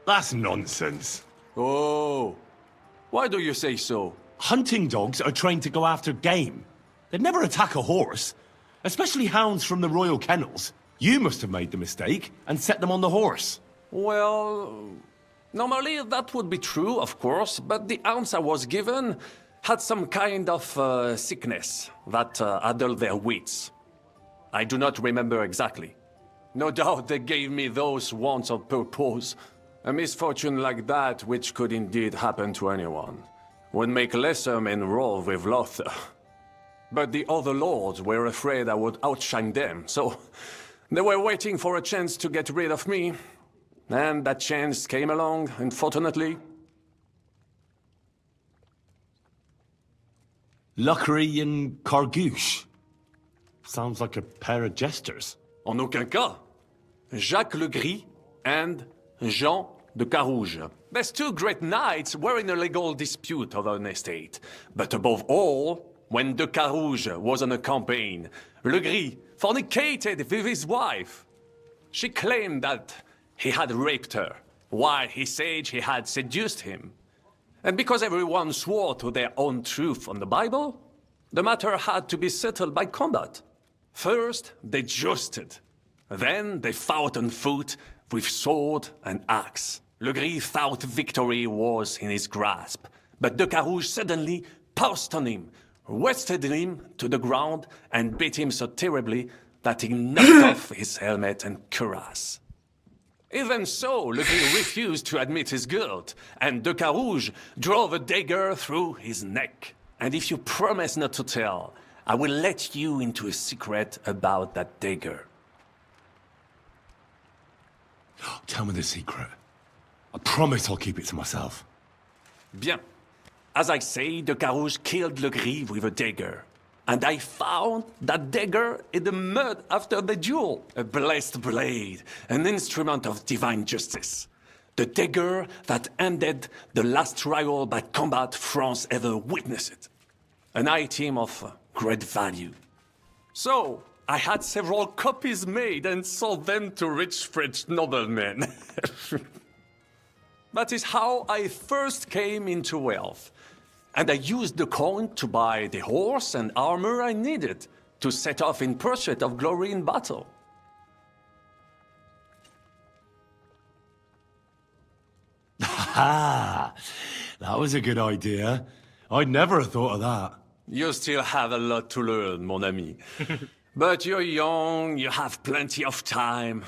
That's nonsense. Oh. Why do you say so? Hunting dogs are trained to go after game. They'd never attack a horse, especially hounds from the royal kennels. You must have made the mistake and set them on the horse. Well, normally that would be true, of course, but the hounds I was given had some kind of sickness that addled their wits. I do not remember exactly. No doubt they gave me those wounds on purpose. A misfortune like that, which could indeed happen to anyone, would make lesser men rove with laughter. But the other lords were afraid I would outshine them, so they were waiting for a chance to get rid of me. And that chance came along, unfortunately. Luckery and Cargouche. Sounds like a pair of jesters. En aucun cas. Jacques le Gris and Jean de Carouge. There's two great knights were in a legal dispute over an estate. But above all, when de Carouge was on a campaign, Le Gris fornicated with his wife. She claimed that he had raped her, while he said he had seduced him. And because everyone swore to their own truth on the Bible, the matter had to be settled by combat. First, they jousted. Then they fought on foot with sword and axe. Le Gris thought victory was in his grasp, but de Carouge suddenly pounced on him, wrested him to the ground, and beat him so terribly that he knocked off his helmet and cuirass. Even so, Le Gris refused to admit his guilt, and de Carouge drove a dagger through his neck. And if you promise not to tell, I will let you into a secret about that dagger. Tell me the secret. I promise I'll keep it to myself. Bien. As I say, de Carouge killed Le Gris with a dagger. And I found that dagger in the mud after the duel. A blessed blade, an instrument of divine justice. The dagger that ended the last trial by combat France ever witnessed. An item of great value. So, I had several copies made and sold them to rich French noblemen. That is how I first came into wealth. And I used the coin to buy the horse and armor I needed to set off in pursuit of glory in battle. Ha! That was a good idea. I'd never have thought of that. You still have a lot to learn, mon ami. But you're young, you have plenty of time.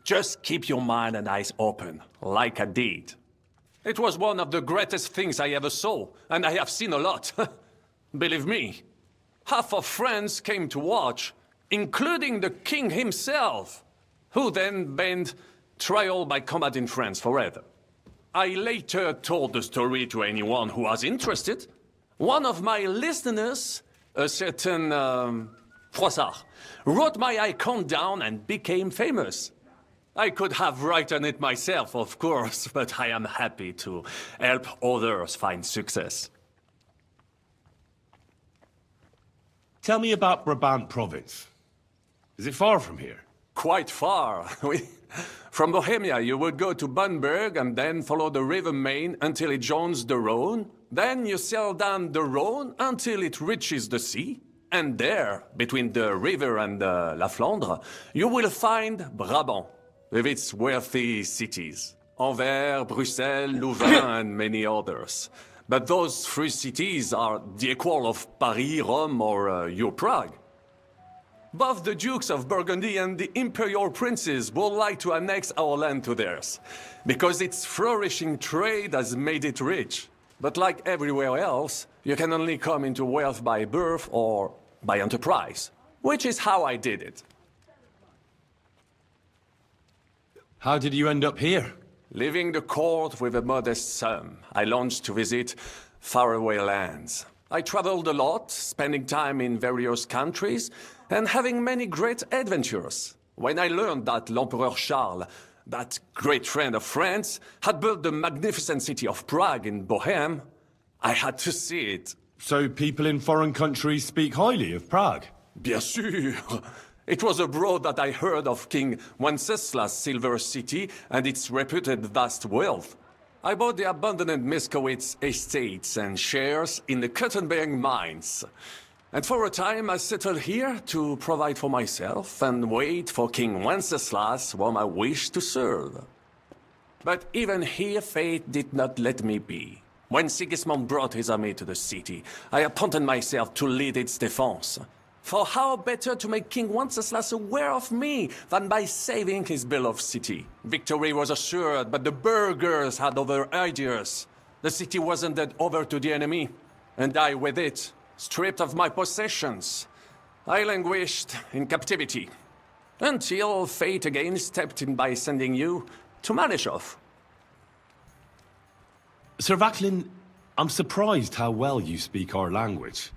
Just keep your mind and eyes open, like I did. It was one of the greatest things I ever saw, and I have seen a lot. Believe me. Half of France came to watch, including the king himself, who then banned trial by combat in France forever. I later told the story to anyone who was interested. One of my listeners, a certain Froissart, wrote my icon down and became famous. I could have written it myself, of course, but I am happy to help others find success. Tell me about Brabant province. Is it far from here? Quite far. From Bohemia, you would go to Bamberg and then follow the river Main until it joins the Rhone. Then you sail down the Rhone until it reaches the sea. And there, between the river and La Flandre, you will find Brabant, with its wealthy cities. Anvers, Bruxelles, Louvain, and many others. But those three cities are the equal of Paris, Rome, or your Prague. Both the Dukes of Burgundy and the Imperial Princes would like to annex our land to theirs, because its flourishing trade has made it rich. But like everywhere else, you can only come into wealth by birth or by enterprise, which is how I did it. How did you end up here? Leaving the court with a modest sum, I launched to visit faraway lands. I traveled a lot, spending time in various countries, and having many great adventures. When I learned that l'Empereur Charles that great friend of France, had built the magnificent city of Prague in Bohème. I had to see it. So people in foreign countries speak highly of Prague? Bien sûr. It was abroad that I heard of King Wenceslas' silver city and its reputed vast wealth. I bought the abandoned Miskowitz estates and shares in the Kuttenberg mines. And for a time I settled here to provide for myself and wait for King Wenceslas, whom I wished to serve. But even here fate did not let me be. When Sigismund brought his army to the city, I appointed myself to lead its defense. For how better to make King Wenceslas aware of me than by saving his beloved city? Victory was assured, but the burghers had other ideas. The city was handed over to the enemy, and I with it, stripped of my possessions. I languished in captivity, until fate again stepped in by sending you to Malishov. Sir Vaclin, I'm surprised how well you speak our language.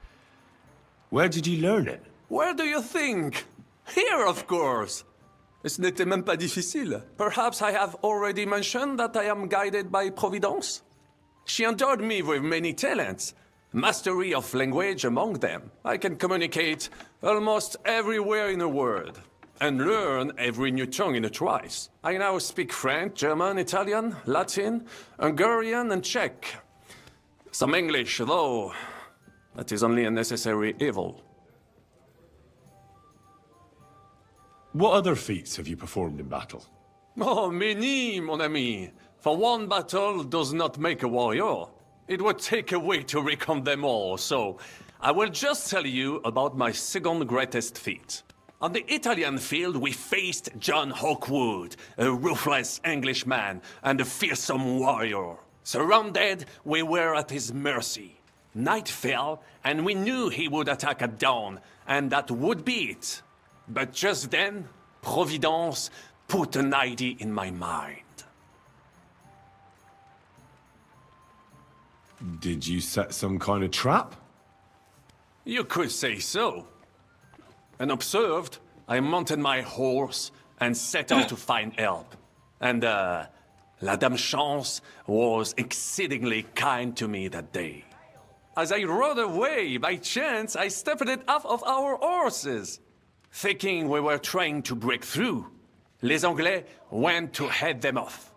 Where did you learn it? Where do you think? Here, of course. Ce n'était même pas difficile. Perhaps I have already mentioned that I am guided by Providence? She endowed me with many talents, mastery of language among them. I can communicate almost everywhere in the world, and learn every new tongue in a trice. I now speak French, German, Italian, Latin, Hungarian, and Czech. Some English, though. That is only a necessary evil. What other feats have you performed in battle? Oh, many, mon ami. For one battle does not make a warrior. It would take a week to recount them all, so I will just tell you about my second greatest feat. On the Italian field, we faced John Hawkwood, a ruthless Englishman and a fearsome warrior. Surrounded, we were at his mercy. Night fell, and we knew he would attack at dawn, and that would be it. But just then, Providence put an idea in my mind. Did you set some kind of trap? You could say so. Unobserved, I mounted my horse and set out to find help. And, La Dame Chance was exceedingly kind to me that day. As I rode away, by chance, I stepped it off of our horses. Thinking we were trying to break through, Les Anglais went to head them off.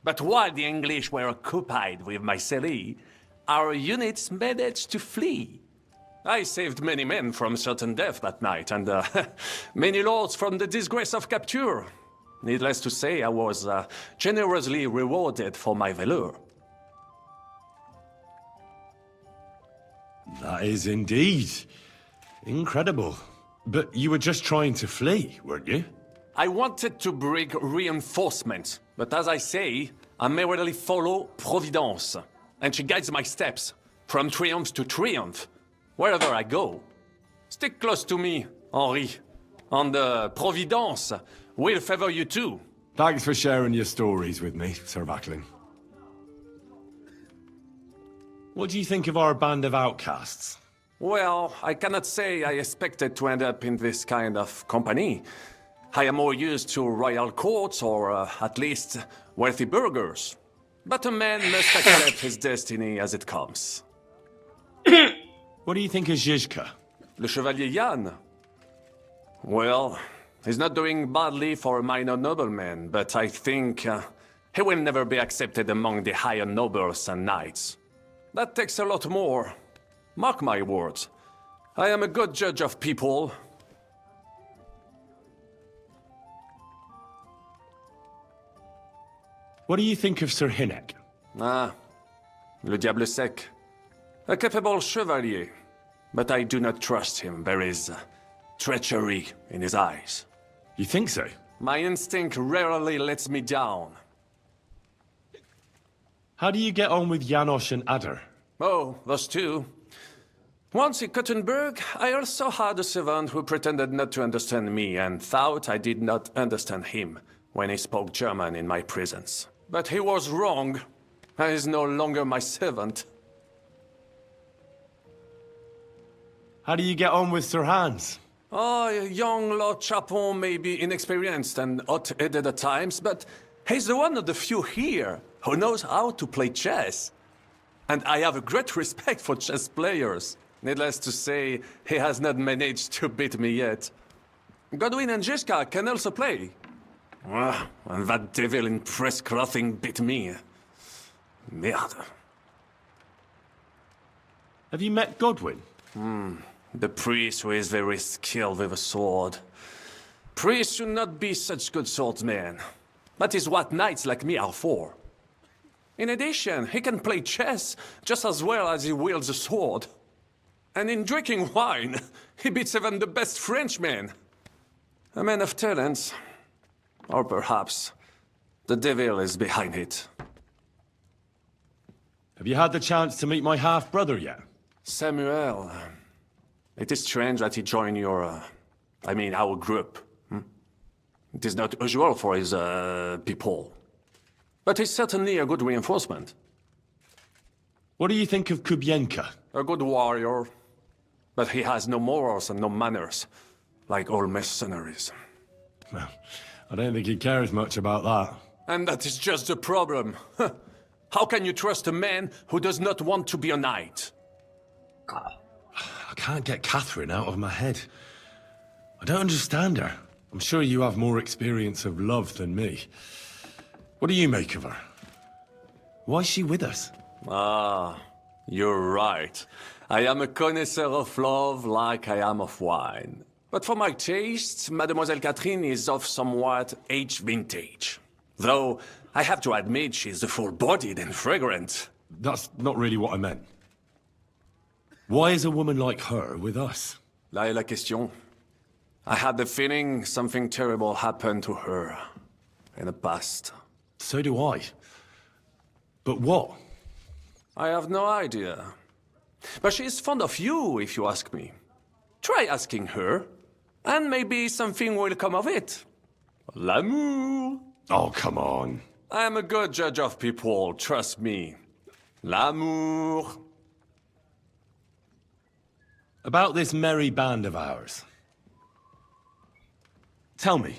But while the English were occupied with my Marseille, our units managed to flee. I saved many men from certain death that night, and many lords from the disgrace of capture. Needless to say, I was generously rewarded for my valor. That is indeed incredible. But you were just trying to flee, weren't you? I wanted to bring reinforcements, but as I say, I merely follow Providence, and she guides my steps, from triumph to triumph, wherever I go. Stick close to me, Henri, and Providence will favor you too. Thanks for sharing your stories with me, Sir Vaclin. What do you think of our band of outcasts? Well, I cannot say I expected to end up in this kind of company. I am more used to royal courts, or at least wealthy burghers. But a man must accept his destiny as it comes. What do you think of Zizka? Le Chevalier Jan? Well, he's not doing badly for a minor nobleman, but I think he will never be accepted among the higher nobles and knights. That takes a lot more. Mark my words. I am a good judge of people. What do you think of Sir Hynek? Ah, le diable sec. A capable chevalier, but I do not trust him. There is treachery in his eyes. You think so? My instinct rarely lets me down. How do you get on with Janosch and Adder? Oh, those two. Once in Kuttenberg, I also had a servant who pretended not to understand me and thought I did not understand him when he spoke German in my presence. But he was wrong. He is no longer my servant. How do you get on with Sir Hans? Oh, young Lord Chapon may be inexperienced and hot-headed at times, but He's the one of the few here who knows how to play chess. And I have a great respect for chess players. Needless to say, he has not managed to beat me yet. Godwin and Jiska can also play. And that devil in press clothing beat me. Merde. Have you met Godwin? The priest who is very skilled with a sword. Priests should not be such good swordsmen. That is what knights like me are for. In addition, he can play chess just as well as he wields a sword. And in drinking wine, he beats even the best Frenchmen. A man of talents. Or perhaps the devil is behind it. Have you had the chance to meet my half-brother yet? Samuel. It is strange that he joined your... our group. It is not usual for his, people. But he's certainly a good reinforcement. What do you think of Kubienka? A good warrior. But he has no morals and no manners. Like all mercenaries. Well, I don't think he cares much about that. And that is just the problem. How can you trust a man who does not want to be a knight? I can't get Catherine out of my head. I don't understand her. I'm sure you have more experience of love than me. What do you make of her? Why is she with us? You're right. I am a connoisseur of love like I am of wine. But for my taste, Mademoiselle Catherine is of somewhat aged vintage. Though, I have to admit she's full-bodied and fragrant. That's not really what I meant. Why is a woman like her with us? Là est la question. I had the feeling something terrible happened to her in the past. So do I. But what? I have no idea. But she's fond of you, if you ask me. Try asking her, and maybe something will come of it. L'amour. Oh, come on. I am a good judge of people, trust me. L'amour. About this merry band of ours. Tell me,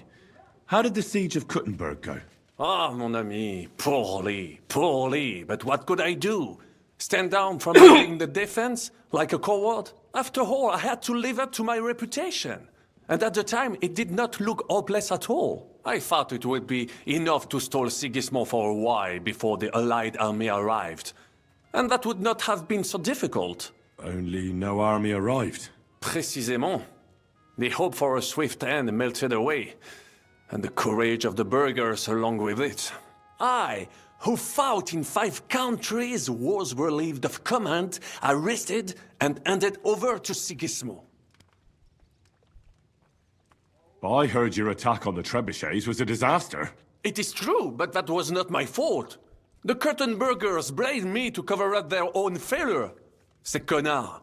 how did the siege of Kuttenberg go? Ah, mon ami, poorly, poorly. But what could I do? Stand down from leading the defense like a coward? After all, I had to live up to my reputation. And at the time, it did not look hopeless at all. I thought it would be enough to stall Sigismund for a while before the Allied army arrived. And that would not have been so difficult. Only no army arrived. Précisément. The hope for a swift end melted away, and the courage of the burghers along with it. I, who fought in 5 countries, was relieved of command, arrested, and handed over to Sigismund. I heard your attack on the trebuchets was a disaster. It is true, but that was not my fault. The Kürtenbergers blamed me to cover up their own failure. Ces connards.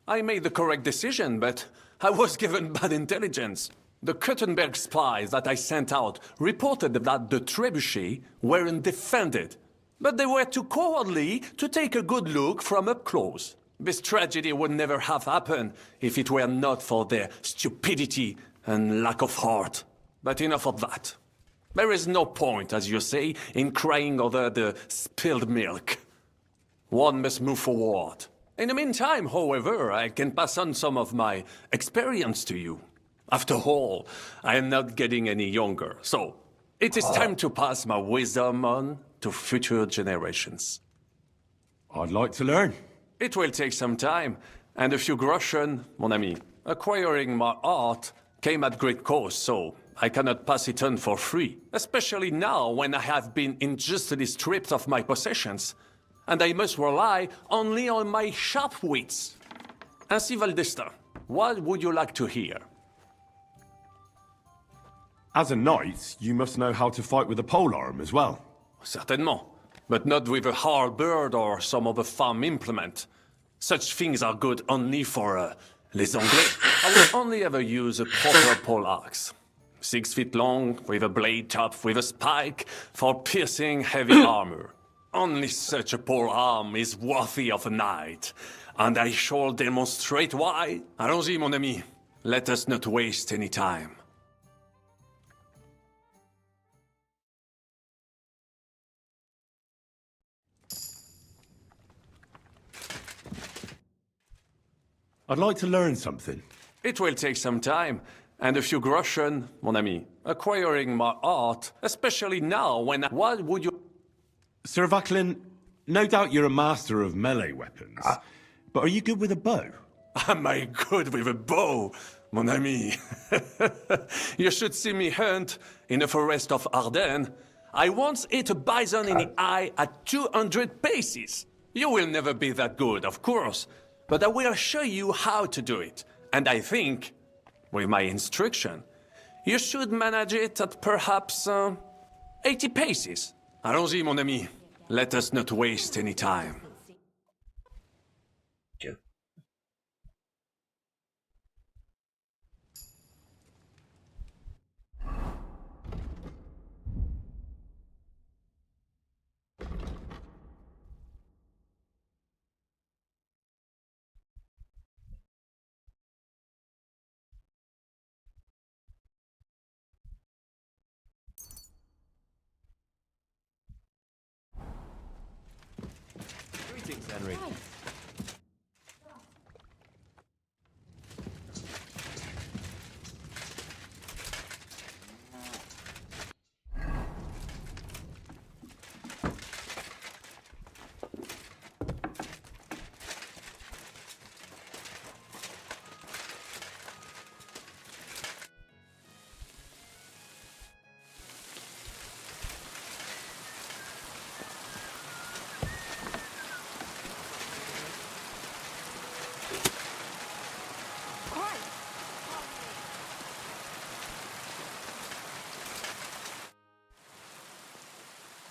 I made the correct decision, but I was given bad intelligence. The Kürtenberg spies that I sent out reported that the trebuchets weren't defended, but they were too cowardly to take a good look from up close. This tragedy would never have happened if it were not for their stupidity and lack of heart. But enough of that. There is no point, as you say, in crying over the spilled milk. One must move forward. In the meantime, however, I can pass on some of my experience to you. After all, I am not getting any younger, so it is time to pass my wisdom on to future generations. I'd like to learn. It will take some time, and a few groschen, mon ami. Acquiring my art came at great cost, so I cannot pass it on for free. Especially now, when I have been injustly stripped of my possessions, and I must rely only on my sharp wits. Ainsi, Valdesta, what would you like to hear? As a knight, you must know how to fight with a polearm as well. Certainement, but not with a halberd or some other farm implement. Such things are good only for, les Anglais. I will only ever use a proper poleaxe. 6 feet long, with a blade topped with a spike, for piercing heavy armor. Only such a polearm is worthy of a knight. And I shall demonstrate why. Allons-y, mon ami. Let us not waste any time. I'd like to learn something. It will take some time, and a few groschen, mon ami. Acquiring my art, especially now when... What would you... Sir Vaclin, no doubt you're a master of melee weapons. But are you good with a bow? Am I good with a bow, mon ami? You should see me hunt in the forest of Ardennes. I once hit a bison in the eye at 200 paces. You will never be that good, of course, but I will show you how to do it. And I think, with my instruction, you should manage it at perhaps 80 paces. Allons-y, mon ami. Let us not waste any time. Greetings, Henry.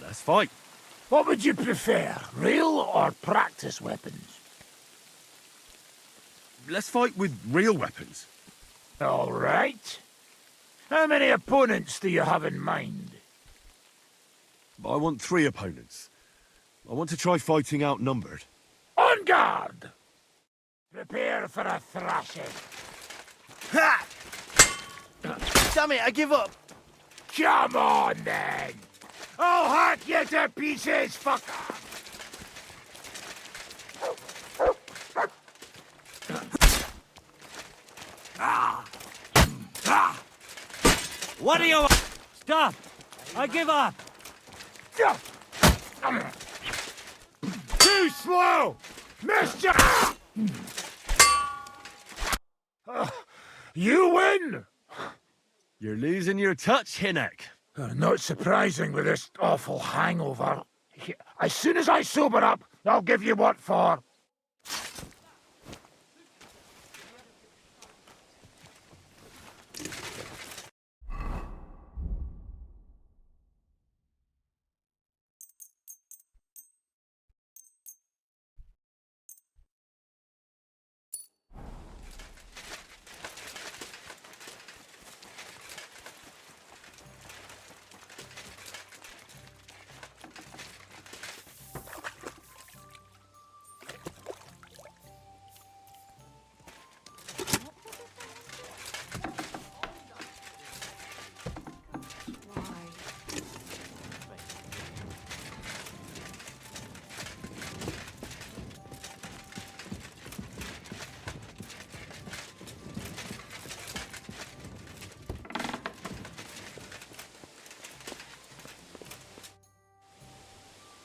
Let's fight. What would you prefer, real or practice weapons? Let's fight with real weapons. All right. How many opponents do you have in mind? I want 3 opponents. I want to try fighting outnumbered. On guard! Prepare for a thrashing. Ha! Damn it, I give up. Come on, then. I'll hack you to pieces, fucker! What do you... Stop! I give up! Too slow! Mister! You win! You're losing your touch, Hinnock. Not surprising with this awful hangover. As soon as I sober up, I'll give you what for.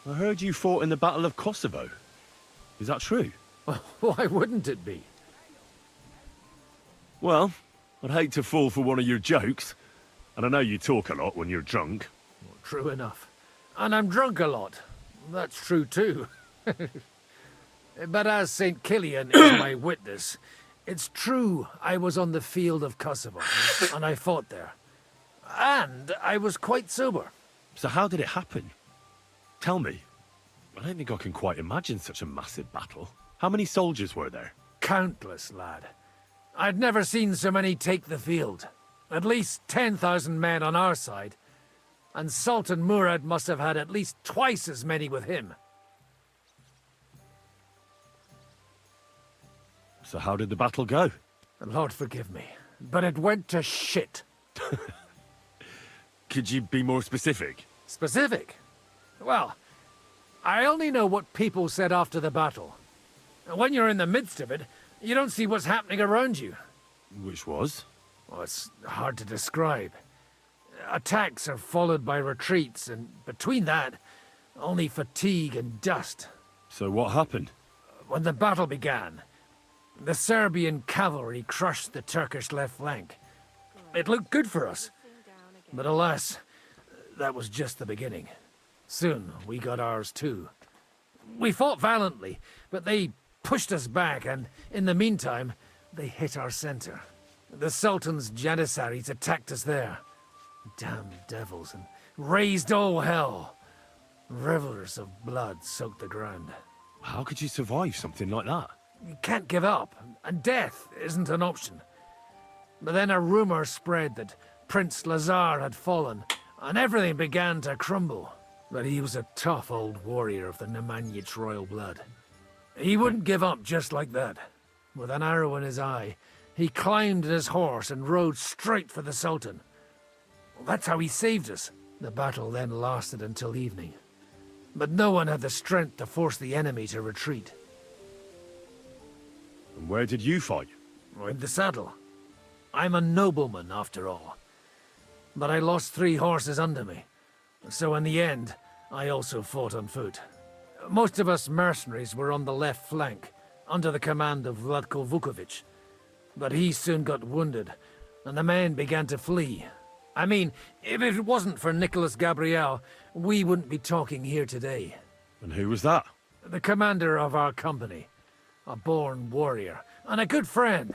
I heard you fought in the Battle of Kosovo. Is that true? Why wouldn't it be? Well, I'd hate to fall for one of your jokes. And I know you talk a lot when you're drunk. Well, true enough. And I'm drunk a lot. That's true too. But as St. Killian is my witness, it's true I was on the field of Kosovo, and I fought there. And I was quite sober. So how did it happen? Tell me. I don't think I can quite imagine such a massive battle. How many soldiers were there? Countless, lad. I'd never seen so many take the field. At least 10,000 men on our side. And Sultan Murad must have had at least twice as many with him. So how did the battle go? Lord forgive me, but it went to shit. Could you be more specific? Specific? Well, I only know what people said after the battle. When you're in the midst of it, You don't see what's happening around you. Which was? Well, it's hard to describe. Attacks are followed by retreats, and between that, only fatigue and dust. So what happened? When the battle began, the Serbian cavalry crushed the Turkish left flank. It looked good for us, but alas, that was just the beginning. Soon, we got ours too. We fought valiantly, but they pushed us back, and in the meantime, they hit our center. The Sultan's Janissaries attacked us there. Damn devils, and raised all hell. Rivers of blood soaked the ground. How could you survive something like that? You can't give up, and death isn't an option. But then a rumor spread that Prince Lazar had fallen, and everything began to crumble. But he was a tough old warrior of the Nemanjic royal blood. He wouldn't give up just like that. With an arrow in his eye, he climbed his horse and rode straight for the Sultan. Well, that's how he saved us. The battle then lasted until evening. But no one had the strength to force the enemy to retreat. And where did you fight? In the saddle. I'm a nobleman, after all. But I lost 3 horses under me. So in the end, I also fought on foot. Most of us mercenaries were on the left flank, under the command of Vlatko Vukovic. But he soon got wounded, and the men began to flee. I mean, if it wasn't for Nicholas Gabriel, we wouldn't be talking here today. And who was that? The commander of our company. A born warrior, and a good friend.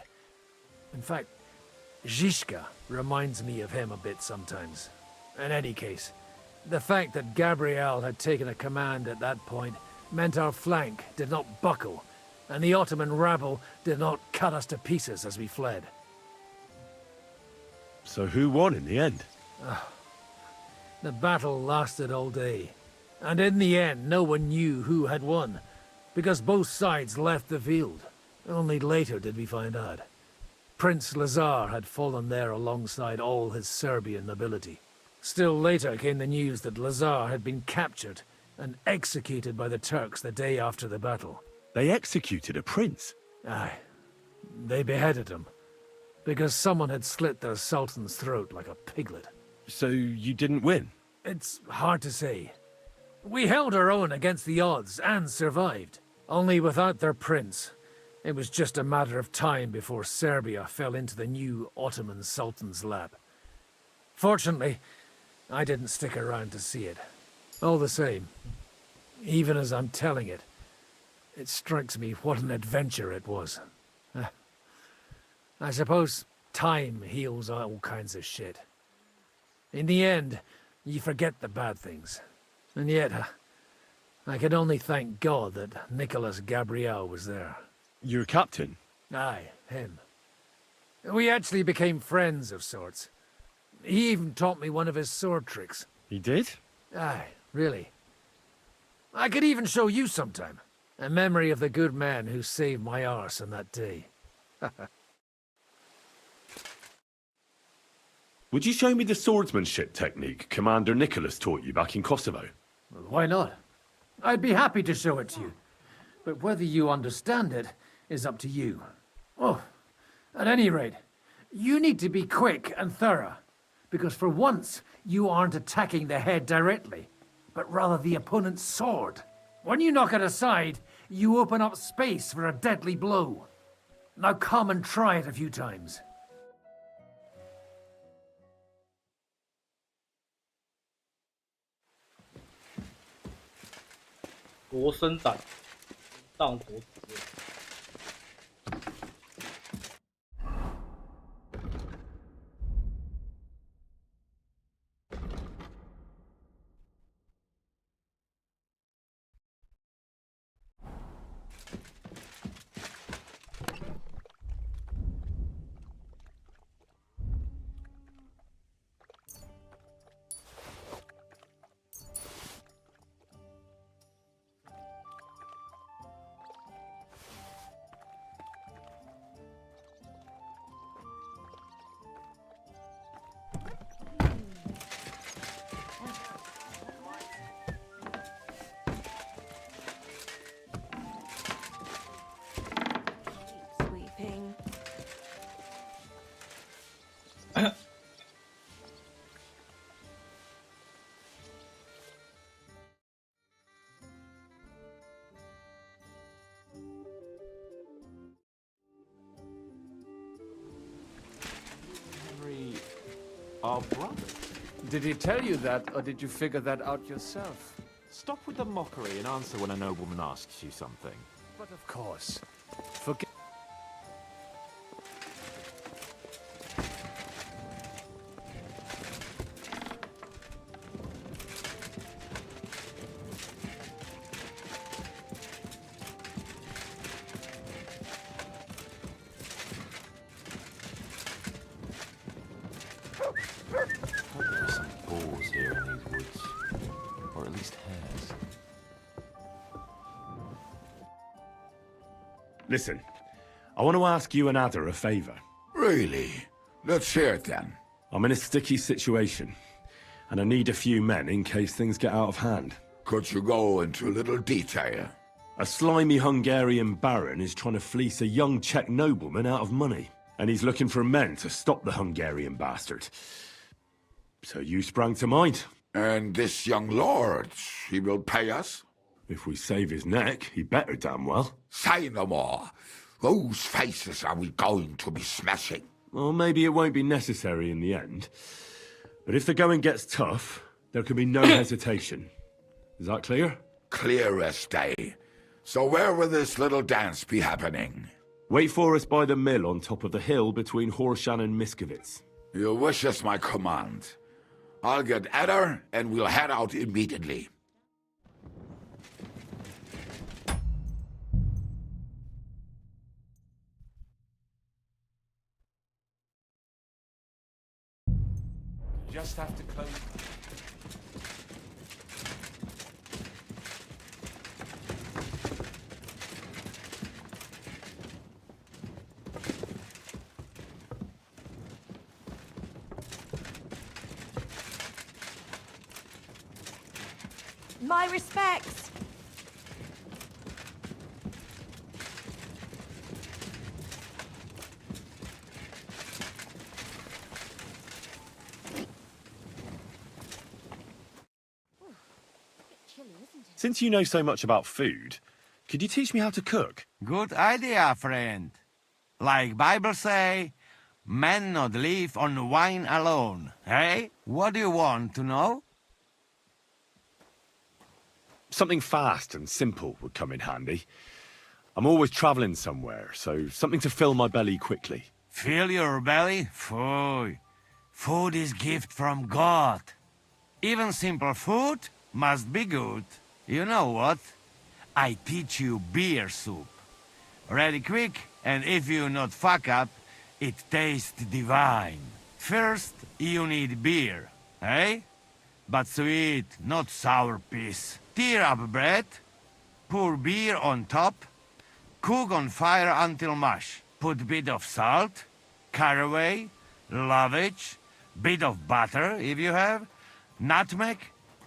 In fact, Zizka reminds me of him a bit sometimes. In any case, the fact that Gabriel had taken a command at that point meant our flank did not buckle, and the Ottoman rabble did not cut us to pieces as we fled. So who won in the end? The battle lasted all day, and in the end no one knew who had won, because both sides left the field. Only later did we find out. Prince Lazar had fallen there alongside all his Serbian nobility. Still later came the news that Lazar had been captured and executed by the Turks the day after the battle. They executed a prince? Aye. They beheaded him, because someone had slit their sultan's throat like a piglet. So you didn't win? It's hard to say. We held our own against the odds and survived. Only without their prince, it was just a matter of time before Serbia fell into the new Ottoman Sultan's lap. Fortunately, I didn't stick around to see it. All the same, even as I'm telling it, it strikes me what an adventure it was. I suppose time heals all kinds of shit. In the end, you forget the bad things. And yet, I can only thank God that Nicholas Gabriel was there. Your captain? Aye, him. We actually became friends of sorts. He even taught me one of his sword tricks. He did? Aye, really. I could even show you sometime. A memory of the good man who saved my arse on that day. Would you show me the swordsmanship technique Commander Nicholas taught you back in Kosovo? Well, why not? I'd be happy to show it to you. But whether you understand it is up to you. Oh, at any rate, you need to be quick and thorough. Because for once, you aren't attacking the head directly, but rather the opponent's sword. When you knock it aside, you open up space for a deadly blow. Now come and try it a few times.罗生胆，荡头直接。Our brother? Did he tell you that, or did you figure that out yourself? Stop with the mockery and answer when a nobleman asks you something. But of course. Forget. There are some bulls here in these woods. Or at least hares. Listen, I want to ask you and Ada a favour. Really? Let's hear it then. I'm in a sticky situation, and I need a few men in case things get out of hand. Could you go into a little detail? A slimy Hungarian baron is trying to fleece a young Czech nobleman out of money, and he's looking for men to stop the Hungarian bastard. So you sprang to mind. And this young lord, he will pay us? If we save his neck, he better damn well. Say no more. Whose faces are we going to be smashing? Well, maybe it won't be necessary in the end. But if the going gets tough, there can be no hesitation. Is that clear? Clear as day. So where will this little dance be happening? Wait for us by the mill on top of the hill between Horshan and Miskovitz. Your wish is my command. I'll get Ada and we'll head out immediately. Just have to close. My respects. Since you know so much about food, could you teach me how to cook? Good idea, friend. Like Bible say, men not live on wine alone. Hey, what do you want to know? Something fast and simple would come in handy. I'm always traveling somewhere, so something to fill my belly quickly. Fill your belly? Food. Food is gift from God. Even simple food must be good. You know what? I teach you beer soup. Ready quick, and if you not fuck up, it tastes divine. First, you need beer, eh? But sweet, not sour piece. Tear up bread, pour beer on top, cook on fire until mush. Put bit of salt, caraway, lovage, bit of butter if you have, nutmeg,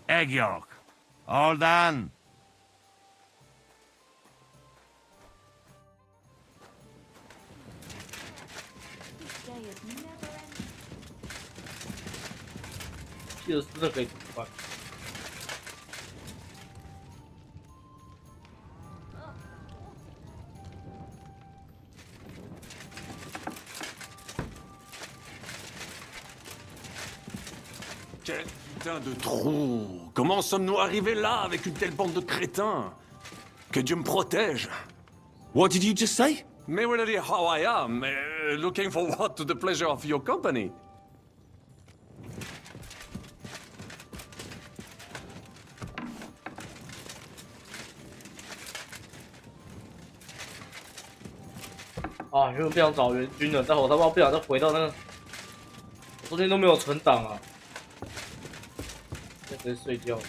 egg yolk. All done. This day is never ending. 记得真的可以煮饭。Quel putain de trou! Comment sommes-nous arrivés là avec une telle bande de crétins? Que Dieu me protège! What did you just say? Merely how I am, looking forward to the pleasure of your company.啊，因为不想找援军了，但我他妈不想再回到那个，昨天都没有存档啊，现在直接睡觉。